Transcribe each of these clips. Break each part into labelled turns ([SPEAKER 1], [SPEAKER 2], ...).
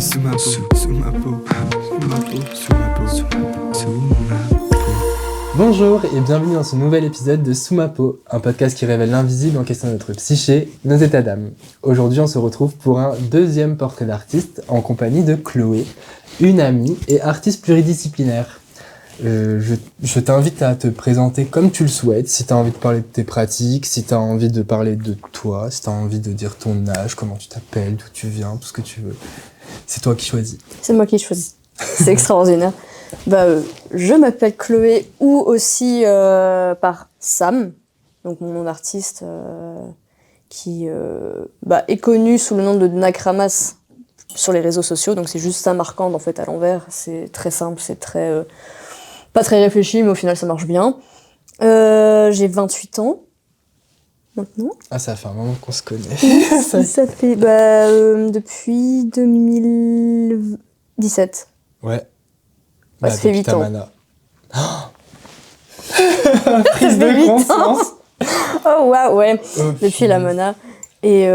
[SPEAKER 1] Sous ma peau, sous ma peau, sous ma peau, sous ma peau, sous ma peau.
[SPEAKER 2] Bonjour et bienvenue dans ce nouvel épisode de Sous ma peau, un podcast qui révèle l'invisible en question de notre psyché, nos états d'âme. Aujourd'hui, on se retrouve pour un deuxième portrait d'artiste en compagnie de Chloé, une amie et artiste pluridisciplinaire. Je t'invite à te présenter comme tu le souhaites, si tu as envie de parler de tes pratiques, si tu as envie de parler de toi, si tu as envie de dire ton âge, comment tu t'appelles, d'où tu viens, tout ce que tu veux. C'est toi qui choisis.
[SPEAKER 3] C'est moi qui choisis. C'est extraordinaire. Je m'appelle Chloé, ou aussi par Sam, donc mon nom d'artiste, qui est connu sous le nom de Nakramas sur les réseaux sociaux. Donc c'est juste Sam Marquand en fait à l'envers. C'est très simple, c'est très pas très réfléchi, mais au final ça marche bien. J'ai 28 ans maintenant.
[SPEAKER 2] Ah, ça fait un moment qu'on se connaît.
[SPEAKER 3] Ça fait depuis 2017.
[SPEAKER 2] Ouais.
[SPEAKER 3] Ça fait 8 ans.
[SPEAKER 2] Prise de conscience.
[SPEAKER 3] Oh waouh, ouais.
[SPEAKER 2] Oh,
[SPEAKER 3] depuis la Mona. Et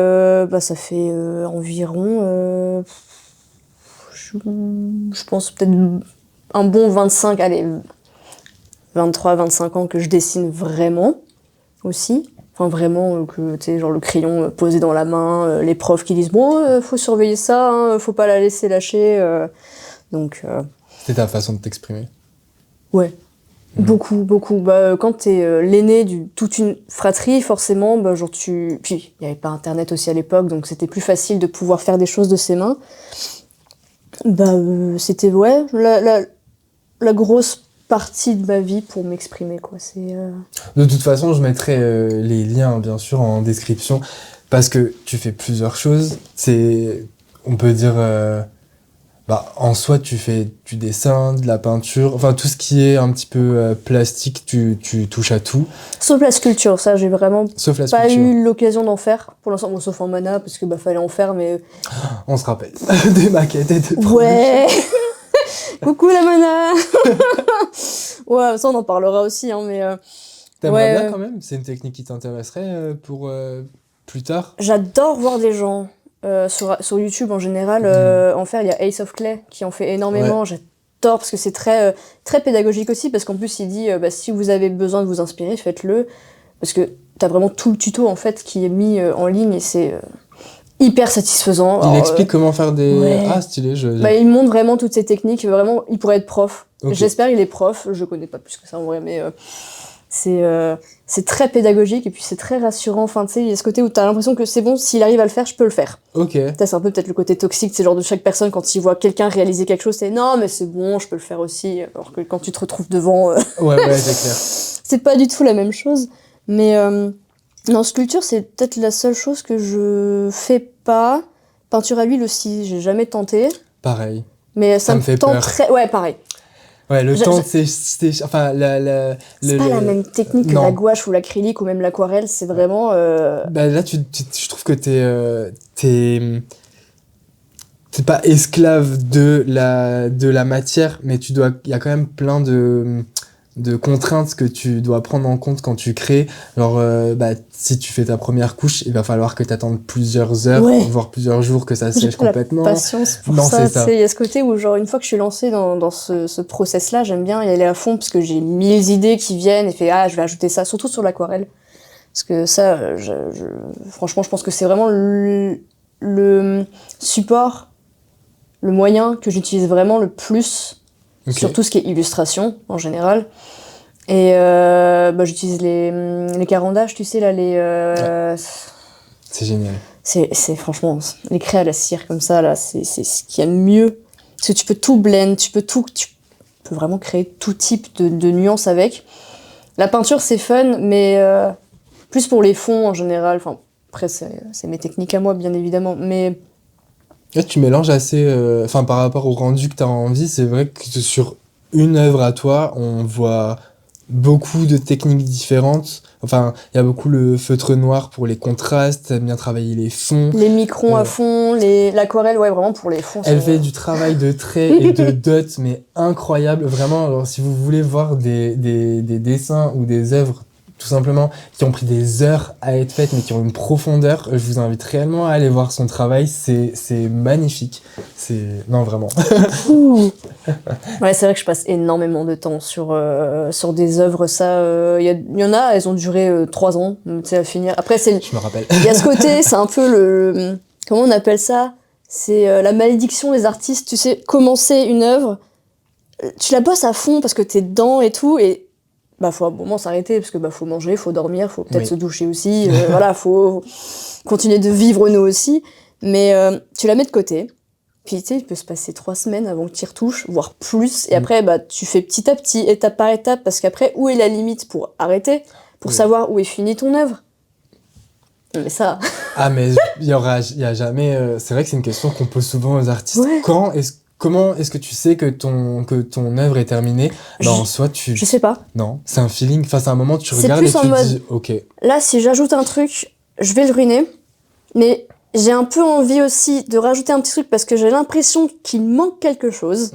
[SPEAKER 3] ça fait environ, je pense peut-être un bon 23-25 ans que je dessine vraiment aussi. Enfin vraiment, que tu sais, genre le crayon posé dans la main, les profs qui disent bon, faut surveiller ça, hein, faut pas la laisser lâcher.
[SPEAKER 2] C'est ta façon de t'exprimer.
[SPEAKER 3] Ouais. Beaucoup. Quand t'es l'aîné de toute une fratrie, forcément, Puis, il n'y avait pas Internet aussi à l'époque, donc c'était plus facile de pouvoir faire des choses de ses mains. C'était, la grosse partie de ma vie pour m'exprimer, quoi.
[SPEAKER 2] De toute façon, je mettrai les liens, bien sûr, en description, parce que tu fais plusieurs choses. On peut dire... en soi, tu dessins, de la peinture, enfin tout ce qui est un petit peu plastique, tu touches à tout.
[SPEAKER 3] Sauf la sculpture, ça j'ai vraiment
[SPEAKER 2] pas
[SPEAKER 3] eu l'occasion d'en faire pour l'instant, sauf en mana, parce que fallait en faire, mais...
[SPEAKER 2] On se rappelle, des maquettes et des
[SPEAKER 3] Ouais. Coucou la mana. Ouais, ça on en parlera aussi, hein, mais...
[SPEAKER 2] T'aimerais bien quand même? C'est une technique qui t'intéresserait pour plus tard?
[SPEAKER 3] J'adore voir des gens... sur YouTube en général, en faire, il y a Ace of Clay qui en fait énormément. Ouais. J'adore parce que c'est très, très pédagogique aussi, parce qu'en plus il dit si vous avez besoin de vous inspirer, faites-le, parce que t'as vraiment tout le tuto en fait qui est mis en ligne et c'est hyper satisfaisant.
[SPEAKER 2] Il explique comment faire des... Ouais. Ah, stylé.
[SPEAKER 3] Il montre vraiment toutes ces techniques, vraiment, il pourrait être prof. Okay. J'espère qu'il est prof, je connais pas plus que ça en vrai, mais c'est très pédagogique et puis c'est très rassurant. Enfin, tu sais, il y a ce côté où t'as l'impression que c'est bon, s'il arrive à le faire, je peux le faire.
[SPEAKER 2] Ok.
[SPEAKER 3] C'est un peu peut-être le côté toxique, c'est genre de chaque personne quand il voit quelqu'un réaliser quelque chose, c'est non, mais c'est bon, je peux le faire aussi. Alors que quand tu te retrouves devant.
[SPEAKER 2] Ouais, c'est clair.
[SPEAKER 3] C'est pas du tout la même chose. Mais non, sculpture, c'est peut-être la seule chose que je fais pas. Peinture à l'huile aussi, j'ai jamais tenté.
[SPEAKER 2] Pareil.
[SPEAKER 3] Mais ça me fait peur. Ouais, pareje.
[SPEAKER 2] Ouais, le temps, c'est enfin,
[SPEAKER 3] c'est pas la même technique que la gouache ou l'acrylique ou même l'aquarelle, c'est vraiment...
[SPEAKER 2] Là, je trouve que t'es pas esclave de la matière, mais il y a quand même plein de contraintes que tu dois prendre en compte quand tu crées. Genre, si tu fais ta première couche, il va falloir que tu attendes plusieurs heures, voire plusieurs jours que ça sèche complètement.
[SPEAKER 3] J'ai la patience pour ça. Il y a ce côté où, genre, une fois que je suis lancée dans ce process-là, j'aime bien y aller à fond parce que j'ai 1000 idées qui viennent et je vais ajouter ça, surtout sur l'aquarelle. Parce que ça, franchement, je pense que c'est vraiment le support, le moyen que j'utilise vraiment le plus. Okay. Sur tout ce qui est illustration, en général. Et j'utilise les carandages, tu sais, là,
[SPEAKER 2] Ouais. C'est génial.
[SPEAKER 3] C'est franchement, les craies à la cire, comme ça, là, c'est ce qu'il y a de mieux. Parce que tu peux tout blend, tu peux vraiment créer tout type de nuances avec. La peinture, c'est fun, mais plus pour les fonds, en général. Enfin, après, c'est mes techniques à moi, bien évidemment, mais...
[SPEAKER 2] Là, tu mélanges assez... par rapport au rendu que tu as envie, c'est vrai que sur une œuvre à toi, on voit beaucoup de techniques différentes. Enfin, il y a beaucoup le feutre noir pour les contrastes, t'aimes bien travailler les fonds.
[SPEAKER 3] Les microns à fond, l'aquarelle, ouais, vraiment pour les fonds.
[SPEAKER 2] Elle fait du travail de traits et de dots, mais incroyable. Vraiment, alors, si vous voulez voir des dessins ou des œuvres tout simplement, qui ont pris des heures à être faites, mais qui ont une profondeur. Je vous invite réellement à aller voir son travail, c'est magnifique. Non, vraiment.
[SPEAKER 3] Ouais, c'est vrai que je passe énormément de temps sur des œuvres, ça. Il y en a, elles ont duré 3 ans, tu sais, à finir. Après,
[SPEAKER 2] Je me rappelle.
[SPEAKER 3] il y a ce côté, c'est un peu le... Comment on appelle ça? C'est la malédiction des artistes, tu sais, commencer une œuvre, tu la bosses à fond parce que t'es dedans et tout, et faut à un moment s'arrêter, parce que faut manger, faut dormir, faut peut-être se doucher aussi, voilà, faut continuer de vivre nous aussi, mais tu la mets de côté, puis tu sais, il peut se passer 3 semaines avant que tu y retouches, voire plus, et après, tu fais petit à petit, étape par étape, parce qu'après, où est la limite pour arrêter, pour savoir où est finie ton œuvre? Mais ça...
[SPEAKER 2] Ah, mais il y a jamais... c'est vrai que c'est une question qu'on pose souvent aux artistes.
[SPEAKER 3] Ouais.
[SPEAKER 2] Comment est-ce que tu sais que ton œuvre est terminée? En soi,
[SPEAKER 3] je sais pas.
[SPEAKER 2] Non, c'est un feeling. Enfin, c'est un moment où tu regardes
[SPEAKER 3] plus
[SPEAKER 2] et tu
[SPEAKER 3] en
[SPEAKER 2] te
[SPEAKER 3] mode,
[SPEAKER 2] dis, ok.
[SPEAKER 3] Là, si j'ajoute un truc, je vais le ruiner. Mais j'ai un peu envie aussi de rajouter un petit truc parce que j'ai l'impression qu'il manque quelque chose.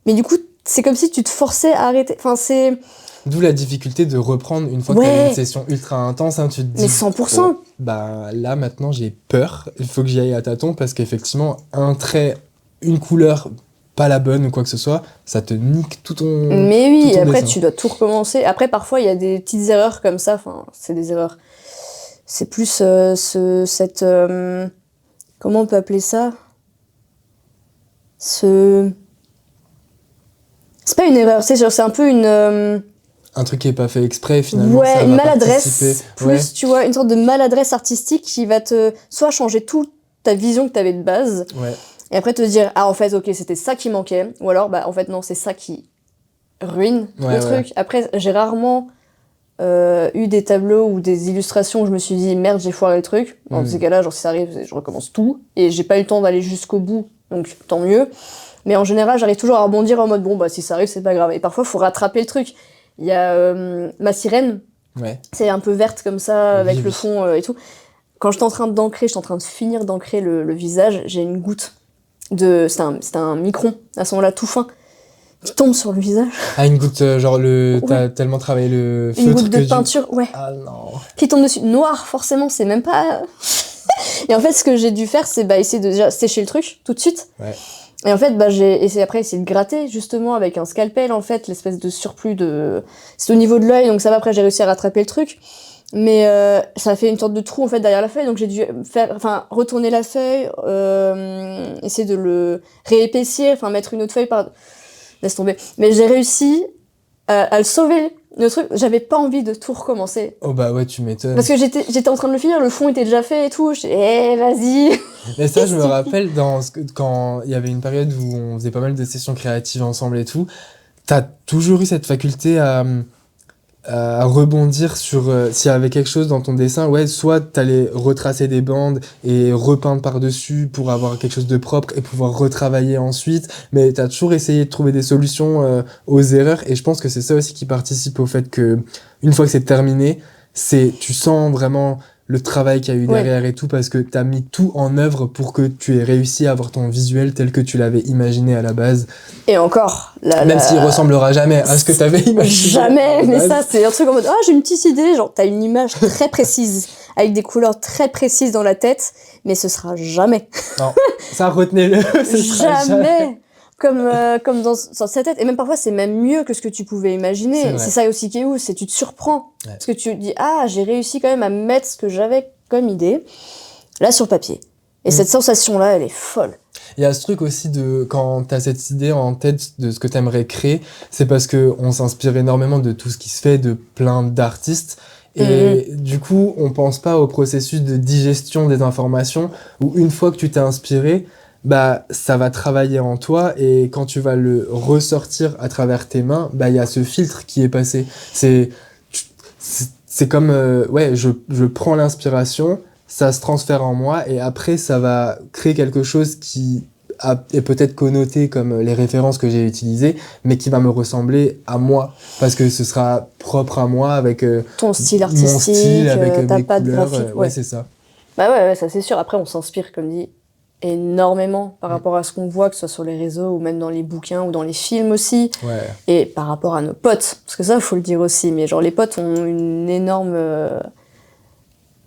[SPEAKER 3] Mais du coup, c'est comme si tu te forçais à arrêter. Enfin, c'est...
[SPEAKER 2] D'où la difficulté de reprendre une fois que t'as une session ultra intense, tu te dis...
[SPEAKER 3] Mais 100%.
[SPEAKER 2] Là, maintenant, j'ai peur. Il faut que j'y aille à tâtons parce qu'effectivement, un trait, une couleur, pas la bonne ou quoi que ce soit, ça te nique tout ton...
[SPEAKER 3] Mais oui,
[SPEAKER 2] tout ton
[SPEAKER 3] après,
[SPEAKER 2] dessin.
[SPEAKER 3] tu dois tout recommencer. Après, parfois, il y a des petites erreurs comme ça. Enfin, c'est des erreurs. C'est plus cette... comment on peut appeler ça? C'est pas une erreur, c'est un peu une...
[SPEAKER 2] Un truc qui est pas fait exprès, finalement.
[SPEAKER 3] Ouais,
[SPEAKER 2] ça
[SPEAKER 3] une
[SPEAKER 2] va
[SPEAKER 3] maladresse,
[SPEAKER 2] participer.
[SPEAKER 3] plus, tu vois, une sorte de maladresse artistique qui va te soit changer toute ta vision que t'avais de base, et après te dire, ah, en fait, ok, c'était ça qui manquait, ou alors, en fait, non, c'est ça qui ruine le truc. Après, j'ai rarement eu des tableaux ou des illustrations où je me suis dit, merde, j'ai foiré le truc. Dans ces cas-là, genre, si ça arrive, je recommence tout, et j'ai pas eu le temps d'aller jusqu'au bout, donc tant mieux. Mais en général, j'arrive toujours à rebondir en mode, bon, si ça arrive, c'est pas grave. Et parfois, faut rattraper le truc. Il y a ma sirène, c'est un peu verte comme ça, avec le fond et tout. Quand j'étais en train de finir d'ancrer le visage, j'ai une goutte c'était un micron, à ce moment-là, tout fin, qui tombe sur le visage.
[SPEAKER 2] Ah, une goutte, t'as tellement travaillé le feutre
[SPEAKER 3] une goutte de peinture,
[SPEAKER 2] Ah non.
[SPEAKER 3] Qui tombe dessus. Noir, forcément, c'est même pas... Et en fait, ce que j'ai dû faire, c'est essayer de déjà sécher le truc, tout de suite. Et en fait, j'ai essayé de gratter, justement, avec un scalpel, en fait, l'espèce de surplus de... C'est au niveau de l'œil, donc ça va, après, j'ai réussi à rattraper le truc. Mais ça a fait une sorte de trou, en fait, derrière la feuille, donc j'ai dû retourner la feuille, essayer de le réépaissir, mettre une autre feuille par... Laisse tomber. Mais j'ai réussi à le sauver, le truc. J'avais pas envie de tout recommencer.
[SPEAKER 2] Oh bah ouais, tu m'étonnes.
[SPEAKER 3] Parce que j'étais en train de le finir, le fond était déjà fait et tout. J'étais, vas-y.
[SPEAKER 2] Mais ça, je me rappelle quand il y avait une période où on faisait pas mal de sessions créatives ensemble et tout, t'as toujours eu cette faculté à rebondir sur s'il y avait quelque chose dans ton dessin, soit t'allais retracer des bandes et repeindre par-dessus pour avoir quelque chose de propre et pouvoir retravailler ensuite, mais t'as toujours essayé de trouver des solutions aux erreurs, et je pense que c'est ça aussi qui participe au fait que une fois que c'est terminé, tu sens vraiment le travail qu'il y a eu derrière et tout, parce que t'as mis tout en œuvre pour que tu aies réussi à avoir ton visuel tel que tu l'avais imaginé à la base.
[SPEAKER 3] Et encore,
[SPEAKER 2] même s'il ressemblera jamais à ce que t'avais imaginé.
[SPEAKER 3] Jamais, mais ça, c'est un truc en mode, j'ai une petite idée, genre, t'as une image très précise, avec des couleurs très précises dans la tête, mais ce sera jamais.
[SPEAKER 2] Non, ça, retenez-le, ce sera jamais.
[SPEAKER 3] Comme dans sa tête, et même parfois c'est même mieux que ce que tu pouvais imaginer. C'est ça aussi qui est ouf, c'est tu te surprends. Parce que tu te dis, j'ai réussi quand même à mettre ce que j'avais comme idée, là sur papier. Et cette sensation-là, elle est folle.
[SPEAKER 2] Il y a ce truc aussi de, quand t'as cette idée en tête de ce que t'aimerais créer, c'est parce que on s'inspire énormément de tout ce qui se fait, de plein d'artistes. Et du coup, on pense pas au processus de digestion des informations, où une fois que tu t'es inspiré, ça va travailler en toi, et quand tu vas le ressortir à travers tes mains, il y a ce filtre qui est passé. C'est comme, je prends l'inspiration, ça se transfère en moi, et après, ça va créer quelque chose qui est peut-être connoté comme les références que j'ai utilisées, mais qui va me ressembler à moi, parce que ce sera propre à moi, avec
[SPEAKER 3] ton style artistique,
[SPEAKER 2] mon style, avec
[SPEAKER 3] ta
[SPEAKER 2] mes
[SPEAKER 3] patte
[SPEAKER 2] couleurs,
[SPEAKER 3] graphique.
[SPEAKER 2] ouais, c'est ça.
[SPEAKER 3] Ouais, ça c'est sûr. Après, on s'inspire, comme dit, énormément par rapport à ce qu'on voit, que ce soit sur les réseaux ou même dans les bouquins ou dans les films aussi, et par rapport à nos potes, parce que ça, faut le dire aussi, mais genre les potes ont une énorme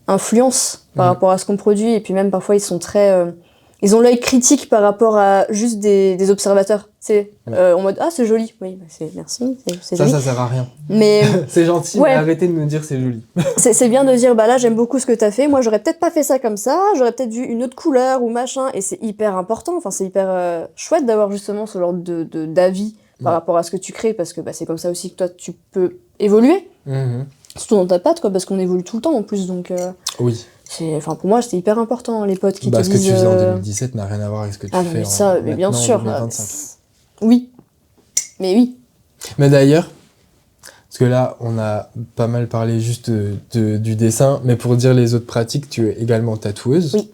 [SPEAKER 3] influence par rapport à ce qu'on produit, et puis même parfois ils sont très... ils ont l'œil critique par rapport à juste des observateurs, tu sais, en mode « Ah, c'est joli !» Oui, bah merci, c'est joli.
[SPEAKER 2] Ça sert à rien.
[SPEAKER 3] Mais
[SPEAKER 2] c'est gentil, mais arrêtez de me dire c'est joli.
[SPEAKER 3] c'est bien de dire « Bah là, j'aime beaucoup ce que t'as fait, moi j'aurais peut-être pas fait ça comme ça, j'aurais peut-être vu une autre couleur ou machin », et c'est hyper important, enfin c'est hyper chouette d'avoir justement ce genre d'avis par rapport à ce que tu crées, parce que bah, c'est comme ça aussi que toi tu peux évoluer, surtout dans ta patte, quoi, parce qu'on évolue tout le temps en plus, donc...
[SPEAKER 2] Oui.
[SPEAKER 3] Enfin pour moi c'était hyper important, les potes qui te disent...
[SPEAKER 2] Ce que tu faisais en 2017 n'a rien à voir avec ce que tu fais
[SPEAKER 3] mais bien sûr,
[SPEAKER 2] en 2025.
[SPEAKER 3] Oui, mais oui.
[SPEAKER 2] Mais d'ailleurs, parce que là on a pas mal parlé juste du dessin, mais pour dire les autres pratiques, tu es également tatoueuse.
[SPEAKER 3] Oui.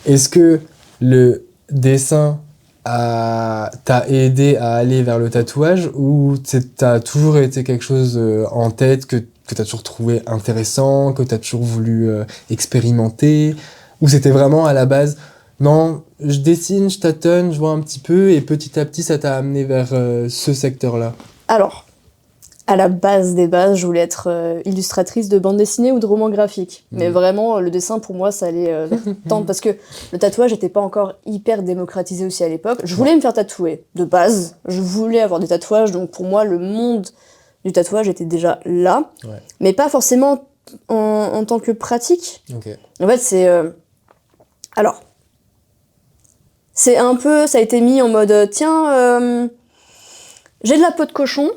[SPEAKER 2] Est-ce que le dessin t'a aidé à aller vers le tatouage, ou t'as toujours été quelque chose en tête que t'as toujours trouvé intéressant, que t'as toujours voulu expérimenter, ou c'était vraiment à la base, non, je dessine, je tâtonne, je vois un petit peu, et petit à petit ça t'a amené vers ce secteur-là?
[SPEAKER 3] Alors, à la base des bases, je voulais être illustratrice de bande dessinée ou de roman graphique. Mais vraiment, le dessin, pour moi, ça allait tendre, parce que le tatouage n'était pas encore hyper démocratisé aussi à l'époque. Je voulais me faire tatouer, de base. Je voulais avoir des tatouages, donc pour moi, le monde du tatouage était déjà là. Mais pas forcément en tant que pratique. En fait, c'est... Alors, c'est un peu... Ça a été mis en mode, tiens, j'ai de la peau de cochon,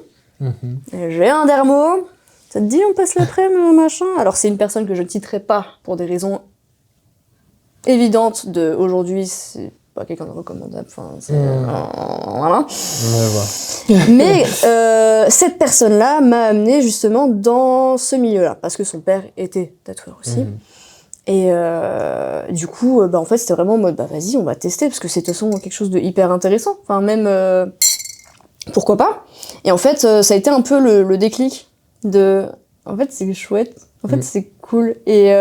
[SPEAKER 3] j'ai un dermo, ça te dit on passe l'après-midi, machin. Alors c'est une personne que je ne citerai pas pour des raisons évidentes de aujourd'hui, c'est pas quelqu'un de recommandable, enfin c'est... voilà. Mais cette personne-là m'a amené justement dans ce milieu-là, parce que son père était tatoueur aussi. Et du coup, en fait c'était vraiment en mode, vas-y on va tester, parce que c'est de toute façon quelque chose de hyper intéressant, enfin même... pourquoi pas? Et en fait, ça a été un peu le déclic de... En fait, c'est chouette. En fait, c'est cool. Et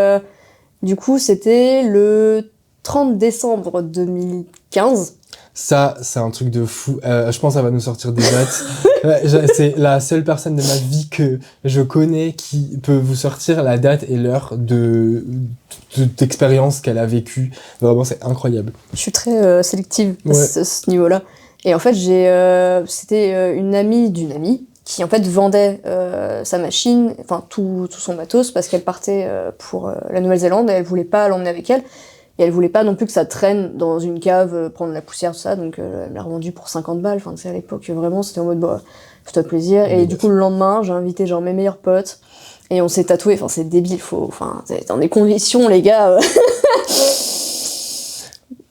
[SPEAKER 3] du coup, c'était le 30 décembre 2015.
[SPEAKER 2] Ça, c'est un truc de fou. Je pense que ça va nous sortir des dates. C'est la seule personne de ma vie que je connais qui peut vous sortir la date et l'heure d'expérience qu'elle a vécue. Vraiment, c'est incroyable.
[SPEAKER 3] Je suis très sélective à ce niveau-là. Et en fait, c'était une amie d'une amie qui en fait vendait sa machine, enfin tout son matos, parce qu'elle partait pour la Nouvelle-Zélande et elle voulait pas l'emmener avec elle. Et elle voulait pas non plus que ça traîne dans une cave, prendre la poussière, tout ça. Donc elle me l'a revendu pour 50 balles. Enfin, tu sais, à l'époque, vraiment, c'était en mode, fais-toi plaisir. Et du coup, le lendemain, j'ai invité genre mes meilleurs potes. Et on s'est tatoué. Enfin, c'est débile. C'est dans des conditions, les gars.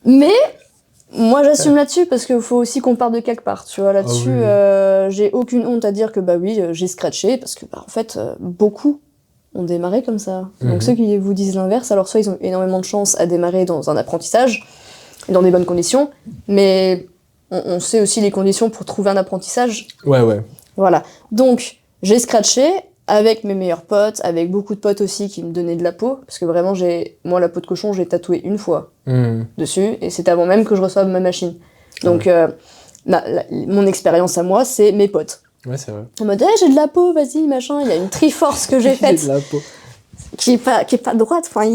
[SPEAKER 3] Mais... moi, j'assume là-dessus, parce qu'il faut aussi qu'on parte de quelque part, tu vois, là-dessus, j'ai aucune honte à dire que, j'ai scratché, parce que, en fait, beaucoup ont démarré comme ça. Donc ceux qui vous disent l'inverse, alors soit ils ont énormément de chance à démarrer dans un apprentissage, dans des bonnes conditions, mais on sait aussi les conditions pour trouver un apprentissage. Voilà. Donc, j'ai scratché avec mes meilleurs potes, avec beaucoup de potes aussi qui me donnaient de la peau, parce que vraiment, moi, la peau de cochon, j'ai tatoué une fois dessus, et c'était avant même que je reçoive ma machine. Donc, mon expérience à moi, c'est mes potes.
[SPEAKER 2] Ouais, c'est vrai.
[SPEAKER 3] En mode, j'ai de la peau, vas-y, machin, il y a une triforce que j'ai faite.
[SPEAKER 2] J'ai de la peau.
[SPEAKER 3] Qui est pas droite, enfin,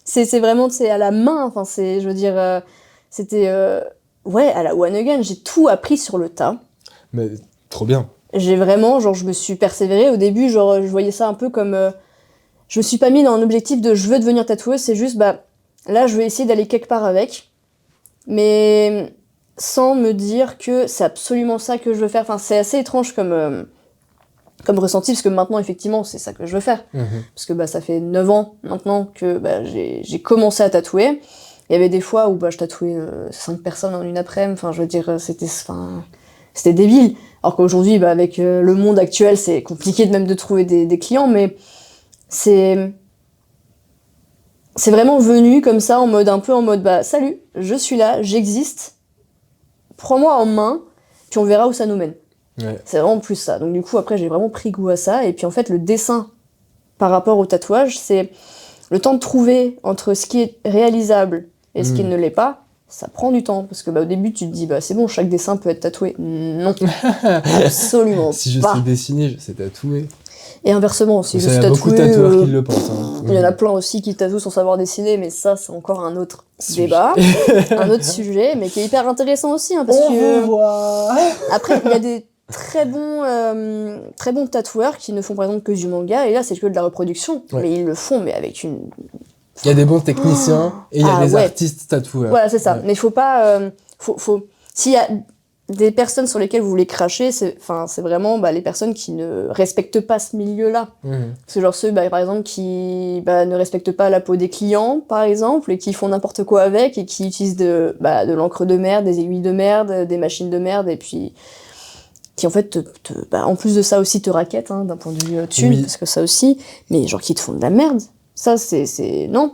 [SPEAKER 3] c'est vraiment, c'est à la main, enfin, je veux dire, c'était, à la one again, j'ai tout appris sur le tas.
[SPEAKER 2] Mais, trop bien.
[SPEAKER 3] J'ai vraiment, je me suis persévérée. Au début, je voyais ça un peu comme... je me suis pas mis dans un objectif de je veux devenir tatoueuse, c'est juste, là, je vais essayer d'aller quelque part avec. Mais sans me dire que c'est absolument ça que je veux faire. Enfin, c'est assez étrange comme ressenti, parce que maintenant, effectivement, c'est ça que je veux faire. Parce que ça fait 9 ans maintenant que j'ai commencé à tatouer. Il y avait des fois où je tatouais 5 personnes en une après-midi. Enfin, je veux dire, c'était débile. Alors qu'aujourd'hui, avec le monde actuel, c'est compliqué même de trouver des clients, mais c'est vraiment venu comme ça, un peu en mode, salut, je suis là, j'existe, prends-moi en main, puis on verra où ça nous mène. C'est vraiment plus ça. Donc du coup, après, j'ai vraiment pris goût à ça, et puis en fait, le dessin, par rapport au tatouage, c'est le temps de trouver entre ce qui est réalisable Et ce qui ne l'est pas, ça prend du temps. Parce que au début, tu te dis, c'est bon, chaque dessin peut être tatoué. Non, absolument pas.
[SPEAKER 2] Si je sais dessiner, je sais tatouer.
[SPEAKER 3] Et inversement, si je suis
[SPEAKER 2] tatoué... Il y a beaucoup de tatoueurs qui le pensent. Hein.
[SPEAKER 3] Il y en a plein aussi qui tatouent sans savoir dessiner, mais ça, c'est encore un autre débat, un autre sujet, mais qui est hyper intéressant aussi. Hein, parce que après, il y a des très bons tatoueurs qui ne font par exemple que du manga, et là, c'est que de la reproduction. Ouais. Mais ils le font, mais avec une...
[SPEAKER 2] Il y a des bons techniciens, et il y a des artistes tatoueurs.
[SPEAKER 3] Voilà, c'est ça. Ouais. Mais il faut pas... S'il y a des personnes sur lesquelles vous voulez cracher, c'est vraiment les personnes qui ne respectent pas ce milieu-là. C'est genre ceux, par exemple, qui ne respectent pas la peau des clients, par exemple, et qui font n'importe quoi avec, et qui utilisent de l'encre de merde, des aiguilles de merde, des machines de merde, et puis qui en fait, en plus de ça aussi, te raquettent, hein, d'un point de vue thune, parce que ça aussi, mais genre qui te font de la merde. Ça, c'est... Non.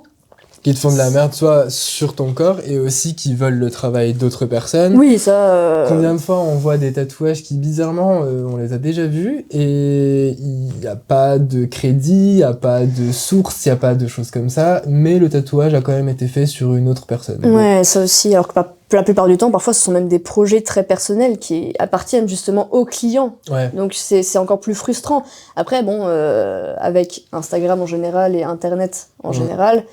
[SPEAKER 2] Qui te font de la merde, soit sur ton corps, et aussi qui veulent le travail d'autres personnes.
[SPEAKER 3] Oui, ça...
[SPEAKER 2] Combien de fois on voit des tatouages qui, bizarrement, on les a déjà vus, et il n'y a pas de crédit, il n'y a pas de source, il n'y a pas de choses comme ça, mais le tatouage a quand même été fait sur une autre personne.
[SPEAKER 3] Ouais, ça aussi, alors que la plupart du temps, parfois, ce sont même des projets très personnels qui appartiennent justement aux clients. Ouais. Donc, c'est encore plus frustrant. Après, avec Instagram en général et Internet en général...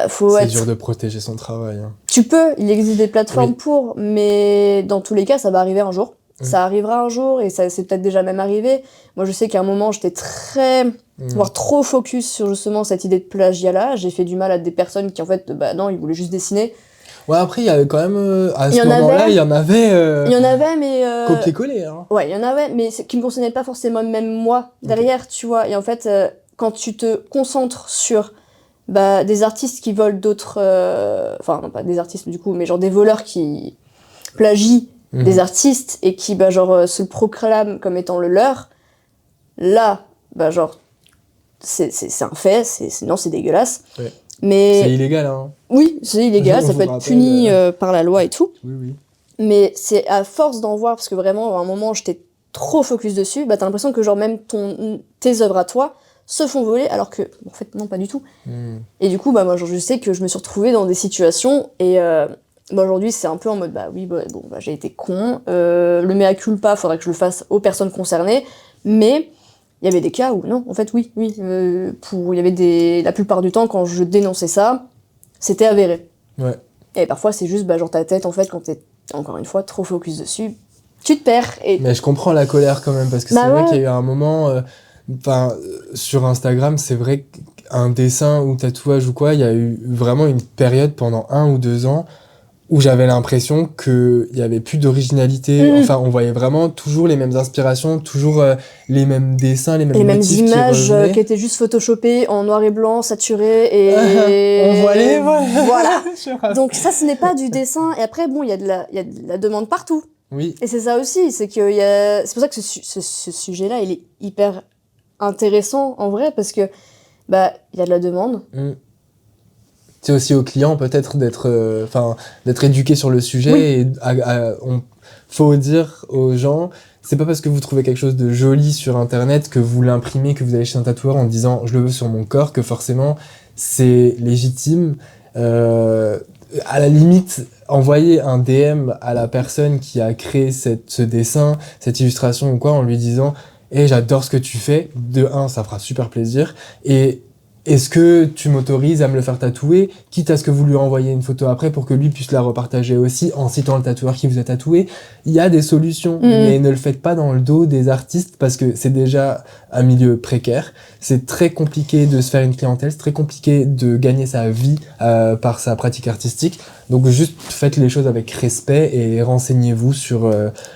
[SPEAKER 3] faut
[SPEAKER 2] c'est dur de protéger son travail. Hein.
[SPEAKER 3] Tu peux, il existe des plateformes pour, mais dans tous les cas, ça va arriver un jour. Ça arrivera un jour, et ça c'est peut-être déjà même arrivé. Moi, je sais qu'à un moment, j'étais voire trop focus sur justement cette idée de plagiat-là. J'ai fait du mal à des personnes qui, en fait, non, ils voulaient juste dessiner.
[SPEAKER 2] Ouais, après, il y avait quand même... à ce moment-là, il y en avait...
[SPEAKER 3] Il y en avait, mais...
[SPEAKER 2] Copier-coller, hein.
[SPEAKER 3] Ouais, il y en avait, mais qui me concernaient pas forcément même moi, derrière, tu vois. Et en fait, quand tu te concentres sur... des artistes qui volent d'autres... non, pas des artistes du coup, mais genre des voleurs qui plagient des artistes et qui, se le proclament comme étant le leur. Là, c'est un fait, c'est dégueulasse. Ouais. Mais...
[SPEAKER 2] C'est illégal, hein.
[SPEAKER 3] Oui, c'est illégal, ça peut être puni par la loi et tout.
[SPEAKER 2] Oui.
[SPEAKER 3] Mais c'est à force d'en voir, parce que vraiment, à un moment, j'étais trop focus dessus, t'as l'impression que même tes œuvres à toi se font voler, alors que, en fait, non, pas du tout. Et du coup, moi, je sais que je me suis retrouvée dans des situations, et aujourd'hui, c'est un peu en mode, j'ai été con, le mea culpa, faudrait que je le fasse aux personnes concernées, mais il y avait des cas où, non, en fait, oui, il y avait la plupart du temps, quand je dénonçais ça, c'était avéré.
[SPEAKER 2] Ouais.
[SPEAKER 3] Et parfois, c'est juste, ta tête, en fait, quand t'es, encore une fois, trop focus dessus, tu te perds.
[SPEAKER 2] Mais je comprends la colère quand même, parce que c'est vrai qu'il y a eu un moment... sur Instagram, c'est vrai qu'un dessin ou tatouage ou quoi, il y a eu vraiment une période pendant 1 ou 2 ans où j'avais l'impression qu'il n'y avait plus d'originalité. Enfin, on voyait vraiment toujours les mêmes inspirations, toujours les mêmes dessins, les mêmes
[SPEAKER 3] images qui étaient juste photoshopées en noir et blanc, saturées, et...
[SPEAKER 2] on voit les...
[SPEAKER 3] Voilà. Donc ça, ce n'est pas du dessin. Et après, il y a de la demande partout.
[SPEAKER 2] Oui.
[SPEAKER 3] Et c'est ça aussi, c'est pour ça que ce sujet-là, il est hyper intéressant en vrai, parce que il y a de la demande.
[SPEAKER 2] C'est aussi aux clients peut-être d'être éduqués sur le sujet, et faut dire aux gens, c'est pas parce que vous trouvez quelque chose de joli sur internet que vous l'imprimez, que vous allez chez un tatoueur en disant je le veux sur mon corps, que forcément c'est légitime. À la limite, envoyer un DM à la personne qui a créé ce dessin, cette illustration ou quoi, en lui disant j'adore ce que tu fais, de 1, ça fera super plaisir, et est-ce que tu m'autorises à me le faire tatouer, quitte à ce que vous lui envoyez une photo après pour que lui puisse la repartager aussi en citant le tatoueur qui vous a tatoué. Il y a des solutions, mais ne le faites pas dans le dos des artistes, parce que c'est déjà un milieu précaire, c'est très compliqué de se faire une clientèle, c'est très compliqué de gagner sa vie par sa pratique artistique. Donc juste faites les choses avec respect et renseignez-vous sur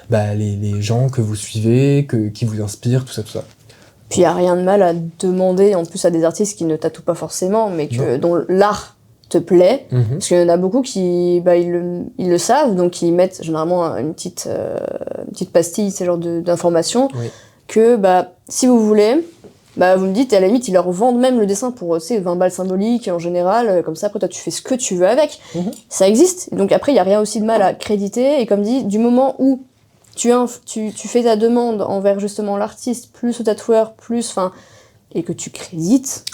[SPEAKER 2] les gens que vous suivez, qui vous inspirent, tout ça.
[SPEAKER 3] Puis il n'y a rien de mal à demander, en plus, à des artistes qui ne tatouent pas forcément, mais dont l'art te plaît. Parce qu'il y en a beaucoup qui ils le savent, donc ils mettent généralement une petite pastille, ce genre d'informations, que si vous voulez, vous me dites, et à la limite, ils leur vendent même le dessin pour 20 balles symboliques en général, comme ça, après toi tu fais ce que tu veux avec. Ça existe, donc après il n'y a rien aussi de mal à créditer, et comme dit, du moment où tu fais ta demande envers justement l'artiste, plus le tatoueur, et que tu crédites,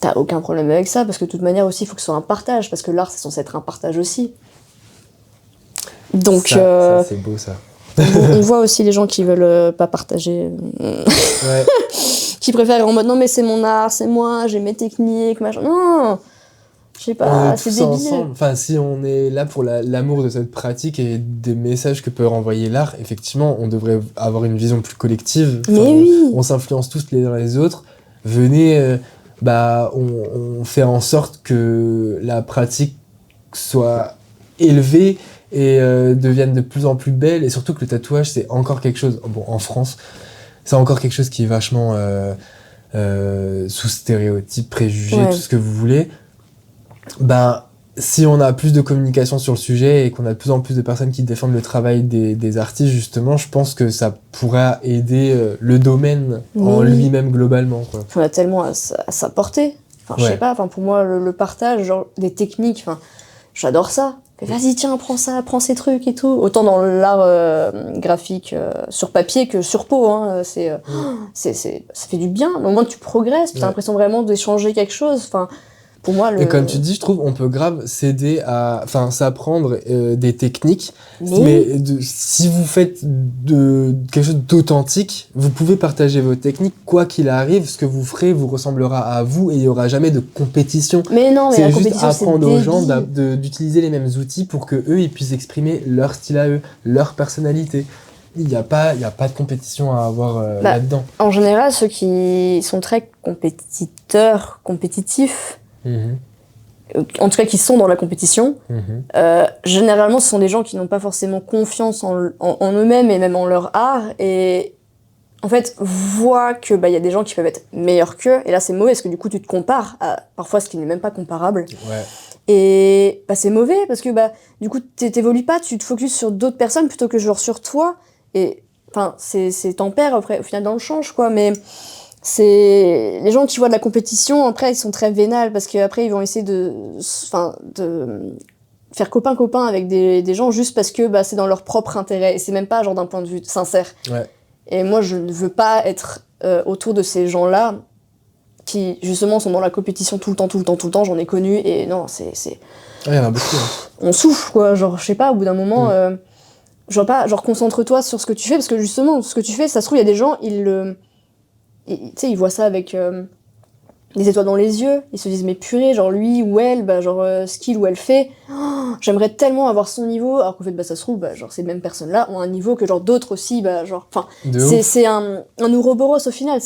[SPEAKER 3] t'as aucun problème avec ça, parce que de toute manière aussi, il faut que ce soit un partage, parce que l'art, c'est censé être un partage aussi. Donc,
[SPEAKER 2] ça c'est beau, ça.
[SPEAKER 3] on voit aussi les gens qui veulent pas partager,
[SPEAKER 2] Ouais.
[SPEAKER 3] qui préfèrent en mode non mais c'est mon art, c'est moi, j'ai mes techniques, machin. Non, je sais
[SPEAKER 2] On
[SPEAKER 3] pas,
[SPEAKER 2] est
[SPEAKER 3] c'est
[SPEAKER 2] tous
[SPEAKER 3] débile.
[SPEAKER 2] ensemble. Enfin, si on est là pour l'amour de cette pratique et des messages que peut renvoyer l'art, effectivement, on devrait avoir une vision plus collective.
[SPEAKER 3] Mais
[SPEAKER 2] Enfin,
[SPEAKER 3] oui.
[SPEAKER 2] on s'influence tous les uns les autres. Venez, on fait en sorte que la pratique soit élevée et devienne de plus en plus belle, et surtout que le tatouage, c'est encore quelque chose, bon, en France, c'est encore quelque chose qui est vachement sous stéréotypes, préjugés,
[SPEAKER 3] Ouais.
[SPEAKER 2] tout ce que vous voulez. Si on a plus de communication sur le sujet et qu'on a de plus en plus de personnes qui défendent le travail des artistes, justement, je pense que ça pourra aider le domaine en
[SPEAKER 3] Oui.
[SPEAKER 2] lui-même globalement, quoi.
[SPEAKER 3] On a tellement à sa portée. Enfin, je
[SPEAKER 2] Ouais.
[SPEAKER 3] sais pas, enfin, pour moi, le partage, genre, des techniques, enfin, j'adore ça. Mais vas-y, tiens, prends ça, prends ces trucs et tout. Autant dans l'art graphique sur papier que sur peau, hein. Ça fait du bien. Au moment où tu progresses, puis t'as
[SPEAKER 2] Ouais.
[SPEAKER 3] l'impression vraiment d'échanger quelque chose. Enfin, pour moi,
[SPEAKER 2] Et comme tu dis, je trouve, on peut grave s'apprendre des techniques. Mais si vous faites quelque chose d'authentique, vous pouvez partager vos techniques, quoi qu'il arrive, ce que vous ferez vous ressemblera à vous et il n'y aura jamais de compétition.
[SPEAKER 3] Mais non, mais
[SPEAKER 2] C'est
[SPEAKER 3] la
[SPEAKER 2] juste
[SPEAKER 3] compétition, c'est
[SPEAKER 2] apprendre aux gens
[SPEAKER 3] débile.
[SPEAKER 2] d'utiliser les mêmes outils pour que eux ils puissent exprimer leur style à eux, leur personnalité. Il n'y a pas de compétition à avoir là-dedans.
[SPEAKER 3] En général, ceux qui sont très compétitifs, en tout cas qui sont dans la compétition, généralement ce sont des gens qui n'ont pas forcément confiance en eux-mêmes et même en leur art, et en fait voient que y a des gens qui peuvent être meilleurs qu'eux, et là c'est mauvais parce que du coup tu te compares à parfois ce qui n'est même pas comparable.
[SPEAKER 2] Ouais.
[SPEAKER 3] Et c'est mauvais parce que du coup t'évolues pas, tu te focuses sur d'autres personnes plutôt que genre sur toi, et enfin c'est t'en perds après au final dans le change, quoi. Mais c'est les gens qui voient de la compétition, après ils sont très vénales parce qu'après ils vont essayer de faire copain avec des gens juste parce que c'est dans leur propre intérêt, et c'est même pas genre d'un point de vue sincère.
[SPEAKER 2] Ouais.
[SPEAKER 3] Et moi je ne veux pas être autour de ces gens-là qui justement sont dans la compétition tout le temps, j'en ai connu, et non, c'est
[SPEAKER 2] Il y en a beaucoup. Hein.
[SPEAKER 3] on souffre, quoi, genre je sais pas, au bout d'un moment genre concentre-toi sur ce que tu fais, parce que justement ce que tu fais, ça se trouve il y a des gens, ils voient ça avec des étoiles dans les yeux, ils se disent mais purée, genre lui ou elle, ce qu'il ou elle fait, j'aimerais tellement avoir son niveau, alors qu'en fait ça se trouve genre ces mêmes personnes là ont un niveau que genre d'autres aussi, c'est un ouroboros au final,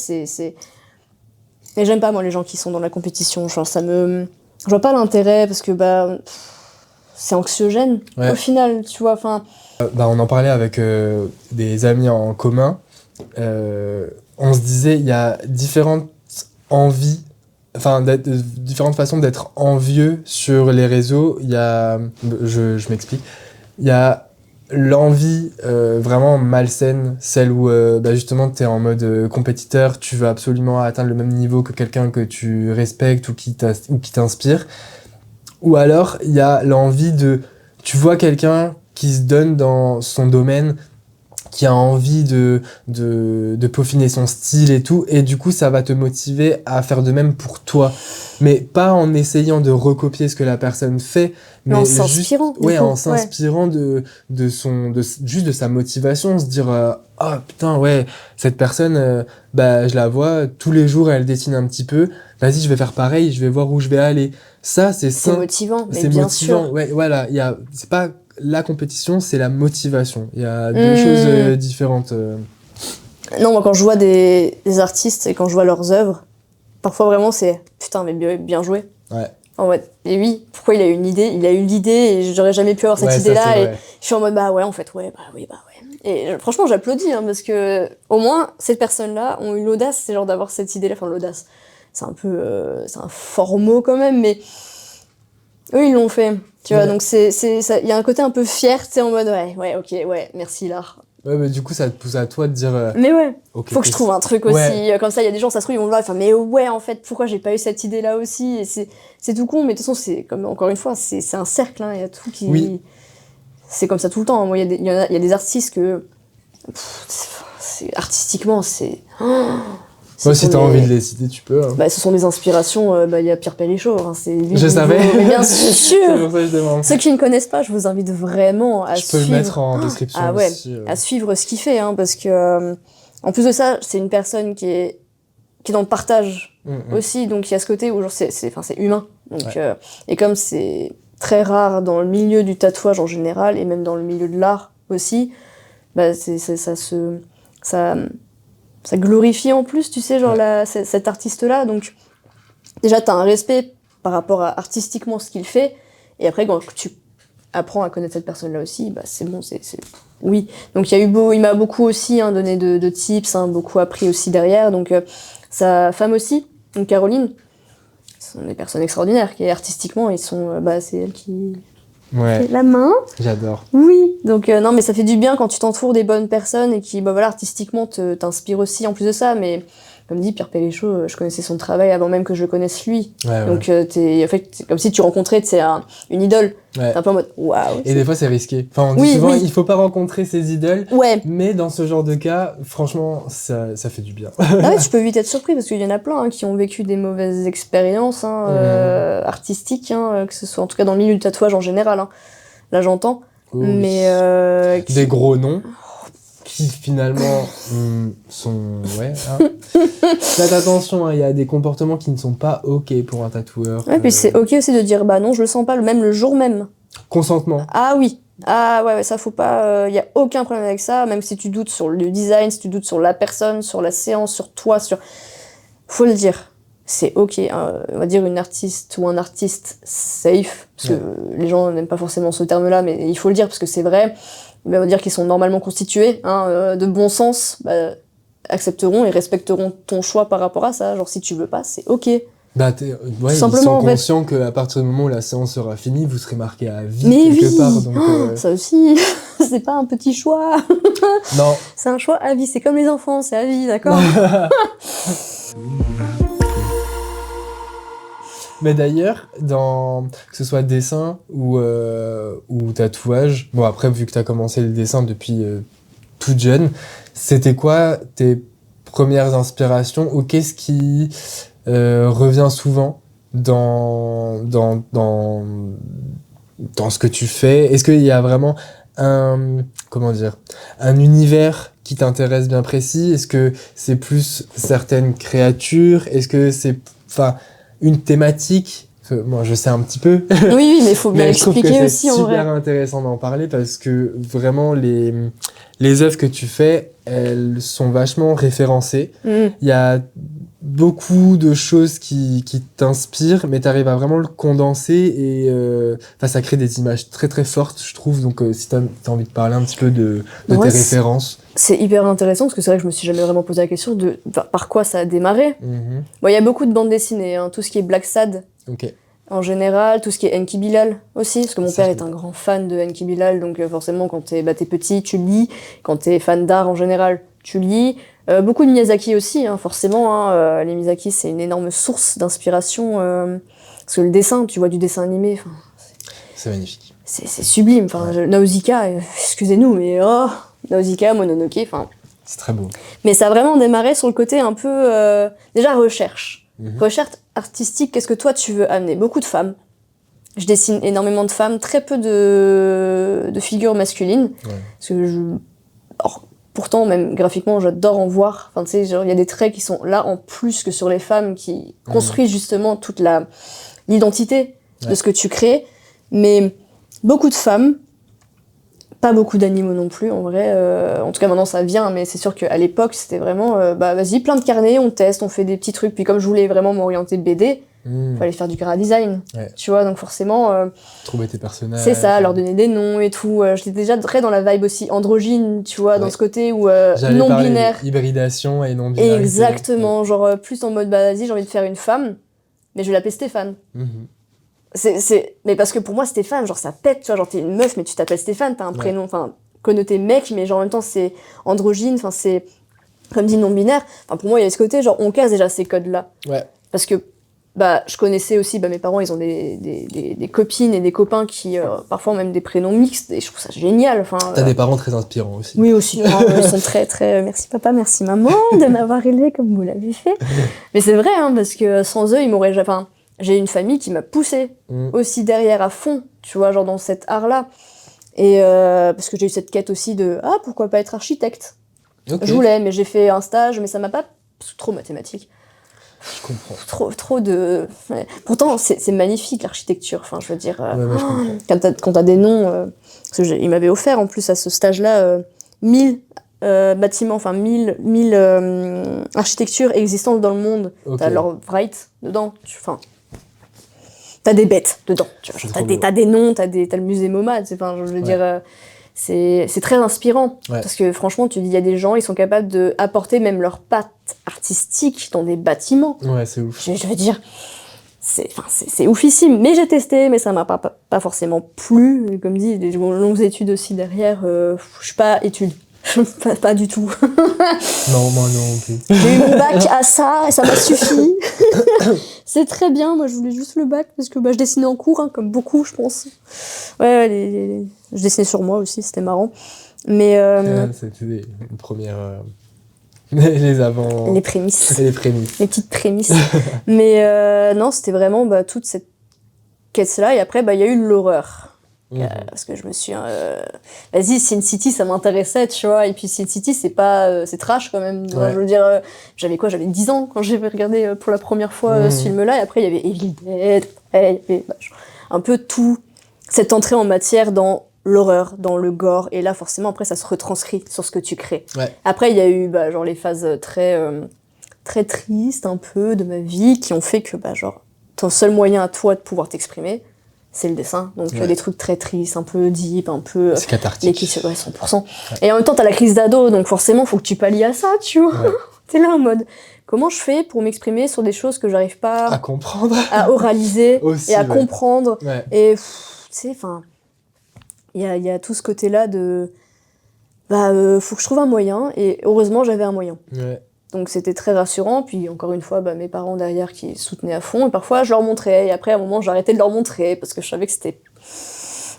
[SPEAKER 3] mais j'aime pas moi les gens qui sont dans la compétition, genre je vois pas l'intérêt, parce que c'est anxiogène au final, tu vois, enfin.
[SPEAKER 2] On en parlait avec des amis en commun. On se disait, il y a différentes envies, différentes façons d'être envieux sur les réseaux. Il y a, je m'explique, il y a l'envie vraiment malsaine, celle où justement tu es en mode compétiteur, tu veux absolument atteindre le même niveau que quelqu'un que tu respectes ou qui t'inspire. Ou alors il y a l'envie tu vois quelqu'un qui se donne dans son domaine, qui a envie de peaufiner son style et tout, et du coup ça va te motiver à faire de même pour toi, mais pas en essayant de recopier ce que la personne fait, mais
[SPEAKER 3] en s'inspirant,
[SPEAKER 2] en s'inspirant juste de sa motivation, se dire ah putain ouais, cette personne je la vois tous les jours, elle dessine un petit peu, vas-y je vais faire pareil, je vais voir où je vais aller. Ça c'est
[SPEAKER 3] motivant, mais
[SPEAKER 2] c'est
[SPEAKER 3] bien
[SPEAKER 2] motivant.
[SPEAKER 3] sûr.
[SPEAKER 2] Ouais, voilà, c'est pas la compétition, c'est la motivation. Il y a deux choses différentes.
[SPEAKER 3] Non, moi quand je vois des artistes et quand je vois leurs œuvres, parfois vraiment c'est putain mais bien joué.
[SPEAKER 2] Ouais.
[SPEAKER 3] En mode, et oui, pourquoi il a eu une idée, et j'aurais jamais pu avoir cette idée-là, et je suis en mode en fait ouais. Et franchement j'applaudis, hein, parce que au moins ces personnes-là ont eu l'audace, c'est genre d'avoir cette idée-là, enfin l'audace, c'est un peu c'est un fort mot quand même, mais eux ils l'ont fait, tu vois, donc il y a un côté un peu fier, tu sais, en mode ok, merci l'art.
[SPEAKER 2] Ouais, mais du coup ça te pousse à toi de dire
[SPEAKER 3] mais ouais,
[SPEAKER 2] okay,
[SPEAKER 3] faut que je trouve un truc aussi, comme ça il y a des gens, ça se trouve ils vont me voir, mais ouais en fait pourquoi j'ai pas eu cette idée-là aussi, et c'est tout con, mais de toute façon c'est comme encore une fois c'est un cercle, hein, il y a tout qui c'est comme ça tout le temps, moi il y a des artistes que artistiquement c'est
[SPEAKER 2] Moi, si t'as envie de les citer, tu peux. Hein.
[SPEAKER 3] Bah, ce sont des inspirations, il y a Pierre Pénichot, hein, c'est lui.
[SPEAKER 2] Je savais.
[SPEAKER 3] Mais bien sûr.
[SPEAKER 2] C'est pour ça que je demande.
[SPEAKER 3] Ceux qui ne connaissent pas, je vous invite vraiment à suivre.
[SPEAKER 2] Je peux le mettre en description aussi.
[SPEAKER 3] À suivre ce qu'il fait, hein, parce que, en plus de ça, c'est une personne qui est dans le partage aussi, donc il y a ce côté où genre c'est humain. Donc, et comme c'est très rare dans le milieu du tatouage en général, et même dans le milieu de l'art aussi, bah ça glorifie en plus, tu sais, genre cet artiste-là. Donc, déjà, t'as un respect par rapport à artistiquement ce qu'il fait. Et après, quand tu apprends à connaître cette personne-là aussi, bah, c'est bon, oui. Donc, il m'a beaucoup aussi donné de tips, beaucoup appris aussi derrière. Donc, sa femme aussi, donc Caroline, ce sont des personnes extraordinaires qui, artistiquement, c'est elle qui...
[SPEAKER 2] Ouais.
[SPEAKER 3] La main.
[SPEAKER 2] J'adore.
[SPEAKER 3] Oui. Donc non, mais ça fait du bien quand tu t'entoures des bonnes personnes et qui, artistiquement t'inspirent aussi en plus de ça. Mais comme dit Pierre Pénichot, je connaissais son travail avant même que je connaisse lui. Donc en fait, c'est comme si tu rencontrais une idole. Ouais. T'es un peu en mode waouh.
[SPEAKER 2] Et des fois c'est risqué. Enfin, on dit souvent il faut pas rencontrer ses idoles.
[SPEAKER 3] Ouais.
[SPEAKER 2] Mais dans ce genre de cas, franchement, ça fait du bien.
[SPEAKER 3] Tu peux vite être surpris parce qu'il y en a plein qui ont vécu des mauvaises expériences artistiques, que ce soit en tout cas dans le milieu du tatouage en général. Là j'entends. Mais
[SPEAKER 2] des gros noms qui finalement sont faites attention, il y a des comportements qui ne sont pas ok pour un tatoueur.
[SPEAKER 3] Puis c'est ok aussi de dire bah non, je le sens pas le jour même.
[SPEAKER 2] Consentement.
[SPEAKER 3] Ah oui. Ah ouais, ça faut pas, y a aucun problème avec ça, même si tu doutes sur le design, si tu doutes sur la personne, sur la séance, sur toi, faut le dire. C'est ok, on va dire une artiste ou un artiste safe, parce que les gens n'aiment pas forcément ce terme-là, mais il faut le dire parce que c'est vrai. On va dire qu'ils sont normalement constitués, de bon sens, accepteront et respecteront ton choix par rapport à ça. Genre si tu veux pas, c'est ok.
[SPEAKER 2] Ils sont conscients qu'à partir du moment où la séance sera finie, vous serez marqué à vie quelque part. Donc,
[SPEAKER 3] ça aussi, c'est pas un petit choix.
[SPEAKER 2] Non.
[SPEAKER 3] C'est un choix à vie, c'est comme les enfants, c'est à vie, d'accord.
[SPEAKER 2] Mais d'ailleurs, que ce soit dessin ou tatouage, bon après vu que tu as commencé le dessin depuis toute jeune, c'était quoi tes premières inspirations ou qu'est-ce qui revient souvent dans ce que tu fais? Est-ce qu'il y a vraiment un univers qui t'intéresse bien précis? Est-ce que c'est plus certaines créatures? Est-ce que c'est une thématique? Moi, je sais un petit peu.
[SPEAKER 3] Oui, mais il faut bien expliquer aussi en vrai.
[SPEAKER 2] C'est super intéressant d'en parler parce que vraiment, les œuvres que tu fais, elles sont vachement référencées. Il y a beaucoup de choses qui t'inspirent, mais tu arrives à vraiment le condenser et ça crée des images très très fortes, je trouve. Donc, si tu as envie de parler un petit peu de tes références.
[SPEAKER 3] C'est hyper intéressant parce que c'est vrai que je me suis jamais vraiment posé la question de par quoi ça a démarré. Bon, il y a beaucoup de bandes dessinées, tout ce qui est Black Sad. En général, tout ce qui est Enki Bilal aussi, parce que mon père est un grand fan de Enki Bilal, donc forcément quand t'es petit, tu lis. Quand t'es fan d'art en général, tu lis. Beaucoup de Miyazaki aussi, forcément. Les Miyazaki, c'est une énorme source d'inspiration. Parce que le dessin, tu vois du dessin animé.
[SPEAKER 2] C'est magnifique.
[SPEAKER 3] C'est sublime. Nausicaa, excusez-nous, mais Nausicaa, Mononoke,
[SPEAKER 2] c'est très beau.
[SPEAKER 3] Mais ça a vraiment démarré sur le côté un peu... déjà, recherche. Recherche artistique, qu'est-ce que toi tu veux amener? Beaucoup de femmes. Je dessine énormément de femmes, très peu de figures masculines. Parce que pourtant, même graphiquement, j'adore en voir. Tu sais, il y a des traits qui sont là en plus que sur les femmes qui construisent justement toute l'identité de ce que tu crées. Mais beaucoup de femmes, pas beaucoup d'animaux non plus, en vrai. En tout cas, maintenant, ça vient, mais c'est sûr qu'à l'époque, c'était vraiment... vas-y, plein de carnets, on teste, on fait des petits trucs. Puis comme je voulais vraiment m'orienter BD, fallait faire du chara design. Tu vois, donc forcément...
[SPEAKER 2] trouver tes personnages.
[SPEAKER 3] C'est ça, leur donner des noms et tout. J'étais déjà très dans la vibe aussi androgyne, tu vois, dans ce côté où non-binaire.
[SPEAKER 2] Hybridation et non-binaire.
[SPEAKER 3] Exactement, genre plus en mode, vas-y, j'ai envie de faire une femme, mais je vais l'appeler Stéphane. Mais parce que pour moi, Stéphane, genre ça pète, tu vois, genre t'es une meuf, mais tu t'appelles Stéphane, t'as un prénom, connoté mec, mais genre en même temps c'est androgyne, c'est comme dit non-binaire. Pour moi, il y a ce côté, genre on casse déjà ces codes-là. Parce que je connaissais aussi, mes parents, ils ont des copines et des copains qui, parfois, ont même des prénoms mixtes, et je trouve ça génial. Enfin,
[SPEAKER 2] T'as des parents très inspirants aussi.
[SPEAKER 3] Oui, aussi. Ils sont très, très... merci papa, merci maman de m'avoir élevé comme vous l'avez fait. Mais c'est vrai, parce que sans eux, ils m'auraient... Enfin, j'ai une famille qui m'a poussée aussi derrière à fond, tu vois, genre dans cet art-là. Et parce que j'ai eu cette quête aussi de « Ah, pourquoi pas être architecte ?» Je voulais, mais j'ai fait un stage, mais ça m'a pas... Trop mathématique.
[SPEAKER 2] Je comprends.
[SPEAKER 3] Trop de... Ouais. Pourtant, c'est magnifique, l'architecture. Enfin, je veux dire... quand t'as des noms... parce qu'il m'avait offert, en plus, à ce stage-là, 1000 bâtiments, enfin 1000 architectures existantes dans le monde. T'as leur Wright dedans. T'as des bêtes dedans. Tu vois, t'as des noms, t'as le musée MoMA. Enfin, je veux dire... C'est très inspirant, parce que franchement, tu dis, il y a des gens, ils sont capables d'apporter même leur patte artistique dans des bâtiments.
[SPEAKER 2] Ouais, c'est ouf.
[SPEAKER 3] Je veux dire, c'est oufissime. Mais j'ai testé, mais ça m'a pas forcément plu. Comme dit, des longues études aussi derrière, je suis pas étude. pas du tout.
[SPEAKER 2] Non, moi non plus.
[SPEAKER 3] J'ai eu mon bac à ça, et ça m'a suffi. C'est très bien, moi je voulais juste le bac, parce que je dessinais en cours, comme beaucoup, je pense. Ouais, je dessinais sur moi aussi, c'était marrant. Mais
[SPEAKER 2] c'était une première... les avant...
[SPEAKER 3] Les prémices.
[SPEAKER 2] Les prémices.
[SPEAKER 3] Les petites prémices. Mais non, c'était vraiment toute cette quête-là, et après, il y a eu l'horreur. Parce que je me suis... Vas-y, Sin City, ça m'intéressait, tu vois. Et puis Sin City, c'est trash quand même. Je veux dire, j'avais 10 ans quand j'ai regardé pour la première fois ce film-là. Et après, il y avait Evil Dead. Il y avait un peu tout. Cette entrée en matière dans l'horreur, dans le gore. Et là, forcément, après, ça se retranscrit sur ce que tu crées. Ouais. Après, il y a eu les phases très tristes, un peu, de ma vie, qui ont fait que, ton seul moyen à toi de pouvoir t'exprimer, c'est le dessin. Donc, des trucs très tristes, un peu deep, un peu...
[SPEAKER 2] C'est cathartique.
[SPEAKER 3] 100%. Ouais. Et en même temps, t'as la crise d'ado, donc forcément, faut que tu pallies à ça, tu vois. Ouais. T'es là en mode, comment je fais pour m'exprimer sur des choses que j'arrive pas...
[SPEAKER 2] À comprendre.
[SPEAKER 3] À oraliser. Aussi, et à comprendre.
[SPEAKER 2] Ouais.
[SPEAKER 3] Et, tu sais, enfin... Il y a tout ce côté-là de... faut que je trouve un moyen. Et heureusement, j'avais un moyen. Ouais. Donc c'était très rassurant, puis encore une fois, mes parents derrière qui soutenaient à fond, et parfois je leur montrais, et après à un moment j'arrêtais de leur montrer, parce que je savais que c'était...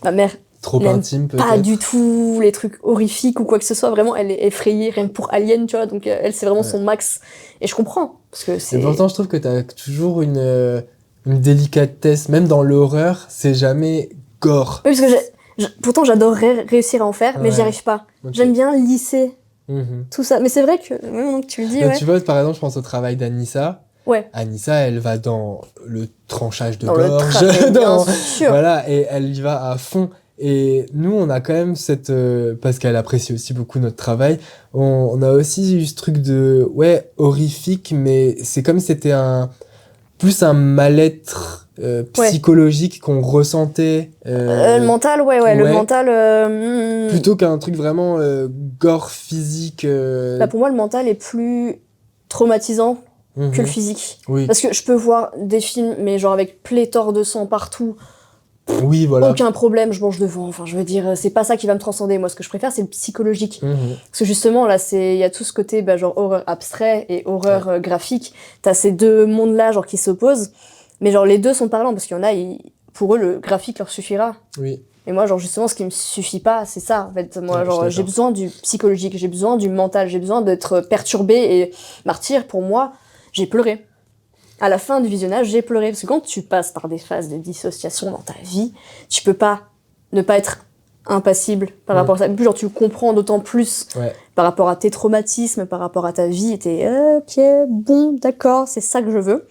[SPEAKER 3] Ma mère
[SPEAKER 2] trop intime peut-être.
[SPEAKER 3] Pas du tout les trucs horrifiques ou quoi que ce soit, vraiment elle est effrayée, rien que pour Alien, tu vois, donc elle c'est vraiment son max, et je comprends, parce que c'est...
[SPEAKER 2] Et pourtant je trouve que t'as toujours une délicatesse, même dans l'horreur, c'est jamais gore.
[SPEAKER 3] Oui, parce que pourtant j'adorerais réussir à en faire, mais j'y arrive pas. Okay. J'aime bien lisser. Tout ça, mais c'est vrai que maintenant que tu le dis,
[SPEAKER 2] tu vois, par exemple, je pense au travail d'Anissa.
[SPEAKER 3] Ouais.
[SPEAKER 2] Anissa, elle va dans le tranchage de gorge,
[SPEAKER 3] sûr.
[SPEAKER 2] Voilà, et elle y va à fond. Et nous, on a quand même cette, parce qu'elle apprécie aussi beaucoup notre travail, on a aussi eu ce truc de, horrifique, mais c'est comme si c'était plus un mal-être psychologique qu'on ressentait.
[SPEAKER 3] Le mental, le mental...
[SPEAKER 2] Plutôt qu'un truc vraiment gore physique.
[SPEAKER 3] Pour moi, le mental est plus traumatisant que le physique.
[SPEAKER 2] Oui.
[SPEAKER 3] Parce que je peux voir des films, mais genre avec pléthore de sang partout.
[SPEAKER 2] Oui, voilà.
[SPEAKER 3] Aucun problème, je mange devant. Enfin, je veux dire, c'est pas ça qui va me transcender. Moi, ce que je préfère, c'est le psychologique. Parce que justement, là, il y a tout ce côté, genre horreur abstrait et horreur graphique. T'as ces deux mondes-là, genre, qui s'opposent. Mais genre, les deux sont parlants, parce qu'il y en a, pour eux, le graphique leur suffira.
[SPEAKER 2] Oui.
[SPEAKER 3] Et moi, genre, justement, ce qui me suffit pas, c'est ça. En fait, moi, genre, j'ai besoin du psychologique, j'ai besoin du mental, j'ai besoin d'être perturbée. Et Martyr, pour moi, j'ai pleuré. À la fin du visionnage, j'ai pleuré. Parce que quand tu passes par des phases de dissociation dans ta vie, tu peux pas ne pas être impassible par rapport à ça. Et puis, genre, tu comprends d'autant plus par rapport à tes traumatismes, par rapport à ta vie. Et t'es, ok, bon, d'accord, c'est ça que je veux.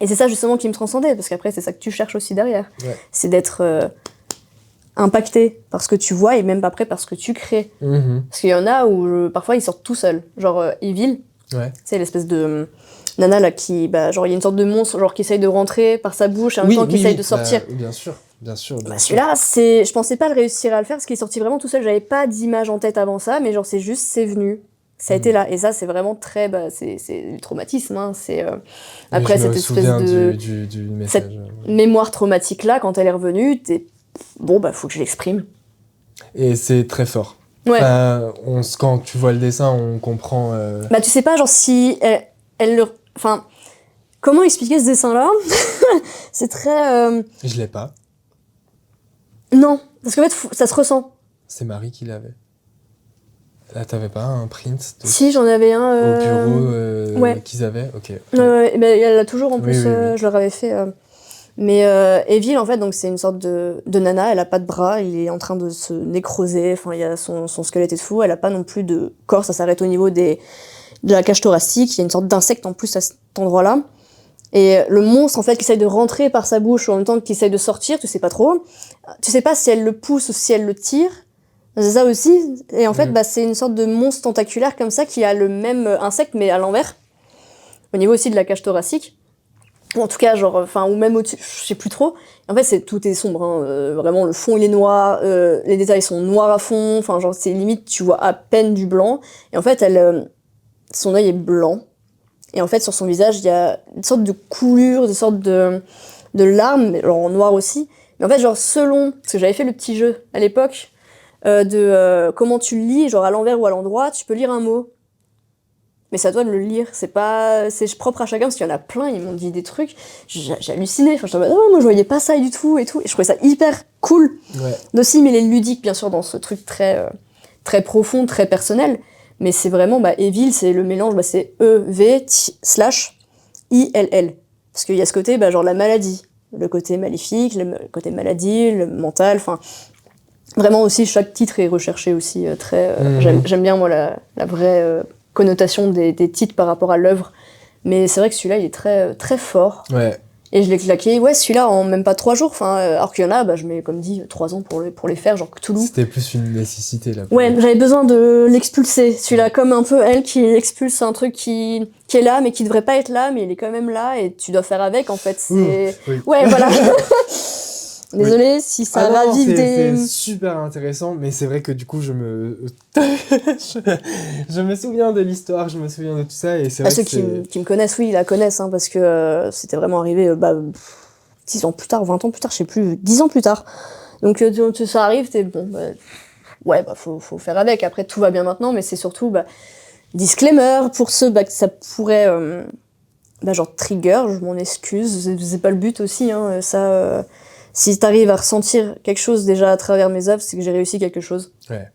[SPEAKER 3] Et c'est ça, justement, qui me transcendait. Parce qu'après, c'est ça que tu cherches aussi derrière. Ouais. C'est d'être impacté par ce que tu vois et même après par ce que tu crées. Parce qu'il y en a où, parfois, ils sortent tout seuls. Genre, Evil, c'est l'espèce de... nana là qui genre il y a une sorte de monstre genre qui essaye de rentrer par sa bouche et en même temps qui essaye de sortir.
[SPEAKER 2] Bien sûr.
[SPEAKER 3] Celui-là, je pensais pas le réussir à le faire parce qu'il est sorti vraiment tout seul, j'avais pas d'image en tête avant ça, mais genre c'est venu. Ça a été là et ça c'est vraiment très c'est du traumatisme hein, c'est après cette espèce de
[SPEAKER 2] du message,
[SPEAKER 3] cette mémoire traumatique là quand elle est revenue, faut que je l'exprime.
[SPEAKER 2] Et c'est très fort.
[SPEAKER 3] Ouais.
[SPEAKER 2] Quand tu vois le dessin, on comprend
[SPEAKER 3] tu sais pas genre si elle le... Enfin, comment expliquer ce dessin-là? C'est très...
[SPEAKER 2] Je l'ai pas.
[SPEAKER 3] Non, parce qu'en fait, ça se ressent.
[SPEAKER 2] C'est Marie qui l'avait. Là, t'avais pas un print
[SPEAKER 3] Si, j'en avais un...
[SPEAKER 2] au bureau qu'ils avaient? Ok.
[SPEAKER 3] Ouais, mais elle l'a toujours en plus,
[SPEAKER 2] Oui.
[SPEAKER 3] je leur avais fait... Mais Evil, en fait, donc c'est une sorte de nana, elle a pas de bras, il est en train de se nécroser, enfin, il y a son squelette est fou, elle a pas non plus de corps, ça s'arrête au niveau de la cage thoracique, il y a une sorte d'insecte en plus à cet endroit-là. Et le monstre, en fait, qui essaye de rentrer par sa bouche en même temps qu'il essaye de sortir, tu sais pas trop. Tu sais pas si elle le pousse ou si elle le tire. C'est ça aussi. Et en fait, c'est une sorte de monstre tentaculaire comme ça qui a le même insecte mais à l'envers. Au niveau aussi de la cage thoracique. Ou en tout cas, genre, enfin, ou même au-dessus, je sais plus trop. En fait, tout est sombre, hein. Vraiment, le fond il est noir, les détails sont noirs à fond. Enfin, genre, c'est limite, tu vois à peine du blanc. Et en fait, son œil est blanc. Et en fait, sur son visage, il y a une sorte de coulure, une sorte de larmes, genre en noir aussi. Mais en fait, genre, selon, parce que j'avais fait le petit jeu à l'époque, comment tu le lis, genre à l'envers ou à l'endroit, tu peux lire un mot. Mais c'est à toi de le lire, c'est propre à chacun, parce qu'il y en a plein, ils m'ont dit des trucs, j'ai halluciné, enfin, moi je voyais pas ça du tout, et je trouvais ça hyper cool.
[SPEAKER 2] Ouais.
[SPEAKER 3] D'aussi, mais il est ludique, bien sûr, dans ce truc très, très profond, très personnel. Mais c'est vraiment, Evil, c'est le mélange, c'est EV/ILL. Parce qu'il y a ce côté, genre la maladie. Le côté maléfique, le côté maladie, le mental, enfin... Vraiment aussi, chaque titre est recherché aussi très... J'aime bien, moi, la vraie connotation des titres par rapport à l'œuvre. Mais c'est vrai que celui-là, il est très, très fort.
[SPEAKER 2] Ouais.
[SPEAKER 3] Et je l'ai claqué, celui-là, en même pas 3 jours. Enfin, alors qu'il y en a, je mets, comme dit, 3 ans pour les faire, genre Cthulhu.
[SPEAKER 2] C'était plus une nécessité, là.
[SPEAKER 3] Ouais, j'avais besoin de l'expulser. Celui-là, comme un peu elle qui expulse un truc qui est là, mais qui devrait pas être là, mais il est quand même là, et tu dois faire avec, en fait. C'est...
[SPEAKER 2] Oui.
[SPEAKER 3] Ouais, voilà. Désolée si ça ravive des...
[SPEAKER 2] C'est super intéressant, mais c'est vrai que du coup, je me souviens de l'histoire, je me souviens de tout ça, et c'est vrai
[SPEAKER 3] ceux qui me connaissent, oui, ils la connaissent, hein, parce que c'était vraiment arrivé 10 ans plus tard, 20 ans plus tard, je sais plus, 10 ans plus tard. Donc ça arrive, t'es bon, faut faire avec. Après, tout va bien maintenant, mais c'est surtout, disclaimer, pour ceux que ça pourrait, genre trigger, je m'en excuse, c'est pas le but aussi, hein, ça... Si t'arrives à ressentir quelque chose déjà à travers mes œuvres, c'est que j'ai réussi quelque chose.
[SPEAKER 2] Ouais.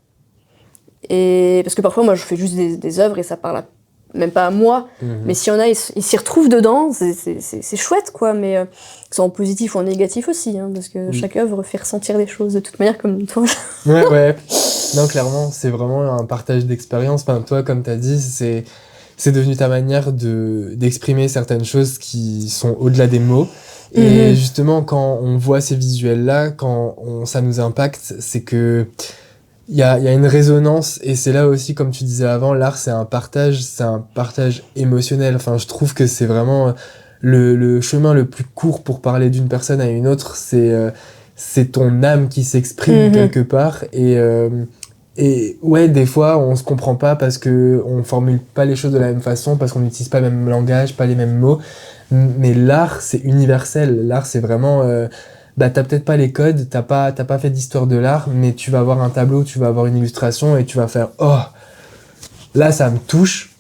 [SPEAKER 3] Et parce que parfois, moi, je fais juste des œuvres et ça parle même pas à moi. Mais s'il y en a, ils s'y retrouvent dedans, c'est chouette, quoi. Mais que ce soit en positif ou en négatif aussi, hein, parce que chaque œuvre fait ressentir des choses de toute manière, comme toi.
[SPEAKER 2] Ouais. Non, clairement, c'est vraiment un partage d'expérience. Enfin, toi, comme t'as dit, c'est devenu ta manière d'exprimer certaines choses qui sont au-delà des mots. Et justement, quand on voit ces visuels-là, ça nous impacte, c'est que il y a une résonance, et c'est là aussi, comme tu disais avant, l'art, c'est un partage émotionnel. Enfin, je trouve que c'est vraiment le chemin le plus court pour parler d'une personne à une autre, c'est ton âme qui s'exprime quelque part, et ouais, des fois, on se comprend pas parce que on formule pas les choses de la même façon, parce qu'on n'utilise pas le même langage, pas les mêmes mots. Mais l'art, c'est universel. L'art, c'est vraiment... t'as peut-être pas les codes, t'as pas fait d'histoire de l'art, mais tu vas avoir un tableau, tu vas avoir une illustration, et tu vas faire « Oh, là, ça me touche !»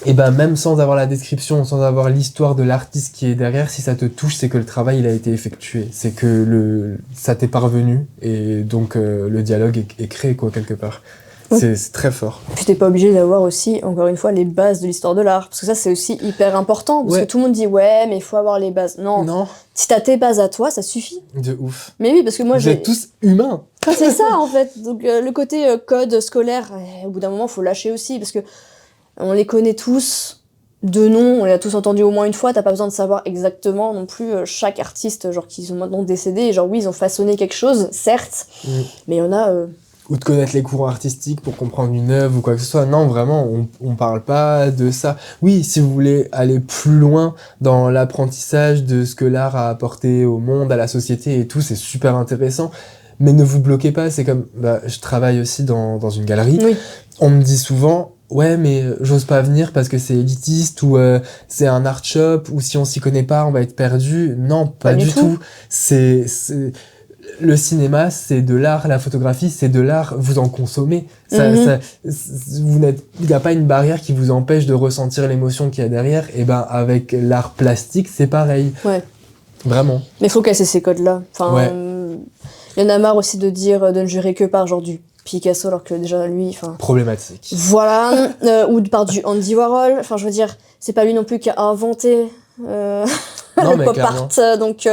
[SPEAKER 2] Et même sans avoir la description, sans avoir l'histoire de l'artiste qui est derrière, si ça te touche, c'est que le travail, il a été effectué. C'est que ça t'est parvenu, et donc le dialogue est créé, quoi, quelque part. C'est très fort.
[SPEAKER 3] Puis t'es pas obligé d'avoir aussi, encore une fois, les bases de l'histoire de l'art. Parce que ça, c'est aussi hyper important. Parce que tout le monde dit, mais il faut avoir les bases. Non. Si t'as tes bases à toi, ça suffit.
[SPEAKER 2] De ouf.
[SPEAKER 3] Mais oui, parce que moi,
[SPEAKER 2] Vous êtes tous humains.
[SPEAKER 3] C'est ça, en fait. Donc, le côté code scolaire, au bout d'un moment, faut lâcher aussi. Parce que on les connaît tous de nom, on les a tous entendus au moins une fois. T'as pas besoin de savoir exactement non plus chaque artiste, genre, qui sont maintenant décédés. Genre, oui, ils ont façonné quelque chose, certes. Mais il y en a...
[SPEAKER 2] Ou de connaître les courants artistiques pour comprendre une œuvre ou quoi que ce soit. Non, vraiment, on parle pas de ça. Oui, si vous voulez aller plus loin dans l'apprentissage de ce que l'art a apporté au monde, à la société et tout, c'est super intéressant. Mais ne vous bloquez pas, c'est comme... je travaille aussi dans une galerie. Oui. On me dit souvent, ouais, mais j'ose pas venir parce que c'est élitiste, ou c'est un art shop, ou si on s'y connaît pas, on va être perdu. Non, pas du tout. le cinéma, c'est de l'art, la photographie, c'est de l'art, vous en consommez. Il n'y a pas une barrière qui vous empêche de ressentir l'émotion qu'il y a derrière. Et ben, avec l'art plastique, c'est pareil.
[SPEAKER 3] Ouais.
[SPEAKER 2] Vraiment.
[SPEAKER 3] Mais il faut casser ces codes-là. Enfin,
[SPEAKER 2] ouais.
[SPEAKER 3] Y en a marre aussi de dire, de ne jurer que par genre du Picasso, alors que déjà lui, enfin...
[SPEAKER 2] Problématique.
[SPEAKER 3] Voilà. Ou par du Andy Warhol. Enfin, je veux dire, c'est pas lui non plus qui a inventé le pop art. Donc,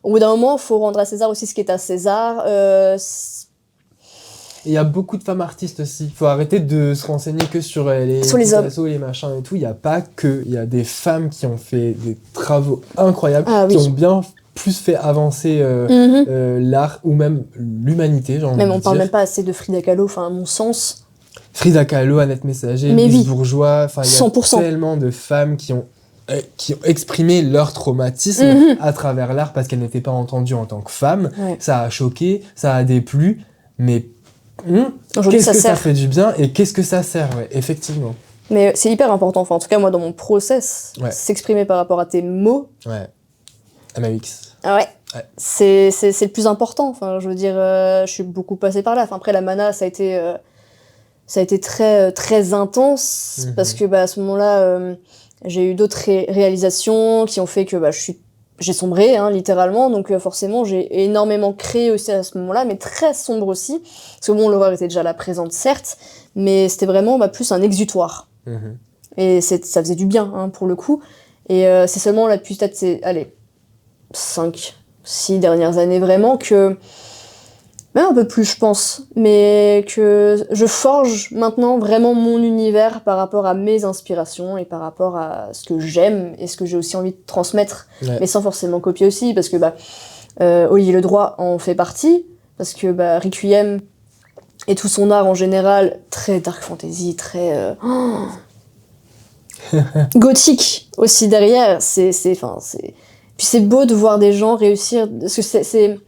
[SPEAKER 3] au bout d'un moment, il faut rendre à César aussi ce qui est à César.
[SPEAKER 2] Il y a beaucoup de femmes artistes aussi. Il faut arrêter de se renseigner que sur les
[SPEAKER 3] Picasso,
[SPEAKER 2] les machins et tout. Il n'y a pas que. Il y a des femmes qui ont fait des travaux incroyables, qui ont bien plus fait avancer l'art ou même l'humanité.
[SPEAKER 3] Même on parle même pas assez de Frida Kahlo, enfin, à mon sens.
[SPEAKER 2] Frida Kahlo, Annette Messager, Louise Bourgeois. Enfin, il y a
[SPEAKER 3] 100%.
[SPEAKER 2] tellement de femmes qui ont exprimé leur traumatisme à travers l'art parce qu'elles n'étaient pas entendues en tant que femmes.
[SPEAKER 3] Ouais.
[SPEAKER 2] Ça a choqué, ça a déplu, mais
[SPEAKER 3] qu'est-ce
[SPEAKER 2] que ça fait du bien et qu'est-ce que ça sert, effectivement.
[SPEAKER 3] Mais c'est hyper important. Enfin, en tout cas, moi, dans mon process, s'exprimer par rapport à tes mots.
[SPEAKER 2] Ouais. MAX.
[SPEAKER 3] Ah ouais. C'est le plus important. Enfin, je veux dire, je suis beaucoup passée par là. Enfin, après, la mana, ça a été très, très intense parce que à ce moment-là, j'ai eu d'autres réalisations qui ont fait que j'ai sombré, littéralement. Donc forcément, j'ai énormément créé aussi à ce moment-là, mais très sombre aussi. Parce que l'horreur était déjà là présente, certes, mais c'était vraiment plus un exutoire. Et ça faisait du bien, pour le coup. Et c'est seulement là, depuis peut-être, 5-6 dernières années, vraiment, que... Même un peu plus, je pense, mais que je forge maintenant vraiment mon univers par rapport à mes inspirations et par rapport à ce que j'aime et ce que j'ai aussi envie de transmettre, mais sans forcément copier aussi, parce que Olivier Ledroit en fait partie, parce que Requiem et tout son art en général, très dark fantasy, très gothique aussi derrière, puis c'est beau de voir des gens réussir, parce que c'est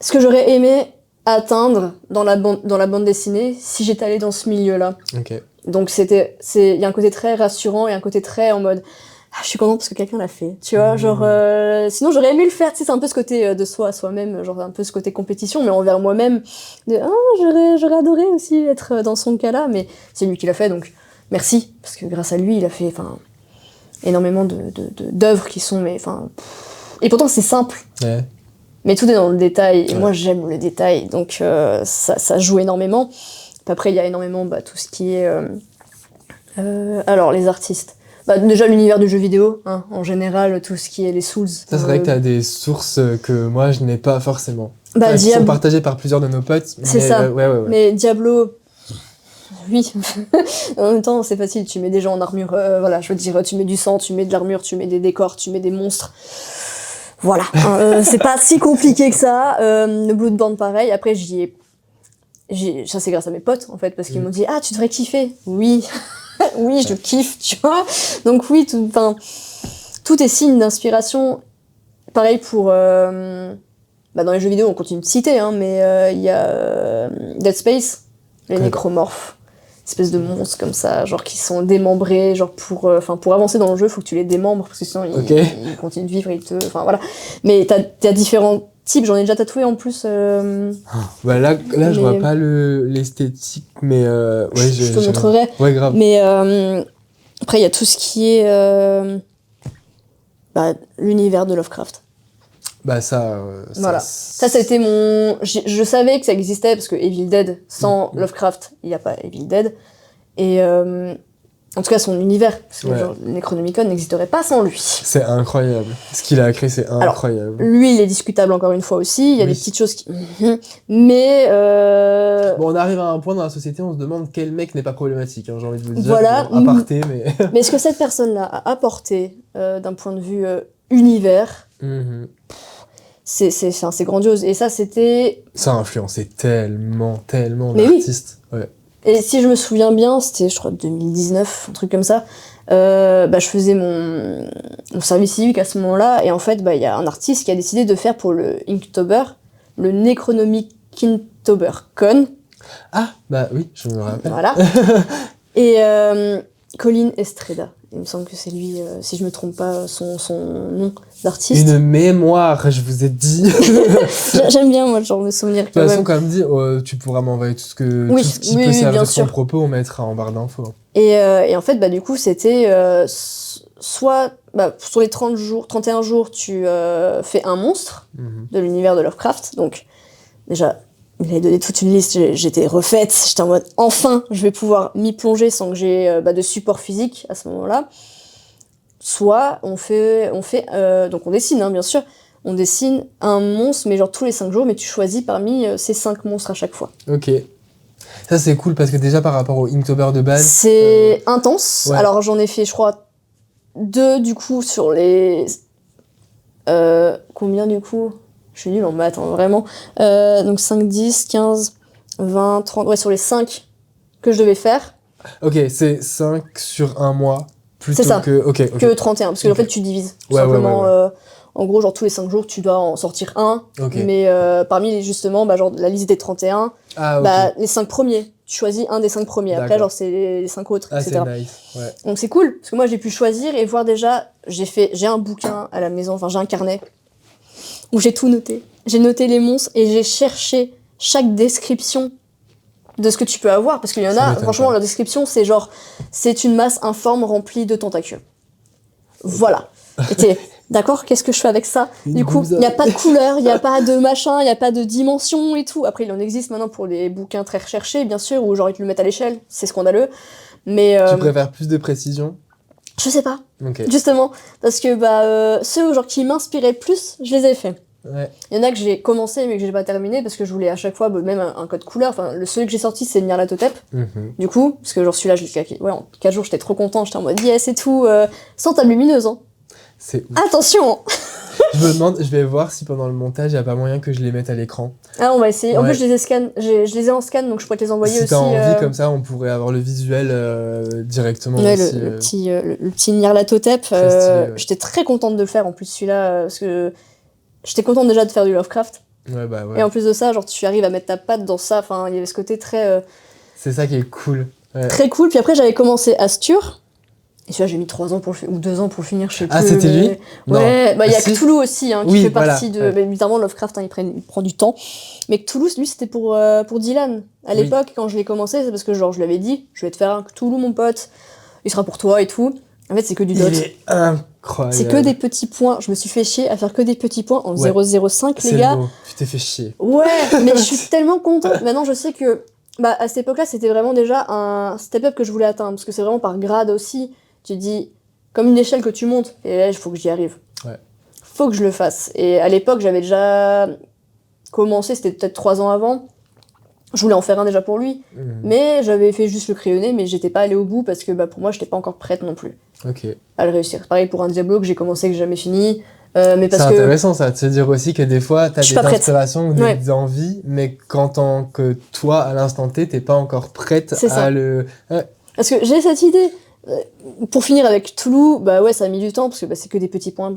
[SPEAKER 3] ce que j'aurais aimé atteindre dans la bande dessinée si j'étais allée dans ce milieu-là.
[SPEAKER 2] Okay.
[SPEAKER 3] Donc il y a un côté très rassurant et un côté très en mode je suis contente parce que quelqu'un l'a fait, tu vois, sinon j'aurais aimé le faire, tu sais, c'est un peu ce côté de soi à soi-même, genre un peu ce côté compétition, mais envers moi-même, de j'aurais adoré aussi être dans son cas-là, mais c'est lui qui l'a fait, donc merci, parce que grâce à lui, il a fait énormément d'œuvres qui sont, et pourtant c'est simple.
[SPEAKER 2] Ouais.
[SPEAKER 3] Mais tout est dans le détail, et moi j'aime le détail, donc ça joue énormément. Puis après il y a énormément tout ce qui est... alors les artistes, déjà l'univers du jeu vidéo, en général, tout ce qui est les Souls.
[SPEAKER 2] Ça c'est vrai que t'as des sources que moi je n'ai pas forcément.
[SPEAKER 3] Qui
[SPEAKER 2] sont partagées par plusieurs de nos potes.
[SPEAKER 3] C'est ça,
[SPEAKER 2] ouais.
[SPEAKER 3] Mais Diablo... Oui, en même temps c'est facile, tu mets des gens en armure, je veux dire, tu mets du sang, tu mets de l'armure, tu mets des décors, tu mets des monstres... Voilà, c'est pas si compliqué que ça. Le Bloodborne, pareil. Après, ça c'est grâce à mes potes, en fait, parce qu'ils m'ont dit « Ah, tu devrais kiffer !» Oui, oui, je kiffe, tu vois. Donc oui, tout est signe d'inspiration. Pareil pour... dans les jeux vidéo, on continue de citer, mais il y a Dead Space, les nécromorphes. Espèce de monstres comme ça, genre qui sont démembrés, genre pour avancer dans le jeu, faut que tu les démembres parce que sinon ils continuent de vivre et voilà. Mais t'as différents types, j'en ai déjà tatoué en plus.
[SPEAKER 2] Là je vois pas l'esthétique, mais
[SPEAKER 3] je te montrerai.
[SPEAKER 2] Ouais, grave.
[SPEAKER 3] Mais après il y a tout ce qui est l'univers de Lovecraft.
[SPEAKER 2] Voilà.
[SPEAKER 3] Ça c'était mon... Je savais que ça existait, parce que Evil Dead, sans Lovecraft, il n'y a pas Evil Dead. Et en tout cas, son univers, parce que le Necronomicon n'existerait pas sans lui.
[SPEAKER 2] C'est incroyable. Ce qu'il a créé, c'est incroyable.
[SPEAKER 3] Alors, lui, il est discutable encore une fois aussi. Il y a des petites choses qui... Mais...
[SPEAKER 2] Bon, on arrive à un point dans la société, on se demande quel mec n'est pas problématique, j'ai envie de vous dire.
[SPEAKER 3] Voilà.
[SPEAKER 2] Aparté, mais...
[SPEAKER 3] Mais ce que cette personne-là a apporté, d'un point de vue univers... C'est grandiose, et ça c'était...
[SPEAKER 2] Ça a influencé tellement d'artistes.
[SPEAKER 3] Oui. Ouais. Et si je me souviens bien, c'était je crois 2019, un truc comme ça, je faisais mon service civique à ce moment-là, et en fait il y a un artiste qui a décidé de faire pour le Inktober, le Necronomicon Con.
[SPEAKER 2] Ah, oui, je me rappelle.
[SPEAKER 3] Voilà. Et Colin Estrada. Il me semble que c'est lui, si je me trompe pas, son nom d'artiste.
[SPEAKER 2] Une mémoire, je vous ai dit.
[SPEAKER 3] J'aime bien, moi, genre, me souvenir.
[SPEAKER 2] De toute façon, comme dit, tu pourras m'envoyer tout ce qui peut servir de ton propos, on mettra en barre d'infos.
[SPEAKER 3] Et en fait, du coup, c'était soit, sur les 31 jours, tu fais un monstre de l'univers de Lovecraft. Donc, déjà, il avait donné toute une liste, j'étais refaite, j'étais en mode, enfin, je vais pouvoir m'y plonger sans que j'ai de support physique à ce moment-là. Soit, on dessine, bien sûr, on dessine un monstre, mais genre tous les 5 jours, mais tu choisis parmi ces 5 monstres à chaque fois.
[SPEAKER 2] Ok. Ça, c'est cool, parce que déjà, par rapport au Inktober de base...
[SPEAKER 3] C'est intense.
[SPEAKER 2] Ouais.
[SPEAKER 3] Alors, j'en ai fait, je crois, 2, du coup, sur les... combien, du coup ? Je suis nulle en maths, vraiment. Donc 5, 10, 15, 20, 30... Ouais, sur les 5 que je devais faire.
[SPEAKER 2] Ok, c'est 5 sur un mois, plutôt
[SPEAKER 3] c'est ça,
[SPEAKER 2] que
[SPEAKER 3] 31, parce que en fait, tu divises. Tout simplement, en gros, genre, tous les 5 jours, tu dois en sortir un. Mais parmi, justement, genre, la liste des 31, les 5 premiers. Tu choisis un des 5 premiers. Après, genre, c'est les 5 autres, etc.
[SPEAKER 2] C'est nice, ouais.
[SPEAKER 3] Donc c'est cool, parce que moi, j'ai pu choisir et voir déjà... J'ai un bouquin à la maison, j'ai un carnet où j'ai tout noté. J'ai noté les monstres et j'ai cherché chaque description de ce que tu peux avoir, parce qu'il y en a, franchement, la description, c'est genre, c'est une masse informe remplie de tentacules. Voilà. Et t'es, d'accord, qu'est-ce que je fais avec ça ? Du coup, il n'y a pas de couleur, il n'y a pas de machin, il n'y a pas de dimension et tout. Après, il en existe maintenant pour les bouquins très recherchés, bien sûr, où genre ils te le mettent à l'échelle, c'est scandaleux. Mais
[SPEAKER 2] tu préfères plus de précision ?
[SPEAKER 3] Je sais pas,
[SPEAKER 2] okay.
[SPEAKER 3] Justement, parce que ceux genre qui m'inspiraient le plus, je les ai faits.
[SPEAKER 2] Ouais.
[SPEAKER 3] Il y en a que j'ai commencé mais que j'ai pas terminé parce que je voulais à chaque fois même un code couleur. Enfin, celui que j'ai sorti, c'est Nyarlathotep. Du coup, parce que genre celui-là, je l'ai claqué. Ouais, en 4 jours, j'étais trop content, j'étais en mode yes et tout, sans table lumineuse. Hein.
[SPEAKER 2] C'est ouf.
[SPEAKER 3] Attention.
[SPEAKER 2] Je me demande, je vais voir si pendant le montage, il n'y a pas moyen que je les mette à l'écran.
[SPEAKER 3] Ah, on va essayer. En plus, je les ai en scan, donc je pourrais te les envoyer aussi.
[SPEAKER 2] Si t'as envie, comme ça, on pourrait avoir le visuel directement
[SPEAKER 3] ouais,
[SPEAKER 2] aussi.
[SPEAKER 3] Le petit Nyarlathotep. J'étais très contente de le faire, en plus, celui-là, parce que j'étais contente déjà de faire du Lovecraft.
[SPEAKER 2] Ouais.
[SPEAKER 3] Et en plus de ça, genre, tu arrives à mettre ta patte dans ça. Enfin, il y avait ce côté très...
[SPEAKER 2] C'est ça qui est cool. Ouais.
[SPEAKER 3] Très cool. Puis après, j'avais commencé Astur. Et celui-là, j'ai mis 3 ans ou 2 ans pour le finir, je sais plus.
[SPEAKER 2] Ah, c'était lui ?
[SPEAKER 3] Ouais, il y a Cthulhu aussi, qui fait partie de...
[SPEAKER 2] Ouais.
[SPEAKER 3] Mais évidemment, Lovecraft, il prend du temps. Mais Cthulhu, lui, c'était pour Dylan. À l'époque, quand je l'ai commencé, c'est parce que genre, je lui avais dit, je vais te faire un Cthulhu, mon pote. Il sera pour toi et tout. En fait, c'est que du dot.
[SPEAKER 2] Il est incroyable.
[SPEAKER 3] C'est que des petits points. Je me suis fait chier à faire que des petits points en 0,05, les gars.
[SPEAKER 2] Tu t'es fait chier.
[SPEAKER 3] Ouais, mais je suis tellement contente. Maintenant, je sais que... à cette époque-là, c'était vraiment déjà un step-up que je voulais atteindre. Parce que c'est vraiment par grade aussi. Tu dis... Comme une échelle que tu montes, et là, il faut que j'y arrive.
[SPEAKER 2] Ouais.
[SPEAKER 3] Faut que je le fasse. Et à l'époque, j'avais déjà commencé, c'était peut-être 3 ans avant. Je voulais en faire un déjà pour lui, mais j'avais fait juste le crayonné, mais j'étais pas allée au bout parce que pour moi, j'étais pas encore prête non plus à le réussir. Pareil pour un Diablo que j'ai commencé, que j'ai jamais fini. Mais parce
[SPEAKER 2] c'est
[SPEAKER 3] que...
[SPEAKER 2] intéressant ça, de se dire aussi que des fois, t'as des inspirations ou des envies, mais qu'en tant que toi, à l'instant T, t'es pas encore prête à le...
[SPEAKER 3] Parce que j'ai cette idée. Pour finir avec Cthulhu, ça a mis du temps, parce que c'est que des petits points,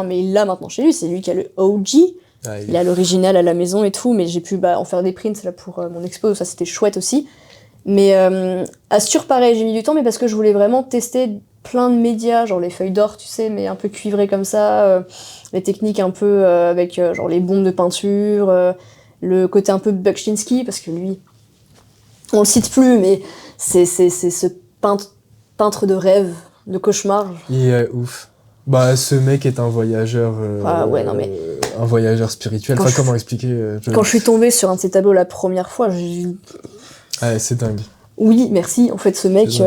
[SPEAKER 3] mais il l'a maintenant chez lui, c'est lui qui a le OG, il a l'original à la maison et tout, mais j'ai pu en faire des prints là pour mon expo, ça c'était chouette aussi. Mais Astur, pareil, j'ai mis du temps, mais parce que je voulais vraiment tester plein de médias, genre les feuilles d'or, tu sais, mais un peu cuivrées comme ça, les techniques un peu avec genre les bombes de peinture, le côté un peu Bakchinski, parce que lui, on le cite plus, mais c'est ce peintre de rêve, de cauchemar.
[SPEAKER 2] Il est ouf. Ce mec est un voyageur. Un voyageur spirituel. Enfin, comment expliquer
[SPEAKER 3] Quand je suis tombée sur un de ses tableaux la première fois,
[SPEAKER 2] c'est dingue.
[SPEAKER 3] Oui, merci. En fait, ce mec,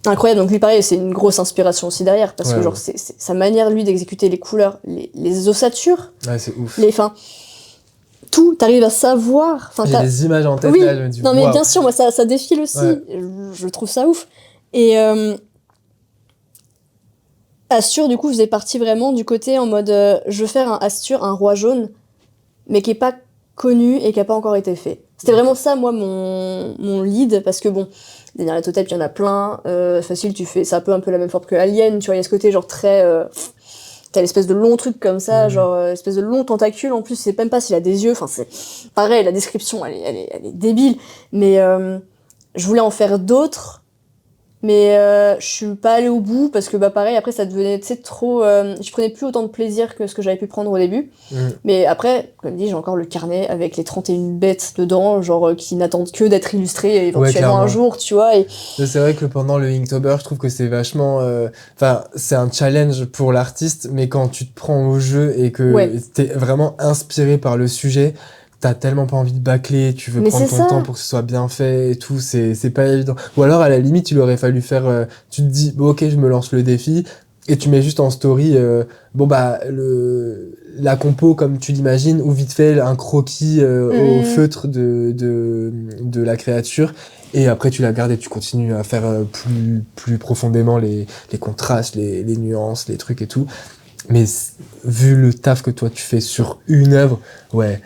[SPEAKER 3] incroyable. Donc lui, pareil, c'est une grosse inspiration aussi derrière, parce que genre, c'est sa manière, lui, d'exécuter les couleurs, les ossatures.
[SPEAKER 2] Ouais, c'est ouf.
[SPEAKER 3] Tout, t'arrives à savoir.
[SPEAKER 2] J'ai des images en tête, là, je me dis,
[SPEAKER 3] non, mais bien sûr, moi, ça défile aussi. Ouais. Je trouve ça ouf. Et Astur, du coup, faisait partie vraiment du côté en mode je veux faire un Astur, un roi jaune, mais qui est pas connu et qui a pas encore été fait. C'était vraiment ça, moi, mon lead, parce que bon, les Nyarlathotep, il y en a plein. Facile, tu fais, c'est un peu la même forme que Alien, tu vois, il y a ce côté genre très. T'as l'espèce de long truc comme ça, genre espèce de long tentacule, en plus, c'est même pas s'il a des yeux, enfin c'est pareil, la description elle est débile, mais je voulais en faire d'autres Mais je suis pas allée au bout parce que pareil après ça devenait trop je prenais plus autant de plaisir que ce que j'avais pu prendre au début. Mais après comme dit j'ai encore le carnet avec les 31 bêtes dedans genre qui n'attendent que d'être illustrées éventuellement un jour tu vois et
[SPEAKER 2] c'est vrai que pendant le Inktober je trouve que c'est vachement c'est un challenge pour l'artiste mais quand tu te prends au jeu et que t'es vraiment inspiré par le sujet t'as tellement pas envie de bâcler, tu veux prendre ton temps pour que ce soit bien fait et tout, c'est pas évident. Ou alors, à la limite, il aurait fallu faire... tu te dis, bon, ok, je me lance le défi, et tu mets juste en story, la compo comme tu l'imagines, ou vite fait, un croquis au feutre de la créature, et après, tu la gardes et tu continues à faire plus profondément les contrastes, les nuances, les trucs et tout. Mais vu le taf que toi, tu fais sur une œuvre, ouais...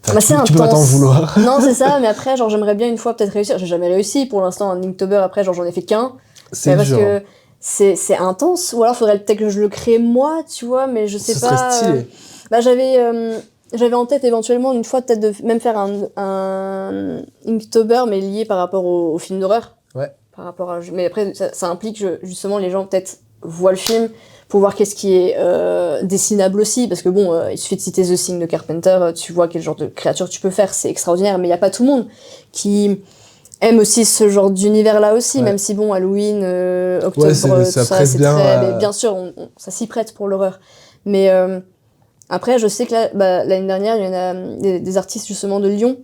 [SPEAKER 2] tu peux pas t'en vouloir.
[SPEAKER 3] Non, c'est ça, mais après, genre, j'aimerais bien une fois peut-être réussir. J'ai jamais réussi pour l'instant, un Inktober, après, genre, j'en ai fait qu'un.
[SPEAKER 2] C'est
[SPEAKER 3] parce que c'est intense, ou alors faudrait peut-être que je le crée moi, tu vois, mais je sais pas.
[SPEAKER 2] Ça serait stylé.
[SPEAKER 3] J'avais en tête éventuellement une fois peut-être de même faire un Inktober, mais lié par rapport au film d'horreur.
[SPEAKER 2] Ouais.
[SPEAKER 3] Mais après, ça implique que justement les gens peut-être voient le film pour voir qu'est-ce qui est dessinable aussi, parce que bon, il suffit de citer The Thing de Carpenter, tu vois quel genre de créature tu peux faire, c'est extraordinaire, mais il y a pas tout le monde qui aime aussi ce genre d'univers-là aussi, même si bon, Halloween, Octobre, tout ça, c'est bien très... Mais bien sûr, ça s'y prête pour l'horreur. Mais après, je sais que là, l'année dernière, il y en a des artistes justement de Lyon,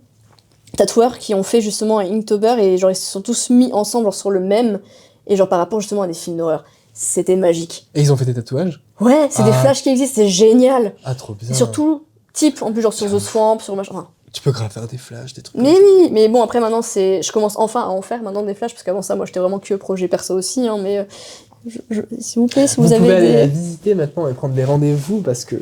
[SPEAKER 3] tatoueurs, qui ont fait justement un Inktober, et genre ils se sont tous mis ensemble genre, sur le même, et genre par rapport justement à des films d'horreur. C'était magique.
[SPEAKER 2] Et ils ont fait des tatouages ?
[SPEAKER 3] Ouais, c'est des flashs qui existent, c'est génial.
[SPEAKER 2] Ah, trop bien.
[SPEAKER 3] Et surtout, type, en plus, genre sur The Swamp, sur machin. Enfin,
[SPEAKER 2] tu peux grave faire des flashs, des trucs.
[SPEAKER 3] Mais oui, mais bon, après maintenant, je commence enfin à en faire maintenant des flashs, parce qu'avant ça, moi j'étais vraiment que projet perso aussi, hein, mais s'il vous plaît, si vous avez
[SPEAKER 2] pouvez aller la visiter maintenant et prendre des rendez-vous, parce que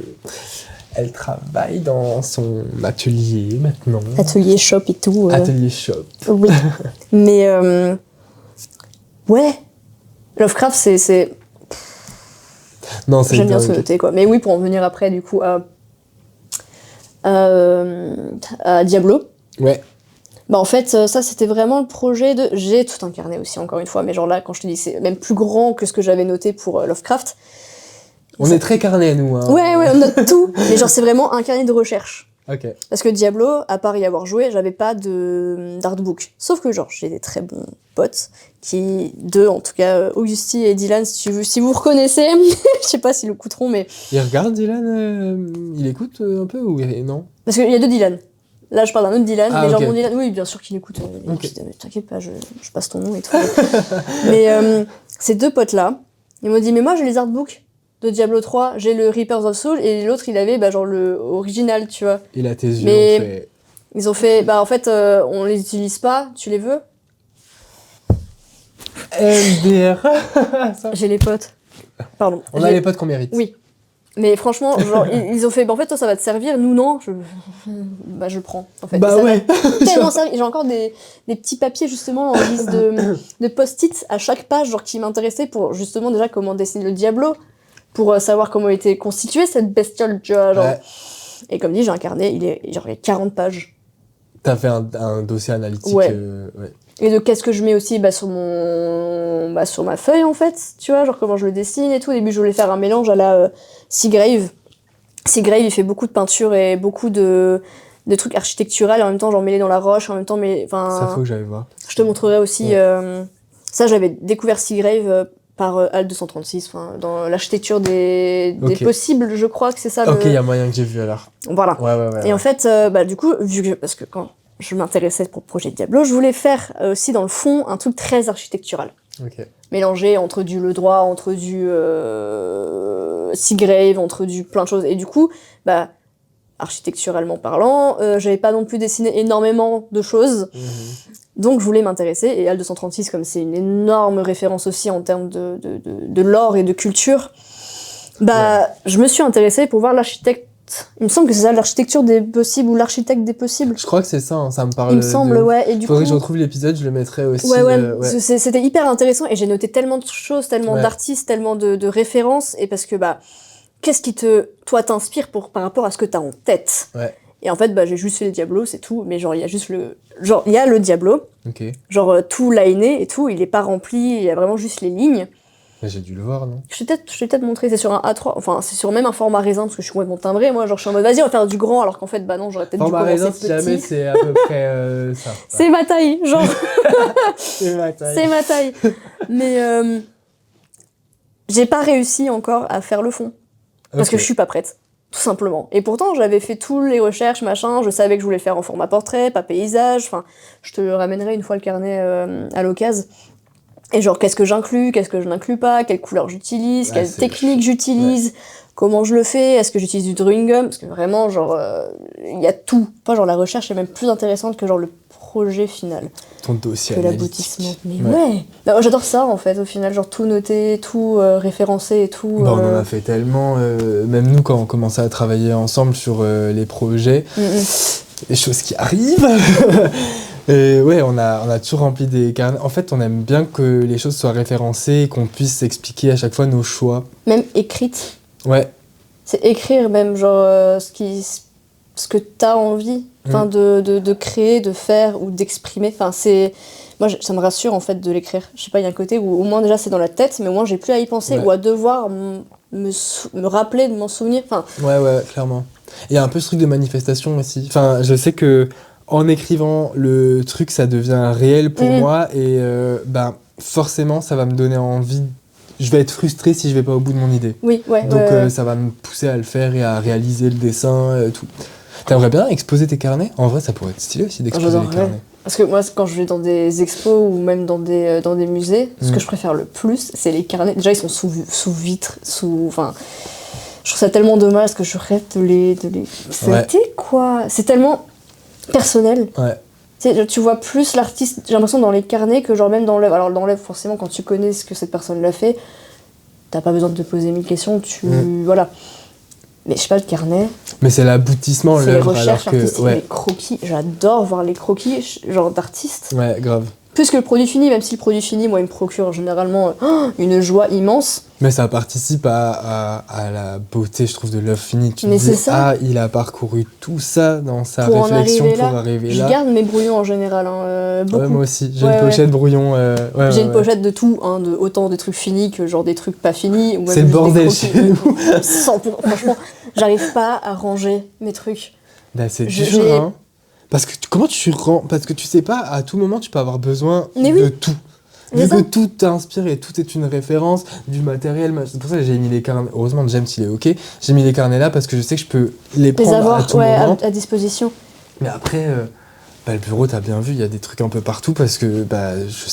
[SPEAKER 2] elle travaille dans son atelier maintenant.
[SPEAKER 3] Atelier shop et tout.
[SPEAKER 2] Atelier shop.
[SPEAKER 3] Oui. Mais ouais. Lovecraft, c'est...
[SPEAKER 2] Non, c'est
[SPEAKER 3] j'aime bien se noter, quoi. Mais oui, pour en venir après, du coup, à Diablo.
[SPEAKER 2] Ouais.
[SPEAKER 3] Bah, en fait, ça, c'était vraiment le projet de... J'ai tout incarné aussi, encore une fois, mais genre là, quand je te dis, c'est même plus grand que ce que j'avais noté pour Lovecraft.
[SPEAKER 2] On est très carné, nous. Hein.
[SPEAKER 3] Ouais, on note tout. Mais genre, c'est vraiment un carnet de recherche.
[SPEAKER 2] Ok.
[SPEAKER 3] Parce que Diablo, à part y avoir joué, j'avais pas d'artbook. Sauf que genre, j'ai des très bons potes, en tout cas, Augusti et Dylan, si vous reconnaissez, je sais pas s'ils l'écouteront, mais...
[SPEAKER 2] Il regarde Dylan, il écoute un peu ou non ?
[SPEAKER 3] Parce qu'il y a deux Dylan. Là, je parle d'un autre Dylan, mais genre
[SPEAKER 2] okay.
[SPEAKER 3] mon Dylan, oui, bien sûr qu'il écoute. T'inquiète pas, je passe ton nom et tout. Mais ces deux potes-là, ils m'ont dit, mais moi, j'ai les artbooks de Diablo 3, j'ai le Reapers of Soul, et l'autre, il avait genre le original, tu vois.
[SPEAKER 2] Et là, tes yeux
[SPEAKER 3] mais
[SPEAKER 2] ont fait...
[SPEAKER 3] Ils ont fait, en fait, on les utilise pas, tu les veux ?
[SPEAKER 2] MDR.
[SPEAKER 3] J'ai les potes. Pardon.
[SPEAKER 2] On a les potes qu'on mérite.
[SPEAKER 3] Oui. Mais franchement, genre, ils ont fait, en fait, toi, ça va te servir, nous, non. Je le prends, en fait.
[SPEAKER 2] Bah ouais.
[SPEAKER 3] Tellement servi. J'ai encore des petits papiers, justement, en guise de post-it à chaque page, genre, qui m'intéressaient pour, justement, déjà, comment dessiner le Diablo, pour savoir comment était constituée cette bestiole, tu vois, genre. Ouais. Et comme dit, j'ai un carnet, il y a 40 pages.
[SPEAKER 2] T'as fait un dossier analytique.
[SPEAKER 3] Ouais.
[SPEAKER 2] Ouais.
[SPEAKER 3] Et de qu'est-ce que je mets aussi sur ma feuille, en fait, tu vois, genre comment je le dessine et tout. Au début, je voulais faire un mélange à la Seagrave. Seagrave, il fait beaucoup de peinture et beaucoup de trucs architecturaux, et en même temps, genre mêlés dans la roche, en même temps,
[SPEAKER 2] ça faut que j'aille voir.
[SPEAKER 3] Je te montrerai aussi... Ouais. Ça, j'avais découvert Seagrave par Al 236, dans l'architecture des possibles, je crois que c'est ça.
[SPEAKER 2] Ok, il y a moyen que j'ai vu alors.
[SPEAKER 3] Voilà.
[SPEAKER 2] Ouais.
[SPEAKER 3] Et en fait, du coup, parce que quand je m'intéressais pour le projet Diablo, je voulais faire aussi dans le fond un truc très architectural.
[SPEAKER 2] Ok.
[SPEAKER 3] Mélangé entre du Le Droit, entre du Seagrave, entre du plein de choses. Et du coup, architecturalement parlant, j'avais pas non plus dessiné énormément de choses. Donc je voulais m'intéresser, et Al 236, comme c'est une énorme référence aussi en termes de lore et de culture, je me suis intéressée pour voir l'architecte. Il me semble que c'est ça, l'architecture des possibles, ou l'architecte des possibles.
[SPEAKER 2] Je crois que c'est ça, hein, ça me parle.
[SPEAKER 3] Il me semble, ouais. Et du
[SPEAKER 2] faudrait
[SPEAKER 3] coup,
[SPEAKER 2] que je retrouve l'épisode, je le mettrai aussi.
[SPEAKER 3] Ouais. C'était hyper intéressant, et j'ai noté tellement de choses, tellement d'artistes, tellement de références, et parce que, qu'est-ce qui toi t'inspire par rapport à ce que t'as en tête.
[SPEAKER 2] Ouais.
[SPEAKER 3] Et en fait, j'ai juste fait le Diablo, c'est tout. Mais genre, il y a juste il y a le Diablo.
[SPEAKER 2] Ok.
[SPEAKER 3] Genre, tout liné et tout, il est pas rempli, il y a vraiment juste les lignes.
[SPEAKER 2] J'ai dû le voir, non?
[SPEAKER 3] Je t'ai peut-être montré, c'est sur un A3, enfin, c'est sur même un format raisin, parce que je suis complètement timbrée. Moi, genre, je suis en mode, vas-y, on va faire du grand, alors qu'en fait, non, j'aurais peut-être dû
[SPEAKER 2] Format
[SPEAKER 3] commencer
[SPEAKER 2] raisin,
[SPEAKER 3] petit.
[SPEAKER 2] si jamais, c'est à peu près ça.
[SPEAKER 3] C'est ma taille, genre.
[SPEAKER 2] C'est ma taille.
[SPEAKER 3] C'est ma taille. Mais j'ai pas réussi encore à faire le fond. Parce que je suis pas prête, tout simplement. Et pourtant, j'avais fait toutes les recherches, machin, je savais que je voulais le faire en format portrait, pas paysage, enfin, je te ramènerai une fois le carnet à l'occasion. Et genre, qu'est-ce que j'inclus, qu'est-ce que je n'inclus pas, quelle couleur j'utilise, quelle technique j'utilise, comment je le fais, est-ce que j'utilise du drawing gum, parce que vraiment, genre, il y a tout. Pas genre, la recherche est même plus intéressante que genre le projet final.
[SPEAKER 2] Ton dossier
[SPEAKER 3] que l'aboutissement. Mais ouais. Non, j'adore ça, en fait, au final, genre tout noter, tout référencer et tout.
[SPEAKER 2] On en a fait tellement, même nous, quand on commençait à travailler ensemble sur les projets, les choses qui arrivent. Et ouais, on a toujours rempli des carnets. En fait, on aime bien que les choses soient référencées et qu'on puisse expliquer à chaque fois nos choix.
[SPEAKER 3] Même écrite.
[SPEAKER 2] Ouais.
[SPEAKER 3] C'est écrire même, genre, ce que t'as envie de créer, de faire ou d'exprimer. Enfin, moi, ça me rassure, en fait, de l'écrire. Je sais pas, il y a un côté où au moins, déjà, c'est dans la tête, mais au moins, j'ai plus à y penser ou à devoir me rappeler, de m'en souvenir. Enfin...
[SPEAKER 2] Ouais, clairement. Il y a un peu ce truc de manifestation aussi. Enfin, je sais que en écrivant le truc, ça devient réel pour moi et forcément, ça va me donner envie. Je vais être frustré si je vais pas au bout de mon idée.
[SPEAKER 3] Oui, ouais.
[SPEAKER 2] Donc ça va me pousser à le faire et à réaliser le dessin, tout. T'aimerais bien exposer tes carnets ? En vrai, ça pourrait être stylé aussi d'exposer les carnets.
[SPEAKER 3] Parce que moi, quand je vais dans des expos ou même dans des musées, ce que je préfère le plus, c'est les carnets. Déjà, ils sont sous vitre, enfin... Je trouve ça tellement dommage parce que je rêve de les... C'était quoi ? C'est tellement personnel.
[SPEAKER 2] Ouais.
[SPEAKER 3] Tu vois plus l'artiste, j'ai l'impression, dans les carnets que genre même dans l'œuvre. Alors dans l'œuvre, forcément, quand tu connais ce que cette personne l'a fait, t'as pas besoin de te poser 1000 questions, voilà. Mais je sais pas, le carnet...
[SPEAKER 2] Mais c'est l'aboutissement, l'œuvre,
[SPEAKER 3] c'est les recherches
[SPEAKER 2] alors que...
[SPEAKER 3] artistiques, les croquis. J'adore voir les croquis, genre d'artistes.
[SPEAKER 2] Ouais, grave.
[SPEAKER 3] Plus que le produit fini, même si le produit fini, moi, il me procure généralement une joie immense.
[SPEAKER 2] Mais ça participe à la beauté, je trouve, de l'œuvre finie. Tu
[SPEAKER 3] mais
[SPEAKER 2] te dis,
[SPEAKER 3] ça.
[SPEAKER 2] il a parcouru tout ça dans sa
[SPEAKER 3] pour
[SPEAKER 2] réflexion pour arriver là.
[SPEAKER 3] Je garde mes brouillons en général, beaucoup.
[SPEAKER 2] Ouais, moi aussi, j'ai une pochette brouillon.
[SPEAKER 3] J'ai une pochette de tout, autant des trucs finis que genre des trucs pas finis.
[SPEAKER 2] C'est le bordel chez nous.
[SPEAKER 3] Franchement, j'arrive pas à ranger mes trucs.
[SPEAKER 2] Bah, c'est dur, hein. Parce que comment tu rends... Parce que tu sais pas, à tout moment, tu peux avoir besoin de tout. Vu que tout t'inspire et tout est une référence, du matériel, c'est pour ça que j'ai mis les carnets. Heureusement, James, il est OK. J'ai mis les carnets là parce que je sais que je peux les prendre
[SPEAKER 3] avoir,
[SPEAKER 2] à tout moment.
[SPEAKER 3] à disposition.
[SPEAKER 2] Mais après, le bureau, t'as bien vu, il y a des trucs un peu partout parce que je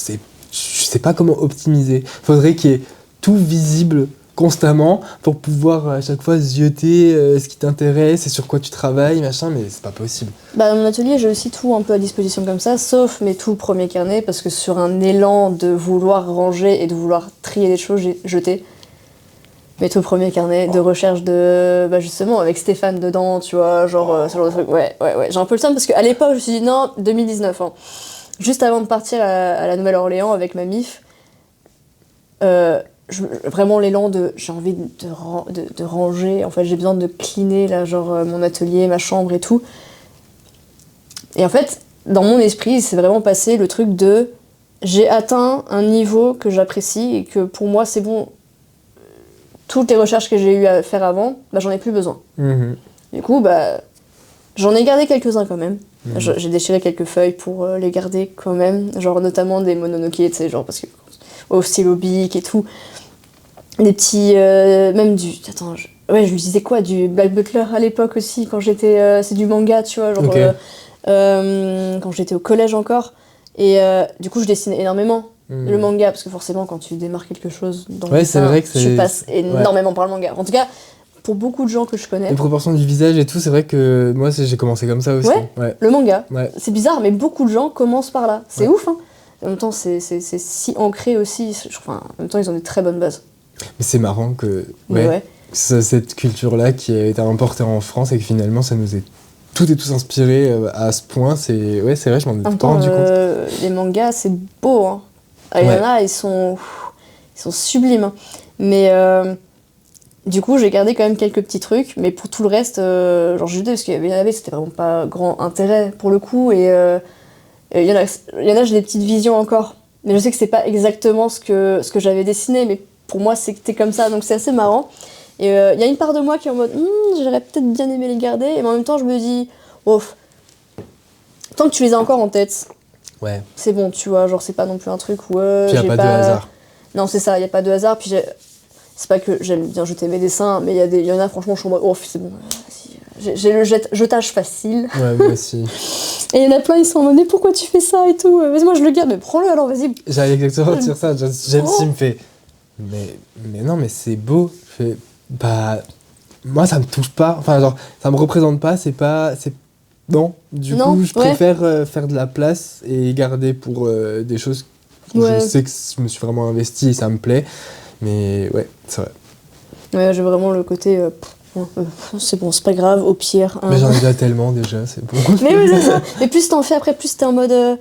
[SPEAKER 2] sais pas comment optimiser. Faudrait qu'il y ait tout visible constamment pour pouvoir à chaque fois zioter ce qui t'intéresse et sur quoi tu travailles, machin, mais c'est pas possible.
[SPEAKER 3] Dans mon atelier, j'ai aussi tout un peu à disposition comme ça, sauf mes tout premiers carnets, parce que sur un élan de vouloir ranger et de vouloir trier les choses, j'ai jeté mes tout premiers carnets de recherche de... justement, avec Stéphane dedans, tu vois, genre ce genre de truc. Ouais, j'ai un peu le seum, parce qu'à l'époque, je me suis dit, non, 2019, juste avant de partir à la Nouvelle-Orléans avec ma MIF, vraiment l'élan de j'ai envie de ranger, en fait j'ai besoin de cleaner là, genre mon atelier, ma chambre et tout. Et en fait dans mon esprit c'est vraiment passé le truc de j'ai atteint un niveau que j'apprécie et que pour moi c'est bon, toutes les recherches que j'ai eu à faire avant, j'en ai plus besoin. Du coup j'en ai gardé quelques-uns quand même. J'ai déchiré quelques feuilles pour les garder quand même, genre notamment des Mononoke, tu sais, genre parce que au stylo bic et tout. Des petits... même du... Attends, je lui disais quoi ? Du Black Butler à l'époque aussi, quand j'étais... c'est du manga, tu vois, genre... quand j'étais au collège encore. Et du coup, je dessinais énormément le manga, parce que forcément, quand tu démarres quelque chose dans le dessin,
[SPEAKER 2] c'est vrai que
[SPEAKER 3] tu passes énormément par le manga. En tout cas, pour beaucoup de gens que je connais... Les
[SPEAKER 2] proportions du visage et tout, c'est vrai que moi, j'ai commencé comme ça aussi. Ouais.
[SPEAKER 3] Le manga. Ouais. C'est bizarre, mais beaucoup de gens commencent par là. C'est ouf, hein. En même temps, c'est si ancré aussi. Enfin, en même temps, ils ont des très bonnes bases.
[SPEAKER 2] Mais c'est marrant que cette culture-là qui a été importée en France et que finalement ça nous est tout et tous inspiré à ce point, c'est vrai, je m'en ai pas rendu compte.
[SPEAKER 3] Les mangas, c'est beau, hein. Il y en a, ils sont sublimes. Hein. Mais Du coup, j'ai gardé quand même quelques petits trucs, mais pour tout le reste, genre j'ai jeté parce qu'il y avait, c'était vraiment pas grand intérêt pour le coup, et il y en a, j'ai des petites visions encore, mais je sais que c'est pas exactement ce que j'avais dessiné, mais pour moi c'était comme ça, donc c'est assez marrant. Et il y a une part de moi qui est en mode, j'aurais peut-être bien aimé les garder, et en même temps je me dis, oh, tant que tu les as encore en tête,
[SPEAKER 2] Ouais.
[SPEAKER 3] c'est bon, tu vois, genre c'est pas non plus un truc où
[SPEAKER 2] Puis il n'y a pas de hasard.
[SPEAKER 3] Non, c'est ça, il y a pas de hasard, puis c'est pas que j'aime bien jeter mes dessins, mais il y en a franchement je suis en mode, oh c'est bon, j'ai le jetage facile.
[SPEAKER 2] Ouais, moi aussi.
[SPEAKER 3] Et il y en a plein, ils sont en mode, mais pourquoi tu fais ça et tout, mais moi je le garde, mais prends-le alors, vas-y.
[SPEAKER 2] J'allais exactement dire ça, James il me fait mais non, mais c'est beau. Je fais, bah moi ça me touche pas, enfin genre ça me représente pas, c'est non, du
[SPEAKER 3] Non,
[SPEAKER 2] coup je préfère faire de la place et garder pour des choses où je sais que je me suis vraiment investi et ça me plaît, mais ouais, c'est vrai.
[SPEAKER 3] Ouais, j'ai vraiment le côté c'est bon, c'est pas grave, au pire.
[SPEAKER 2] Mais j'en ai déjà tellement déjà, c'est bon.
[SPEAKER 3] Mais oui, c'est ça. Et plus t'en fais après, plus t'es en mode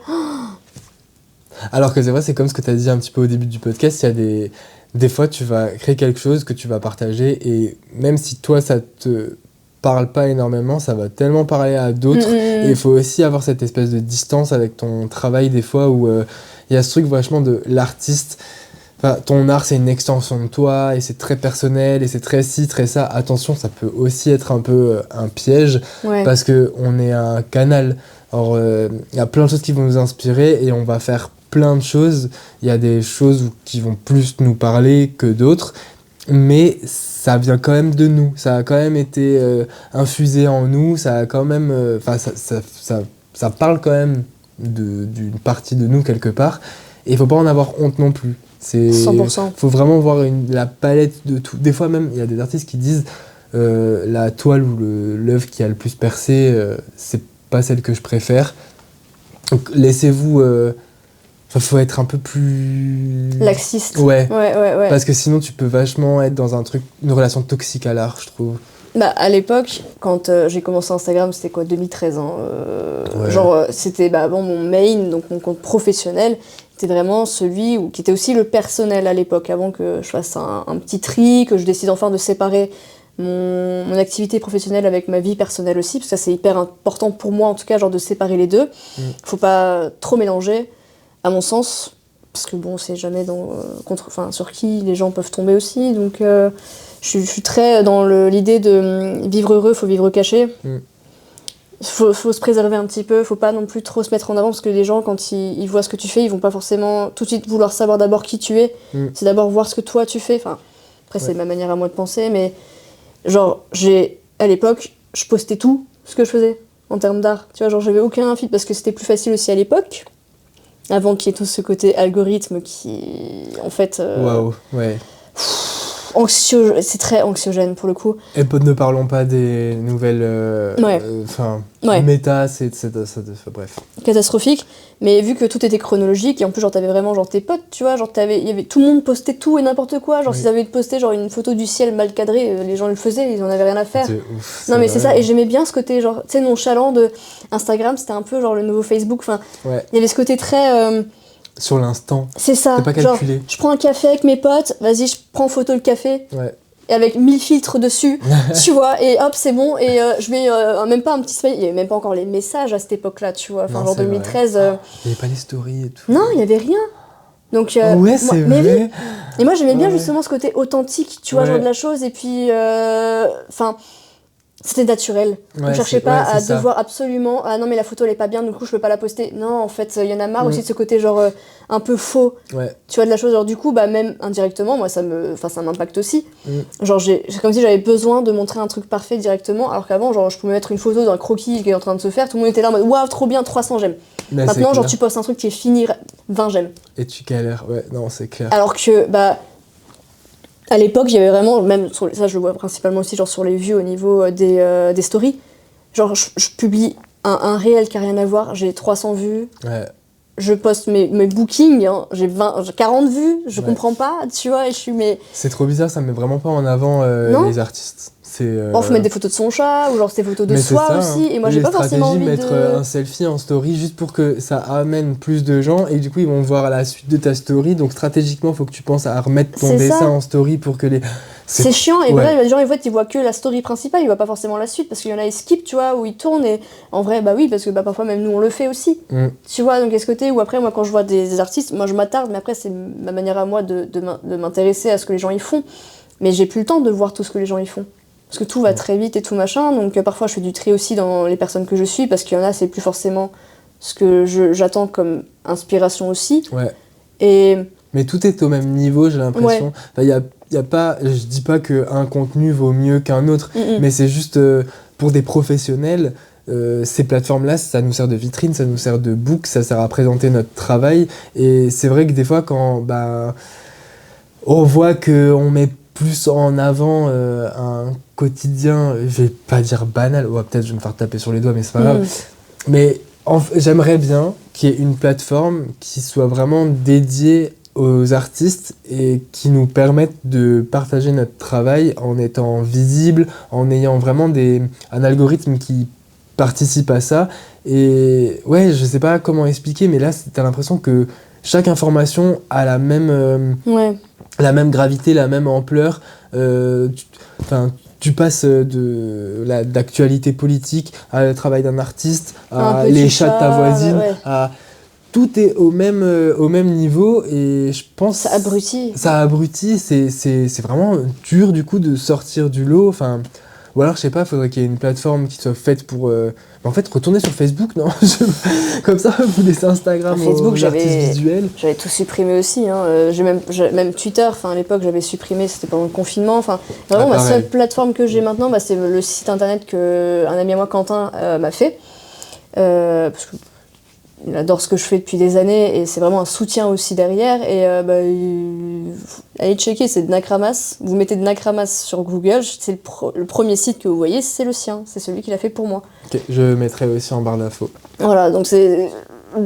[SPEAKER 2] Alors que c'est vrai, c'est comme ce que t'as dit un petit peu au début du podcast, il y a des fois tu vas créer quelque chose que tu vas partager et même si toi ça te parle pas énormément, ça va tellement parler à d'autres. Et il faut aussi avoir cette espèce de distance avec ton travail des fois où il y a ce truc vachement de l'artiste. Enfin, ton art c'est une extension de toi et c'est très personnel et c'est très ci, très ça. Attention, ça peut aussi être un peu un piège parce qu'on est un canal. Alors il y a plein de choses qui vont nous inspirer et on va faire plein de choses. Il y a des choses qui vont plus nous parler que d'autres, mais ça vient quand même de nous. Ça a quand même été infusé en nous. Ça a quand même, ça parle quand même d'une partie de nous quelque part. Et il faut pas en avoir honte non plus.
[SPEAKER 3] 100%.
[SPEAKER 2] Faut vraiment voir la palette de tout. Des fois même, il y a des artistes qui disent la toile ou l'œuvre qui a le plus percé, c'est pas celle que je préfère. Donc laissez-vous. Faut être un peu plus
[SPEAKER 3] laxiste.
[SPEAKER 2] Ouais. Parce que sinon tu peux vachement être dans une relation toxique à l'art, je trouve.
[SPEAKER 3] Bah à l'époque, quand j'ai commencé Instagram, c'était quoi, 2013 hein, genre c'était bon, mon main, donc mon compte professionnel, c'était vraiment celui qui était aussi le personnel à l'époque, avant que je fasse un petit tri, que je décide enfin de séparer mon activité professionnelle avec ma vie personnelle aussi, parce que ça c'est hyper important pour moi en tout cas, genre de séparer les deux. Faut pas trop mélanger, à mon sens, parce que bon, c'est jamais sur qui les gens peuvent tomber aussi, donc je suis très dans l'idée de vivre heureux, faut vivre caché. Faut se préserver un petit peu, faut pas non plus trop se mettre en avant, parce que les gens, quand ils voient ce que tu fais, ils vont pas forcément tout de suite vouloir savoir d'abord qui tu es, c'est d'abord voir ce que toi tu fais. Enfin, après, c'est ma manière à moi de penser, mais genre, à l'époque, je postais tout ce que je faisais en termes d'art. Tu vois, genre, j'avais aucun feed, parce que c'était plus facile aussi à l'époque. Avant qu'il y ait tout ce côté algorithme qui, en fait...
[SPEAKER 2] Waouh, ouais.
[SPEAKER 3] C'est très anxiogène pour le coup.
[SPEAKER 2] Et ne parlons pas des nouvelles... méta, bref.
[SPEAKER 3] Catastrophique. Mais vu que tout était chronologique, et en plus, genre, t'avais vraiment genre, tes potes, tu vois, genre, tout le monde postait tout et n'importe quoi. Genre, s'ils avaient posté genre, une photo du ciel mal cadrée, les gens le faisaient, ils en avaient rien à faire.
[SPEAKER 2] Ouf,
[SPEAKER 3] non, mais c'est ça, et j'aimais bien ce côté, genre, tu sais, nonchalant de Instagram, c'était un peu genre le nouveau Facebook. Enfin, il y avait ce côté très.
[SPEAKER 2] Sur l'instant.
[SPEAKER 3] C'est ça.
[SPEAKER 2] C'est pas calculé.
[SPEAKER 3] Genre, je prends un café avec mes potes, vas-y, je prends en photo le café.
[SPEAKER 2] Ouais.
[SPEAKER 3] Et avec 1000 filtres dessus, tu vois, et hop, c'est bon, et je mets même pas un petit smiley, il y avait même pas encore les messages à cette époque-là, tu vois, enfin, genre 2013.
[SPEAKER 2] Il y avait pas les stories et tout.
[SPEAKER 3] Non, il y avait rien. Donc,
[SPEAKER 2] ouais, c'est vrai.
[SPEAKER 3] Oui. Et moi, j'aimais bien justement ce côté authentique, tu vois, genre de la chose, et puis, enfin, c'était naturel. On cherchait pas à devoir absolument, ah non, mais la photo elle est pas bien, du coup je peux pas la poster. Non, en fait, il y en a marre aussi de ce côté genre un peu faux. Tu vois, de la chose, genre du coup, même indirectement, moi ça m'impacte aussi. Genre, c'est comme si j'avais besoin de montrer un truc parfait directement, alors qu'avant, genre, je pouvais mettre une photo d'un croquis qui est en train de se faire, tout le monde était là en mode waouh, trop bien, 300 j'aime. Maintenant, genre, tu postes un truc qui est fini, 20 j'aime.
[SPEAKER 2] Et tu galères, non, c'est clair.
[SPEAKER 3] Alors que, à l'époque, il y avait vraiment, même ça je le vois principalement aussi genre sur les vues au niveau des stories, genre je publie un réel qui a rien à voir, j'ai 300 vues, je poste mes bookings, hein, j'ai 40 vues, je comprends pas, tu vois, et je suis mais...
[SPEAKER 2] C'est trop bizarre, ça me met vraiment pas en avant les artistes.
[SPEAKER 3] faut mettre des photos de son chat, ou genre des photos de soi
[SPEAKER 2] ça,
[SPEAKER 3] aussi,
[SPEAKER 2] hein.
[SPEAKER 3] et moi j'ai pas forcément envie
[SPEAKER 2] mettre un selfie en story juste pour que ça amène plus de gens, et du coup ils vont voir à la suite de ta story, donc stratégiquement faut que tu penses à remettre ton dessin en story pour que les...
[SPEAKER 3] C'est chiant, et voilà, les gens ils voient que la story principale, ils voient pas forcément la suite, parce qu'il y en a ils skip, tu vois, où ils tournent, et en vrai, bah oui, parce que parfois même nous on le fait aussi, tu vois, donc il y a ce côté où après, moi quand je vois des artistes, moi je m'attarde, mais après c'est ma manière à moi de m'intéresser à ce que les gens y font, mais j'ai plus le temps de voir tout ce que les gens y font. Parce que tout va très vite et tout machin, donc parfois je fais du tri aussi dans les personnes que je suis, parce qu'il y en a, c'est plus forcément ce que j'attends comme inspiration aussi.
[SPEAKER 2] Ouais. Mais tout est au même niveau, j'ai l'impression. Enfin, y a pas, je dis pas qu'un contenu vaut mieux qu'un autre, mais c'est juste pour des professionnels, ces plateformes-là, ça nous sert de vitrine, ça nous sert de book, ça sert à présenter notre travail. Et c'est vrai que des fois, quand on voit qu'on met plus en avant un quotidien, je vais pas dire banal, peut-être je vais me faire taper sur les doigts, mais c'est pas grave. Mais j'aimerais bien qu'il y ait une plateforme qui soit vraiment dédiée aux artistes et qui nous permette de partager notre travail en étant visible, en ayant vraiment un algorithme qui participe à ça. Et ouais, je sais pas comment expliquer, mais là, t'as l'impression que chaque information a la même gravité, la même ampleur. Tu passes d'actualité politique à le travail d'un artiste, à les chats de ta voisine, à... Tout est au même niveau, et je pense...
[SPEAKER 3] Ça abrutit.
[SPEAKER 2] C'est vraiment dur du coup de sortir du lot. Enfin, ou alors, je sais pas, il faudrait qu'il y ait une plateforme qui soit faite pour... En fait, retourner sur Facebook, non? Comme ça, vous laissez Instagram
[SPEAKER 3] Facebook,
[SPEAKER 2] aux artistes visuels.
[SPEAKER 3] J'avais tout supprimé aussi. Hein. J'ai même Twitter, à l'époque, j'avais supprimé, c'était pendant le confinement. Enfin, vraiment, ma seule plateforme que j'ai maintenant, c'est le site internet qu'un ami à moi, Quentin, m'a fait. Parce que il adore ce que je fais depuis des années, et c'est vraiment un soutien aussi derrière. Et allez checker, c'est Dnakramas. Vous mettez Dnakramas sur Google, c'est le premier site que vous voyez, c'est le sien, c'est celui qu'il a fait pour moi.
[SPEAKER 2] Ok, je mettrai aussi en barre d'infos.
[SPEAKER 3] Voilà, donc c'est...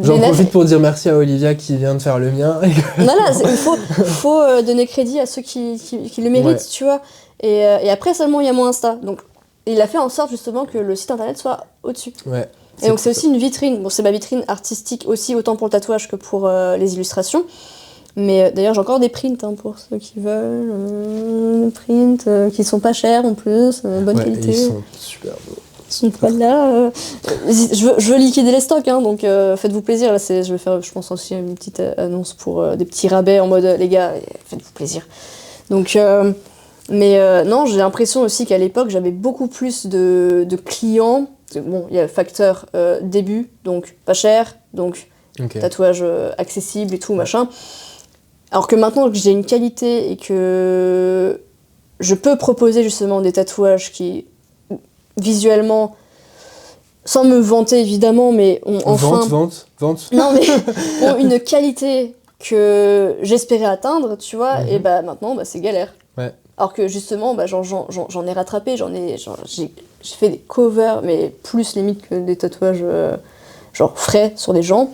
[SPEAKER 2] J'en profite pour dire merci à Olivia qui vient de faire le mien.
[SPEAKER 3] Non, il faut donner crédit à ceux qui le méritent, tu vois. Et après seulement il y a mon Insta. Donc il a fait en sorte justement que le site internet soit au-dessus.
[SPEAKER 2] Ouais.
[SPEAKER 3] Et donc c'est aussi une vitrine. Bon, c'est ma vitrine artistique aussi, autant pour le tatouage que pour les illustrations. Mais d'ailleurs j'ai encore des prints pour ceux qui veulent. Des prints qui sont pas chers en plus, bonne qualité.
[SPEAKER 2] Ils sont super beaux.
[SPEAKER 3] Ils sont pas là. Je veux liquider les stocks, donc faites-vous plaisir. Là, je vais faire, je pense aussi une petite annonce pour des petits rabais en mode les gars, faites-vous plaisir. Donc, non, j'ai l'impression aussi qu'à l'époque j'avais beaucoup plus de clients. Bon, il y a le facteur début, donc pas cher, donc tatouage accessible et tout, machin. Alors que maintenant que j'ai une qualité et que je peux proposer justement des tatouages qui, visuellement, sans me vanter évidemment, mais ont enfin...
[SPEAKER 2] Vente.
[SPEAKER 3] Non, mais ont une qualité que j'espérais atteindre, tu vois, et maintenant, c'est galère.
[SPEAKER 2] Ouais.
[SPEAKER 3] Alors que justement, j'en ai rattrapé, j'ai fait des covers, mais plus limite que des tatouages genre frais sur des gens.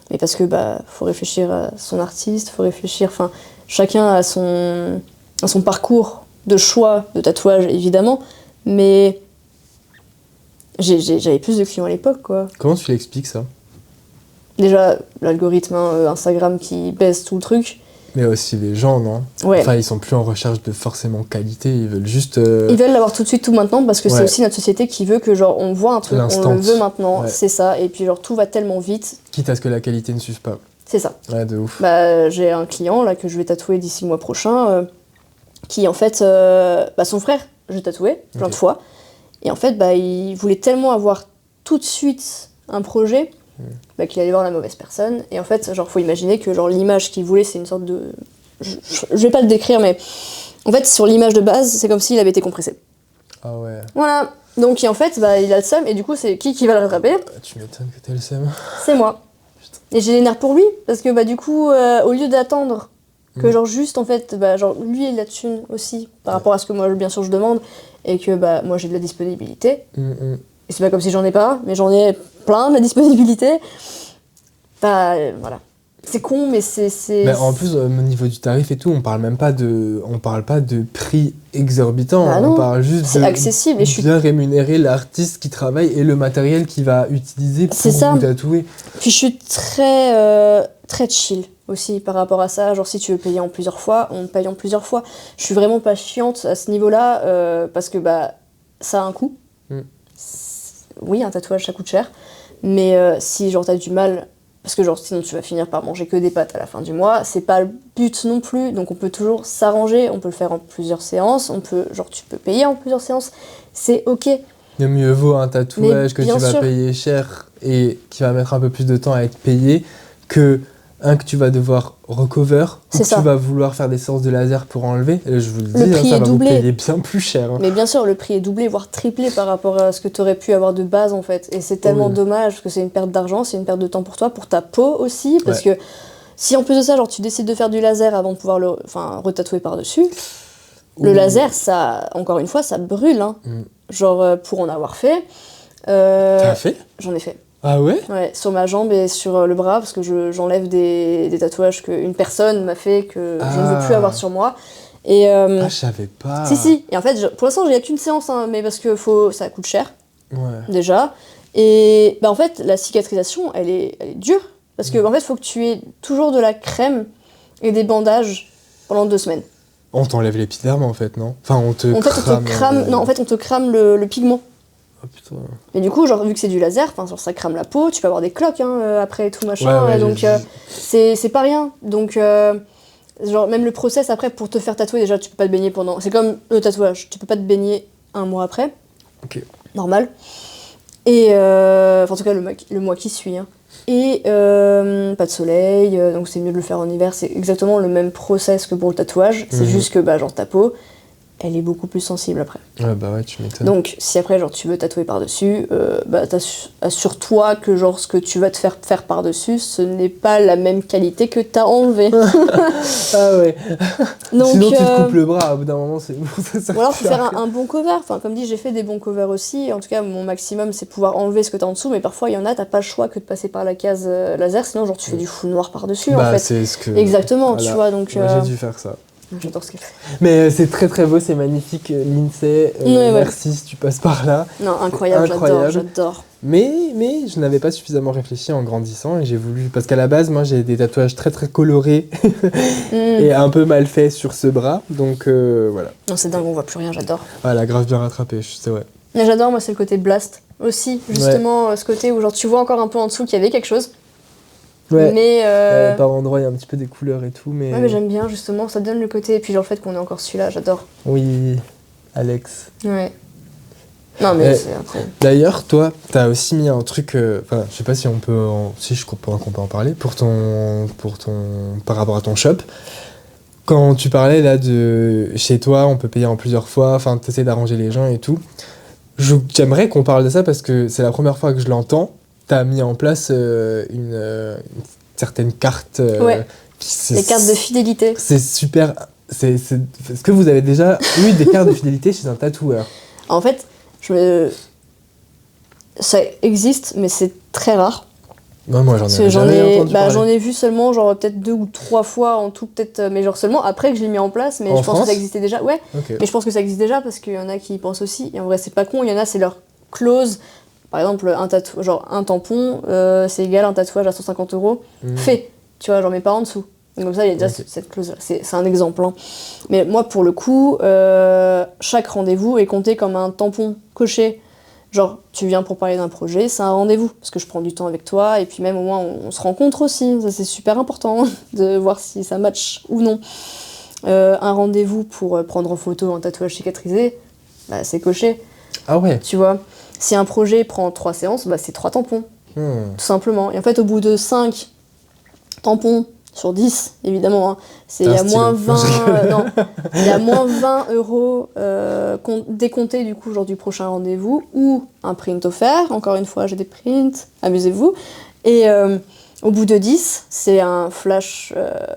[SPEAKER 3] Mais parce que faut réfléchir à son artiste, faut réfléchir, chacun a son parcours de choix de tatouage évidemment, mais j'avais plus de clients à l'époque, quoi.
[SPEAKER 2] Comment tu l'expliques ça?
[SPEAKER 3] Déjà, l'algorithme Instagram qui baisse tout le truc.
[SPEAKER 2] Mais aussi les gens, non?
[SPEAKER 3] Ouais.
[SPEAKER 2] Enfin, ils sont plus en recherche de forcément qualité, ils veulent juste...
[SPEAKER 3] Ils veulent l'avoir tout de suite, tout maintenant, parce que c'est aussi notre société qui veut que, on voit un truc, on le veut maintenant, c'est ça, et puis tout va tellement vite.
[SPEAKER 2] Quitte à ce que la qualité ne suive pas.
[SPEAKER 3] C'est ça.
[SPEAKER 2] Ouais, de ouf.
[SPEAKER 3] J'ai un client, là, que je vais tatouer d'ici le mois prochain, qui, en fait, son frère, je l'ai tatoué plein de fois, et en fait, il voulait tellement avoir tout de suite un projet... qu'il allait voir la mauvaise personne, et en fait faut imaginer que l'image qu'il voulait, c'est une sorte de... Je vais pas le décrire, mais en fait sur l'image de base c'est comme s'il avait été compressé.
[SPEAKER 2] Ah ouais.
[SPEAKER 3] Voilà, donc en fait il a le seum, et du coup c'est qui va le rattraper?
[SPEAKER 2] Tu m'étonnes que t'as le seum.
[SPEAKER 3] C'est moi. Putain. Et j'ai les nerfs pour lui, parce que du coup au lieu d'attendre que juste en fait lui il a de thune aussi par rapport à ce que moi bien sûr je demande, et que moi j'ai de la disponibilité. Et c'est pas comme si j'en ai pas, mais j'en ai plein de la disponibilité. Voilà. c'est con, mais c'est...
[SPEAKER 2] Mais en plus, au niveau du tarif et tout, on parle pas de prix exorbitant,
[SPEAKER 3] Bah
[SPEAKER 2] on
[SPEAKER 3] non,
[SPEAKER 2] parle juste
[SPEAKER 3] c'est
[SPEAKER 2] de
[SPEAKER 3] accessible. Et je suis...
[SPEAKER 2] bien rémunérer l'artiste qui travaille et le matériel qu'il va utiliser pour
[SPEAKER 3] C'est ça.
[SPEAKER 2] vous tatouer.
[SPEAKER 3] Puis je suis très chill aussi par rapport à ça. Genre si tu veux payer en plusieurs fois, on paye en plusieurs fois. Je suis vraiment pas chiante à ce niveau-là parce que bah ça a un coût. Oui, un tatouage ça coûte cher. Mais si genre t'as du mal, parce que genre sinon tu vas finir par manger que des pâtes à la fin du mois, c'est pas le but non plus. Donc on peut toujours s'arranger, on peut le faire en plusieurs séances, tu peux payer en plusieurs séances, c'est ok.
[SPEAKER 2] Le mieux vaut un tatouage que tu vas
[SPEAKER 3] sûr.
[SPEAKER 2] payer cher et qui va mettre un peu plus de temps à être payé que un que tu vas devoir recover ou que tu vas vouloir faire des séances de laser pour enlever. Et je vous le dis,
[SPEAKER 3] prix
[SPEAKER 2] ça
[SPEAKER 3] est
[SPEAKER 2] va
[SPEAKER 3] doublé.
[SPEAKER 2] vous payer bien plus cher.
[SPEAKER 3] Mais bien sûr, le prix est doublé, voire triplé par rapport à ce que tu aurais pu avoir de base en fait. Et c'est tellement dommage parce que c'est une perte d'argent, c'est une perte de temps pour toi, pour ta peau aussi. Parce que si en plus de ça, genre tu décides de faire du laser avant de pouvoir le retatouer par-dessus, le laser, ça, encore une fois, ça brûle. Hein. Genre pour en avoir fait.
[SPEAKER 2] T'as fait ?
[SPEAKER 3] J'en ai fait.
[SPEAKER 2] Ah ouais ?
[SPEAKER 3] Ouais, sur ma jambe et sur le bras, parce que j'enlève des tatouages qu'une personne m'a fait que je ne veux plus avoir sur moi. Et,
[SPEAKER 2] je savais pas.
[SPEAKER 3] Si. Et en fait, pour l'instant, j'ai qu'une séance, hein, mais parce que ça coûte cher, déjà. Et bah, en fait, la cicatrisation, elle est dure. Parce que en fait, il faut que tu aies toujours de la crème et des bandages pendant 2 semaines.
[SPEAKER 2] On t'enlève l'épiderme, en fait, non ? Enfin, on te
[SPEAKER 3] crame... Non, en fait, on te crame le pigment.
[SPEAKER 2] Oh putain.
[SPEAKER 3] Et du coup, genre, vu que c'est du laser, ça crame la peau, tu peux avoir des cloques après et tout machin, donc c'est pas rien. Donc, genre, même le process après pour te faire tatouer, déjà, tu peux pas te baigner pendant. C'est comme le tatouage, tu peux pas te baigner 1 mois après.
[SPEAKER 2] Ok.
[SPEAKER 3] Normal. Et en tout cas, le mois qui suit. Hein. Et pas de soleil, donc c'est mieux de le faire en hiver. C'est exactement le même process que pour le tatouage, c'est juste que, genre, ta peau, elle est beaucoup plus sensible après.
[SPEAKER 2] Ouais, bah ouais, tu m'étonnes.
[SPEAKER 3] Donc, si après, genre, tu veux tatouer par-dessus, assure-toi que, genre, ce que tu vas te faire par-dessus, ce n'est pas la même qualité que t'as enlevé.
[SPEAKER 2] Ah ouais.
[SPEAKER 3] Donc,
[SPEAKER 2] sinon, tu te coupes le bras, au bout d'un moment, c'est bon.
[SPEAKER 3] Ou alors, faut faire un bon cover. Enfin, comme dit, j'ai fait des bons covers aussi. En tout cas, mon maximum, c'est pouvoir enlever ce que t'as en dessous. Mais parfois, il y en a, t'as pas le choix que de passer par la case laser. Sinon, genre, tu fais du fou noir par-dessus, en fait.
[SPEAKER 2] C'est ce que...
[SPEAKER 3] Exactement, voilà. Tu vois, donc...
[SPEAKER 2] Moi, j'ai dû faire ça.
[SPEAKER 3] J'adore ce qu'elle fait.
[SPEAKER 2] Mais c'est très très beau, c'est magnifique, Lindsay. Merci si tu passes par là.
[SPEAKER 3] Non, incroyable. J'adore.
[SPEAKER 2] Mais je n'avais pas suffisamment réfléchi en grandissant et j'ai voulu... Parce qu'à la base, moi, j'ai des tatouages très très colorés et un peu mal faits sur ce bras, donc voilà.
[SPEAKER 3] Non, c'est dingue, on voit plus rien, j'adore.
[SPEAKER 2] Voilà, grave bien rattrapé, c'est vrai.
[SPEAKER 3] Mais j'adore, moi, c'est le côté blast aussi, justement, ce côté où genre tu vois encore un peu en dessous qu'il y avait quelque chose.
[SPEAKER 2] Ouais,
[SPEAKER 3] mais
[SPEAKER 2] par endroits, il y a un petit peu des couleurs et tout, mais...
[SPEAKER 3] Ouais, mais j'aime bien, justement, ça donne le côté, et puis genre le fait qu'on ait encore celui-là, j'adore.
[SPEAKER 2] Oui, Alex.
[SPEAKER 3] Ouais. Non, mais c'est incroyable.
[SPEAKER 2] D'ailleurs, toi, t'as aussi mis un truc... Enfin, je sais pas si on peut qu'on peut en parler, par rapport à ton shop. Quand tu parlais, là, de... Chez toi, on peut payer en plusieurs fois, enfin, t'essaies d'arranger les gens et tout. J'aimerais qu'on parle de ça, parce que c'est la première fois que je l'entends. T'as mis en place une certaine carte.
[SPEAKER 3] Les cartes de fidélité.
[SPEAKER 2] C'est super. Est-ce que vous avez déjà eu des cartes de fidélité chez un tatoueur ?
[SPEAKER 3] En fait, ça existe, mais c'est très rare.
[SPEAKER 2] Non, moi j'en ai entendu parler.
[SPEAKER 3] J'en ai vu seulement genre peut-être 2 ou 3 fois en tout, peut-être, mais genre seulement après que je l'ai mis en place. Mais je pense que ça existait déjà. Ouais. Okay. Mais je pense que ça existe déjà parce qu'il y en a qui y pensent aussi. Et en vrai, c'est pas con. Il y en a, c'est leur clause. Par exemple, un tampon, c'est égal à un tatouage à 150 €. Fait, tu vois, j'en mets pas en dessous. Donc comme ça, il y a déjà cette clause-là. C'est un exemple. Hein. Mais moi, pour le coup, chaque rendez-vous est compté comme un tampon coché. Genre, tu viens pour parler d'un projet, c'est un rendez-vous. Parce que je prends du temps avec toi, et puis même au moins, on se rencontre aussi. Ça, c'est super important de voir si ça match ou non. Un rendez-vous pour prendre en photo un tatouage cicatrisé, bah, c'est coché.
[SPEAKER 2] Ah ouais.
[SPEAKER 3] Tu vois ? Si un projet prend 3 séances, bah c'est 3 tampons, tout simplement. Et en fait, au bout de 5 tampons sur 10, évidemment, hein, il y a moins 20, il y a moins 20 € décomptés du coup, genre du prochain rendez-vous, ou un print offert. Encore une fois, j'ai des prints, amusez-vous. Et Au bout de 10, c'est un flash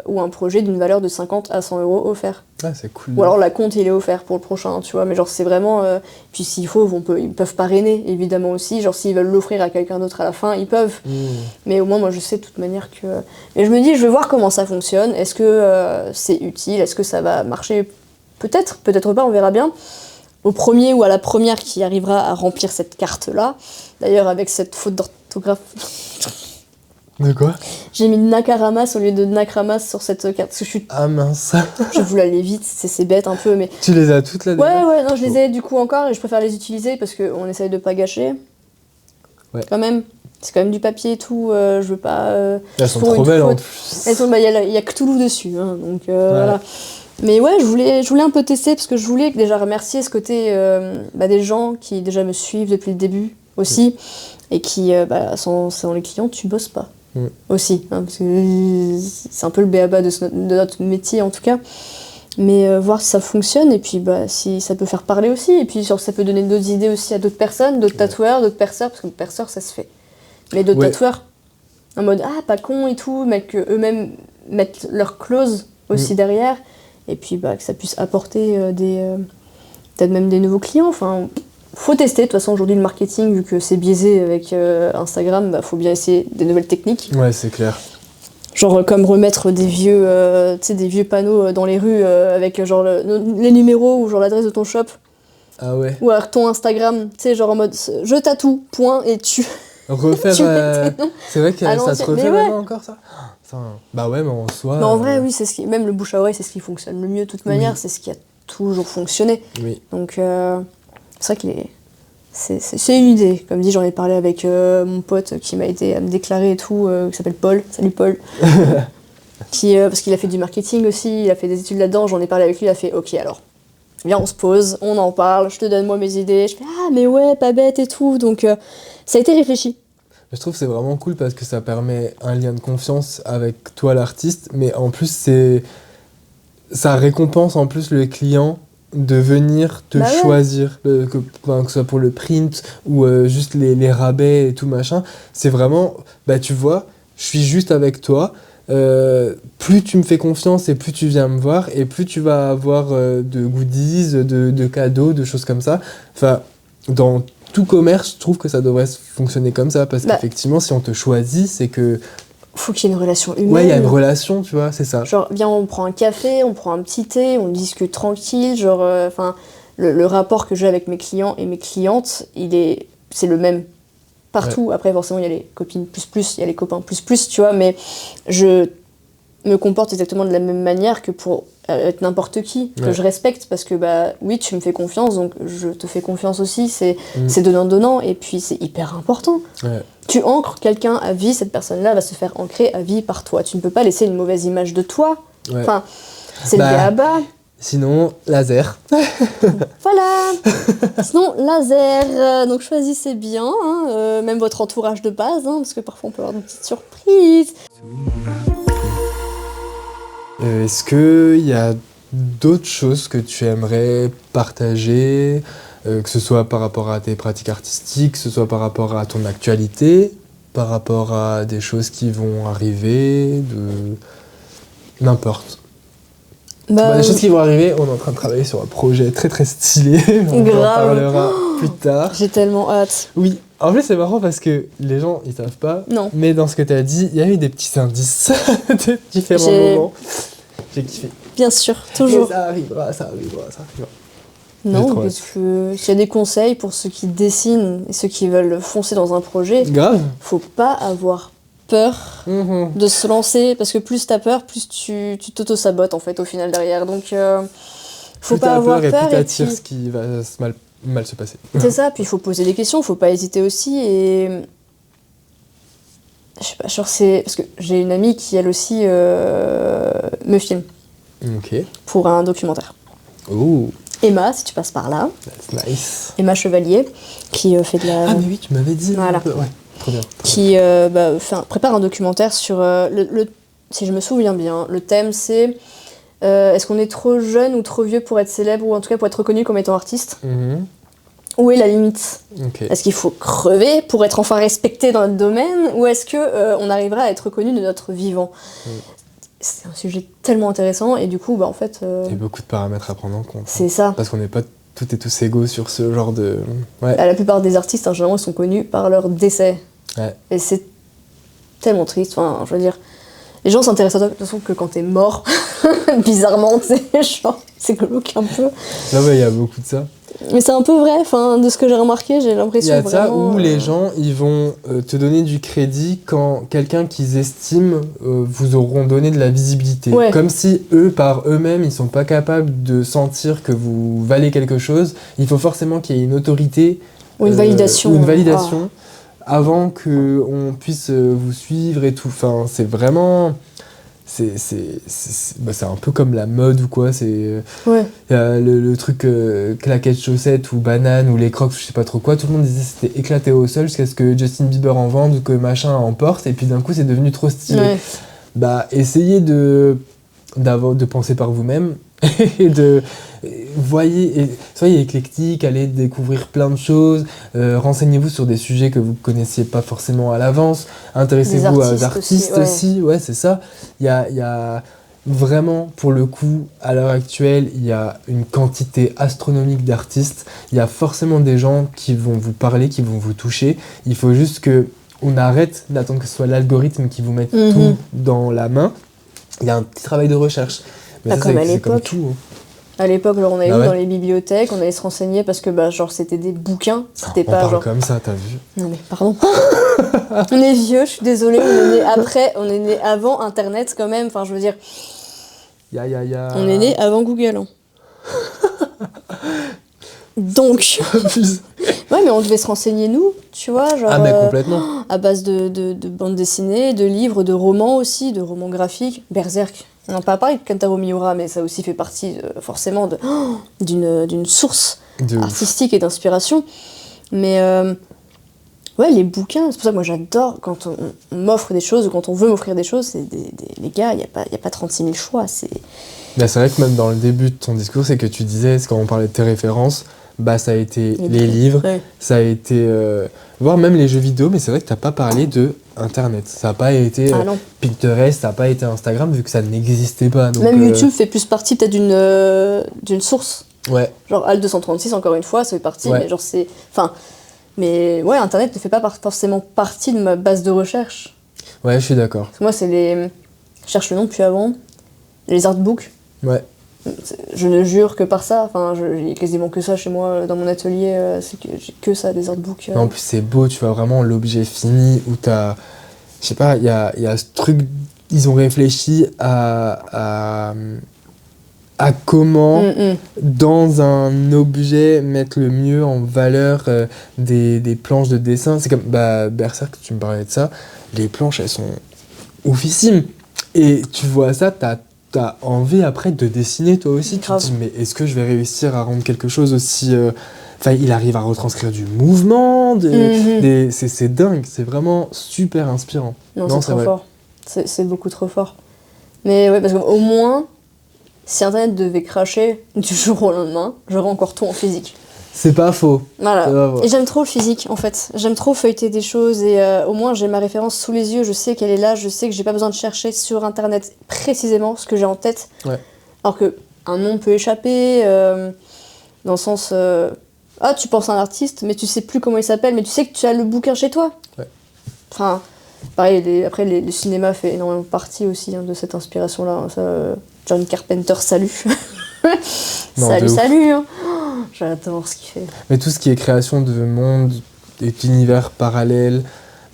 [SPEAKER 3] ou un projet d'une valeur de 50 à 100 € offert.
[SPEAKER 2] Ah, c'est cool.
[SPEAKER 3] Ou alors la compte, il est offert pour le prochain, tu vois. Mais genre, c'est vraiment... Puis s'il faut, ils peuvent parrainer, évidemment aussi. Genre, s'ils veulent l'offrir à quelqu'un d'autre à la fin, ils peuvent. Mais au moins, moi, je sais de toute manière que... Mais je me dis, je vais voir comment ça fonctionne. Est-ce que c'est utile? Est-ce que ça va marcher? Peut-être, peut-être pas, on verra bien. Au premier ou à la première qui arrivera à remplir cette carte-là. D'ailleurs, avec cette faute d'orthographe...
[SPEAKER 2] De quoi?
[SPEAKER 3] J'ai mis Nakaramas au lieu de Nakramas sur cette carte. Parce que
[SPEAKER 2] Ah mince.
[SPEAKER 3] je voulais aller vite, c'est bête un peu, mais...
[SPEAKER 2] Tu les as toutes là déjà?
[SPEAKER 3] Ouais, non, je les ai du coup encore et je préfère les utiliser parce qu'on essaye de pas gâcher.
[SPEAKER 2] Ouais.
[SPEAKER 3] Quand même. C'est quand même du papier et tout, je veux pas...
[SPEAKER 2] Elles sont trop belles en plus.
[SPEAKER 3] Elles sont, y a Cthulhu dessus, hein, donc voilà. Mais ouais, je voulais un peu tester parce que je voulais déjà remercier ce côté des gens qui déjà me suivent depuis le début aussi et qui, sans les clients, tu bosses pas. Aussi, hein, parce que c'est un peu le béaba de notre métier en tout cas. Mais voir si ça fonctionne et puis si ça peut faire parler aussi. Et puis ça peut donner d'autres idées aussi à d'autres personnes, d'autres tatoueurs, d'autres perceurs, parce que perceurs ça se fait. Mais d'autres tatoueurs, en mode pas con et tout, mais qu'eux-mêmes mettent leur clause aussi derrière. Et puis que ça puisse apporter peut-être même des nouveaux clients. Enfin, faut tester. De toute façon, aujourd'hui, le marketing, vu que c'est biaisé avec Instagram, faut bien essayer des nouvelles techniques.
[SPEAKER 2] Ouais, c'est clair.
[SPEAKER 3] Genre comme remettre des vieux panneaux dans les rues avec genre les numéros ou genre l'adresse de ton shop.
[SPEAKER 2] Ah ouais.
[SPEAKER 3] Ou alors ton Instagram, tu sais, genre en mode je tatoue, point, et tu...
[SPEAKER 2] Refaire... c'est vrai que ça se refait maintenant encore, ça? Bah ouais, mais en soi...
[SPEAKER 3] Mais en vrai, oui, c'est même le bouche à oreille, c'est ce qui fonctionne le mieux de toute manière, c'est ce qui a toujours fonctionné.
[SPEAKER 2] Oui.
[SPEAKER 3] Donc, c'est vrai qu'il est... C'est une idée. Comme dit, j'en ai parlé avec mon pote qui m'a aidé à me déclarer et tout, qui s'appelle Paul. Salut Paul. Parce qu'il a fait du marketing aussi, il a fait des études là-dedans, j'en ai parlé avec lui, il a fait ok alors. Viens, on se pose, on en parle, je te donne moi mes idées. Je fais mais ouais, pas bête et tout. Donc ça a été réfléchi.
[SPEAKER 2] Je trouve que c'est vraiment cool parce que ça permet un lien de confiance avec toi l'artiste, mais en plus ça récompense en plus le client de venir te choisir, que ce soit pour le print ou juste les rabais et tout machin. C'est vraiment, tu vois, je suis juste avec toi. Plus tu me fais confiance et plus tu viens me voir et plus tu vas avoir de goodies, de cadeaux, de choses comme ça. Enfin, dans tout commerce, je trouve que ça devrait fonctionner comme ça parce qu'effectivement, si on te choisit, c'est que...
[SPEAKER 3] Faut qu'il y ait une relation humaine.
[SPEAKER 2] Ouais, il y a une relation, tu vois, c'est ça.
[SPEAKER 3] Genre, viens, on prend un café, on prend un petit thé, on discute tranquille. Genre, le rapport que j'ai avec mes clients et mes clientes, c'est le même partout. Ouais. Après, forcément, il y a les copines plus, il y a les copains plus, tu vois, mais je me comporte exactement de la même manière que pour être n'importe qui, que je respecte, parce que, oui, tu me fais confiance, donc je te fais confiance aussi, c'est donnant-donnant, et puis c'est hyper important. Ouais. Tu ancres quelqu'un à vie, cette personne-là va se faire ancrer à vie par toi. Tu ne peux pas laisser une mauvaise image de toi. Ouais. Enfin, c'est le béaba.
[SPEAKER 2] Sinon, laser.
[SPEAKER 3] Voilà. Sinon, laser. Donc choisissez bien, hein, même votre entourage de base, hein, parce que parfois on peut avoir des petites surprises.
[SPEAKER 2] Est-ce qu'il y a d'autres choses que tu aimerais partager, que ce soit par rapport à tes pratiques artistiques, que ce soit par rapport à ton actualité, par rapport à des choses qui vont arriver, n'importe. Des choses qui vont arriver, on est en train de travailler sur un projet très très stylé, on en parlera plus tard.
[SPEAKER 3] J'ai tellement hâte.
[SPEAKER 2] Oui, en plus c'est marrant parce que les gens ils savent pas, mais dans ce que tu as dit, il y a eu des petits indices de différents moments. J'ai kiffé.
[SPEAKER 3] Bien sûr, toujours.
[SPEAKER 2] Mais ça arrivera.
[SPEAKER 3] Non, parce que s'il y a des conseils pour ceux qui dessinent et ceux qui veulent foncer dans un projet, faut pas avoir peur de se lancer, parce que plus t'as peur, plus tu t'auto-sabotes en fait au final derrière. Donc faut pas avoir peur
[SPEAKER 2] et plus t'attires ce qui va mal se passer.
[SPEAKER 3] C'est ça, puis il faut poser des questions, faut pas hésiter aussi, et je sais pas, genre c'est parce que j'ai une amie qui elle aussi me filme pour un documentaire. Emma, si tu passes par là.
[SPEAKER 2] That's nice.
[SPEAKER 3] Emma Chevalier, qui fait de la...
[SPEAKER 2] Ah mais oui, tu m'avais dit.
[SPEAKER 3] Voilà.
[SPEAKER 2] Ouais, trop bien.
[SPEAKER 3] Qui prépare un documentaire sur si je me souviens bien, le thème c'est est-ce qu'on est trop jeune ou trop vieux pour être célèbre, ou en tout cas pour être reconnu comme étant artiste. où est la limite ?
[SPEAKER 2] Ok.
[SPEAKER 3] Est-ce qu'il faut crever pour être enfin respecté dans notre domaine, ou est-ce que on arrivera à être reconnu de notre vivant ? C'est un sujet tellement intéressant, et du coup, bah en fait...
[SPEAKER 2] Il y a beaucoup de paramètres à prendre en compte.
[SPEAKER 3] C'est ça.
[SPEAKER 2] Parce qu'on n'est pas toutes et tous égaux sur ce genre de... Ouais.
[SPEAKER 3] La plupart des artistes, en général, sont connus par leur décès.
[SPEAKER 2] Ouais.
[SPEAKER 3] Et c'est tellement triste, enfin, je veux dire... Les gens s'intéressent à toi de toute façon que quand t'es mort, bizarrement, tu sais, genre, c'est glauque un peu.
[SPEAKER 2] Là, ouais, il y a beaucoup de ça.
[SPEAKER 3] Mais c'est un peu vrai, enfin, de ce que j'ai remarqué, j'ai
[SPEAKER 2] Il
[SPEAKER 3] l'impression
[SPEAKER 2] y a
[SPEAKER 3] vraiment...
[SPEAKER 2] ça où les gens, ils vont te donner du crédit quand quelqu'un qu'ils estiment vous auront donné de la visibilité.
[SPEAKER 3] Ouais.
[SPEAKER 2] Comme si eux, par eux-mêmes, ils sont pas capables de sentir que vous valez quelque chose. Il faut forcément qu'il y ait une autorité
[SPEAKER 3] Ou une validation.
[SPEAKER 2] ou une validation avant qu'on puisse vous suivre et tout. Enfin, c'est vraiment... C'est un peu comme la mode ou quoi. C'est
[SPEAKER 3] Ouais.
[SPEAKER 2] y a le truc claquettes chaussettes ou banane ou les crocs, je sais pas trop quoi. Tout le monde disait que c'était éclaté au sol jusqu'à ce que Justin Bieber en vende ou que machin en porte. Et puis d'un coup, c'est devenu trop stylé.
[SPEAKER 3] Ouais.
[SPEAKER 2] Bah, essayez de penser par vous-même et soyez éclectique, allez découvrir plein de choses, renseignez-vous sur des sujets que vous connaissiez pas forcément à l'avance, intéressez-vous aux artistes aussi, ouais, c'est ça. Il y a vraiment, pour le coup, à l'heure actuelle, il y a une quantité astronomique d'artistes, il y a forcément des gens qui vont vous parler, qui vont vous toucher, il faut juste que on arrête d'attendre que ce soit l'algorithme qui vous mette tout dans la main. Il y a un petit travail de recherche. Mais ça,
[SPEAKER 3] comme à
[SPEAKER 2] c'est comme
[SPEAKER 3] l'époque.
[SPEAKER 2] tout.
[SPEAKER 3] À l'époque, genre, on allait
[SPEAKER 2] Ah ouais.
[SPEAKER 3] dans les bibliothèques, on allait se renseigner parce que bah, genre, c'était des bouquins, c'était
[SPEAKER 2] On
[SPEAKER 3] pas
[SPEAKER 2] parle
[SPEAKER 3] genre...
[SPEAKER 2] comme ça, t'as vu.
[SPEAKER 3] Non mais pardon. On est vieux, je suis désolée, on est né avant Internet quand même, enfin je veux dire,
[SPEAKER 2] Ya.
[SPEAKER 3] on est né avant Google. Hein. Donc, ouais mais on devait se renseigner nous, tu vois, genre...
[SPEAKER 2] Ah mais complètement.
[SPEAKER 3] à base de bandes dessinées, de livres, de romans aussi, de romans graphiques. Berserk, on n'a pas parlé de Kentaro Miura, mais ça aussi fait partie forcément d'une source
[SPEAKER 2] De ouf.
[SPEAKER 3] artistique et d'inspiration. Mais ouais, les bouquins, c'est pour ça que moi j'adore quand on m'offre des choses ou quand on veut m'offrir des choses, c'est les gars, il n'y a pas 36 000 choix.
[SPEAKER 2] Bah, c'est vrai que même dans le début de ton discours, c'est que tu disais, quand on parlait de tes références, bah ça a été les livres,
[SPEAKER 3] ouais.
[SPEAKER 2] ça a été... voire même les jeux vidéo, mais c'est vrai que t'as pas parlé de Internet. Ça n'a pas été
[SPEAKER 3] Ah non.
[SPEAKER 2] Pinterest, ça n'a pas été Instagram, vu que ça n'existait pas. Donc,
[SPEAKER 3] Même YouTube fait plus partie peut-être d'une source.
[SPEAKER 2] Ouais.
[SPEAKER 3] Genre Alt236, encore une fois, ça fait partie,
[SPEAKER 2] Ouais.
[SPEAKER 3] mais genre c'est... Enfin, mais ouais, Internet ne fait pas forcément partie de ma base de recherche.
[SPEAKER 2] Ouais, je suis d'accord.
[SPEAKER 3] Parce que moi, c'est les... Je cherche le nom depuis avant. Les artbooks.
[SPEAKER 2] Ouais.
[SPEAKER 3] Je ne jure que par ça. Enfin, j'ai quasiment que ça chez moi, dans mon atelier. C'est que j'ai que ça, des artbooks.
[SPEAKER 2] En plus, c'est beau, tu vois vraiment l'objet fini où t'as... Je sais pas, il y a ce truc... Ils ont réfléchi à comment, dans un objet, mettre le mieux en valeur des planches de dessin. C'est comme Berserk, tu me parlais de ça. Les planches, elles sont oufissimes. Et tu vois ça, t'as envie après de dessiner toi aussi. Tu te dis, mais est-ce que je vais réussir à rendre quelque chose aussi... Enfin, il arrive à retranscrire du mouvement, c'est dingue, c'est vraiment super inspirant.
[SPEAKER 3] Non, c'est trop fort. C'est beaucoup trop fort. Mais ouais, parce qu'au moins, si Internet devait cracher du jour au lendemain, j'aurais encore tout en physique.
[SPEAKER 2] C'est pas faux.
[SPEAKER 3] Voilà. Et j'aime trop le physique, en fait. J'aime trop feuilleter des choses et au moins j'ai ma référence sous les yeux, je sais qu'elle est là, je sais que j'ai pas besoin de chercher sur Internet précisément ce que j'ai en tête.
[SPEAKER 2] Ouais.
[SPEAKER 3] Alors que un nom peut échapper, dans le sens... ah, tu penses à un artiste, mais tu sais plus comment il s'appelle, mais tu sais que tu as le bouquin chez toi.
[SPEAKER 2] Ouais.
[SPEAKER 3] Enfin, pareil, après, le cinéma fait énormément partie aussi de cette inspiration-là. Ça, John Carpenter, salut.
[SPEAKER 2] Non,
[SPEAKER 3] salut. Hein. Oh, j'adore ce qu'il fait.
[SPEAKER 2] Mais tout ce qui est création de monde, d'univers parallèles,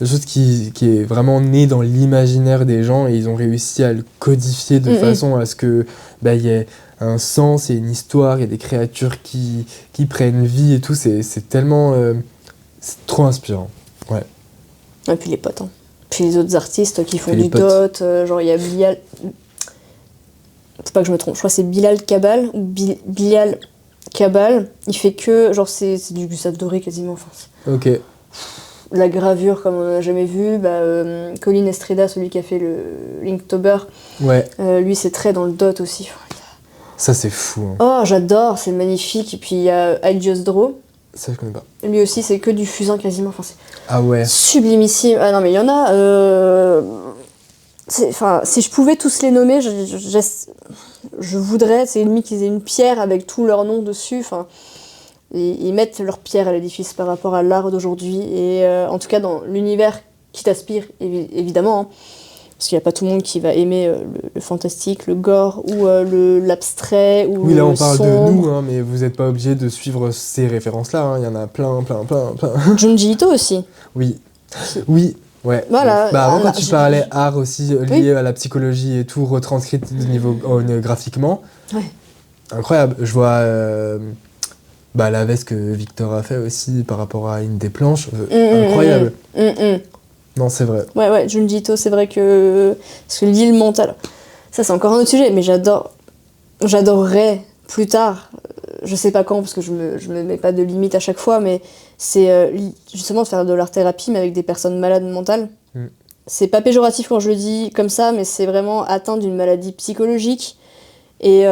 [SPEAKER 2] des choses qui est vraiment né dans l'imaginaire des gens et ils ont réussi à le codifier de façon à ce que y ait un sens, il y a une histoire, il y a des créatures qui prennent vie et tout, c'est tellement... c'est trop inspirant. Ouais.
[SPEAKER 3] Et puis les potes, hein. Puis les autres artistes qui font du dot, genre il y a Bilal... Faut pas que je me trompe, je crois que c'est Bilal Kabal, ou Bilal Kabal, il fait que, genre c'est du Gustave Doré quasiment, enfin.
[SPEAKER 2] Ok.
[SPEAKER 3] La gravure comme on n'a jamais vu, Colin Estrada, celui qui a fait le Linktober,
[SPEAKER 2] ouais.
[SPEAKER 3] Lui c'est très dans le dot aussi.
[SPEAKER 2] Ça c'est fou. Hein.
[SPEAKER 3] Oh j'adore, c'est magnifique. Et puis il y a I Just Draw,
[SPEAKER 2] Ça, je connais pas.
[SPEAKER 3] Lui aussi, c'est que du fusain quasiment. Enfin, c'est
[SPEAKER 2] Ah ouais.
[SPEAKER 3] sublimissime. Ah non, mais il y en a... Enfin, si je pouvais tous les nommer, je voudrais, c'est limite qu'ils aient une pierre avec tous leurs noms dessus. Enfin, ils mettent leur pierre à l'édifice par rapport à l'art d'aujourd'hui. Et en tout cas, dans l'univers qui t'aspire, évidemment, hein, parce qu'il n'y a pas tout le monde qui va aimer le fantastique, le gore, ou l'abstrait, ou
[SPEAKER 2] Oui, là, on
[SPEAKER 3] le
[SPEAKER 2] parle
[SPEAKER 3] sombre.
[SPEAKER 2] de nous, hein, mais vous n'êtes pas obligé de suivre ces références-là. Hein. Il y en a plein.
[SPEAKER 3] Junji Ito aussi.
[SPEAKER 2] Oui. Oui. Ouais.
[SPEAKER 3] Voilà.
[SPEAKER 2] Bah avant,
[SPEAKER 3] Ah,
[SPEAKER 2] quand tu parlais art aussi lié à la psychologie et tout, retranscrite de niveau graphiquement,
[SPEAKER 3] ouais.
[SPEAKER 2] Incroyable. Je vois la veste que Victor a fait aussi par rapport à une des planches, incroyable. Non, c'est vrai.
[SPEAKER 3] Ouais, Junji Ito, c'est vrai que... Parce que l'île mentale, ça c'est encore un autre sujet, mais j'adorerais plus tard, je sais pas quand, parce que je me mets pas de limite à chaque fois, mais c'est justement de faire de l'art-thérapie, mais avec des personnes malades mentales. C'est pas péjoratif quand je le dis comme ça, mais c'est vraiment atteint d'une maladie psychologique et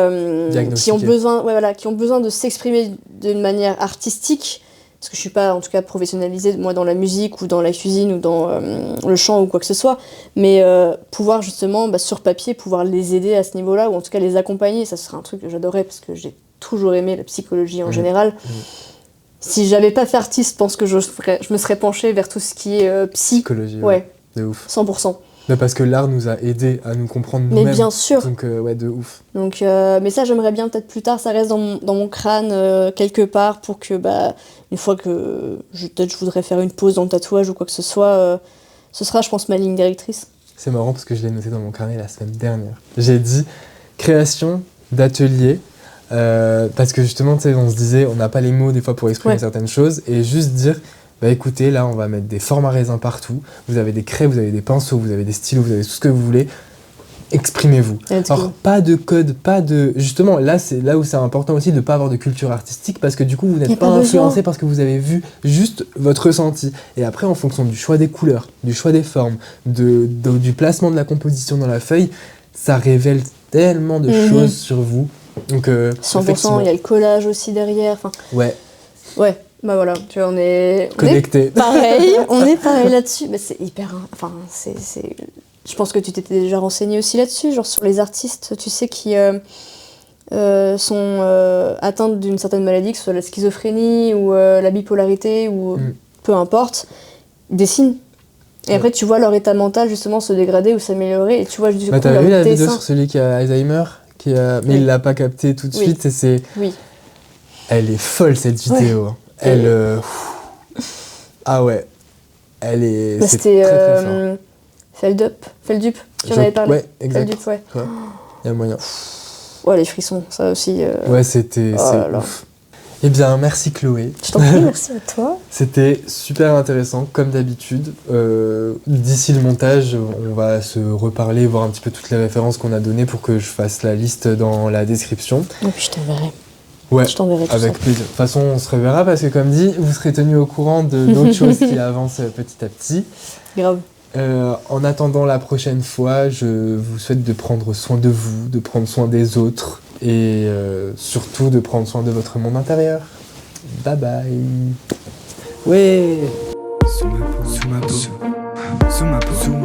[SPEAKER 3] qui ont besoin de s'exprimer d'une manière artistique, parce que je suis pas en tout cas professionnalisée moi dans la musique ou dans la cuisine ou dans le chant ou quoi que ce soit, mais pouvoir justement sur papier pouvoir les aider à ce niveau-là, ou en tout cas les accompagner, ça serait un truc que j'adorais parce que j'ai toujours aimé la psychologie en général. Si j'avais pas fait artiste, je pense que je me serais penchée vers tout ce qui est
[SPEAKER 2] psychologie.
[SPEAKER 3] Ouais.
[SPEAKER 2] De ouf.
[SPEAKER 3] 100%.
[SPEAKER 2] Mais parce que l'art nous a aidés à nous comprendre nous-mêmes.
[SPEAKER 3] Mais bien sûr.
[SPEAKER 2] Donc ouais, de ouf.
[SPEAKER 3] Donc, mais ça, j'aimerais bien peut-être plus tard, ça reste dans mon crâne quelque part pour que, une fois que peut-être je voudrais faire une pause dans le tatouage ou quoi que ce soit, ce sera, je pense, ma ligne directrice.
[SPEAKER 2] C'est marrant parce que je l'ai noté dans mon carnet la semaine dernière. J'ai dit création d'atelier. Parce que justement, tu sais, on se disait, on n'a pas les mots des fois pour exprimer certaines choses, et juste dire, écoutez, là, on va mettre des formes à raisin partout, vous avez des craies, vous avez des pinceaux, vous avez des stylos, vous avez tout ce que vous voulez, exprimez-vous. Alors, pas de code, pas de... Justement, là, c'est là où c'est important aussi de ne pas avoir de culture artistique, parce que du coup, vous n'êtes pas influencé parce que vous avez vu juste votre ressenti. Et après, en fonction du choix des couleurs, du choix des formes, du placement de la composition dans la feuille, ça révèle tellement de choses sur vous. Donc,
[SPEAKER 3] 100%, il y a le collage aussi derrière. Ouais, voilà, tu vois, on est
[SPEAKER 2] connectés.
[SPEAKER 3] On est pareil là-dessus. Mais c'est hyper... Je pense que tu t'étais déjà renseigné aussi là-dessus, genre sur les artistes, tu sais, qui sont atteints d'une certaine maladie, que ce soit la schizophrénie ou la bipolarité, ou peu importe, dessinent. Et après, tu vois leur état mental justement se dégrader ou s'améliorer, et tu vois du coup
[SPEAKER 2] t'as vu la vidéo sur celui qui a Alzheimer mais il l'a pas capté tout de suite, et c'est... Elle est folle cette vidéo. Elle... Ah ouais. Elle est...
[SPEAKER 3] C'était très Feldup, tu en avais parlé.
[SPEAKER 2] Ouais, exact.
[SPEAKER 3] Feldup, ouais.
[SPEAKER 2] Il y a moyen.
[SPEAKER 3] Ouais, les frissons, ça aussi...
[SPEAKER 2] Ouais, c'est ouf. Eh bien, merci Chloé.
[SPEAKER 3] Je t'en prie, merci à toi.
[SPEAKER 2] C'était super intéressant, comme d'habitude. D'ici le montage, on va se reparler, voir un petit peu toutes les références qu'on a données pour que je fasse la liste dans la description.
[SPEAKER 3] Et puis je t'enverrai.
[SPEAKER 2] Ouais,
[SPEAKER 3] je t'enverrai tout
[SPEAKER 2] avec
[SPEAKER 3] ça.
[SPEAKER 2] plaisir. De toute façon, on se reverra parce que, comme dit, vous serez tenus au courant de d'autres choses qui avancent petit à petit.
[SPEAKER 3] Grave.
[SPEAKER 2] En attendant la prochaine fois, je vous souhaite de prendre soin de vous, de prendre soin des autres et surtout de prendre soin de votre monde intérieur. Bye bye. Ouais.
[SPEAKER 1] Sous ma peau.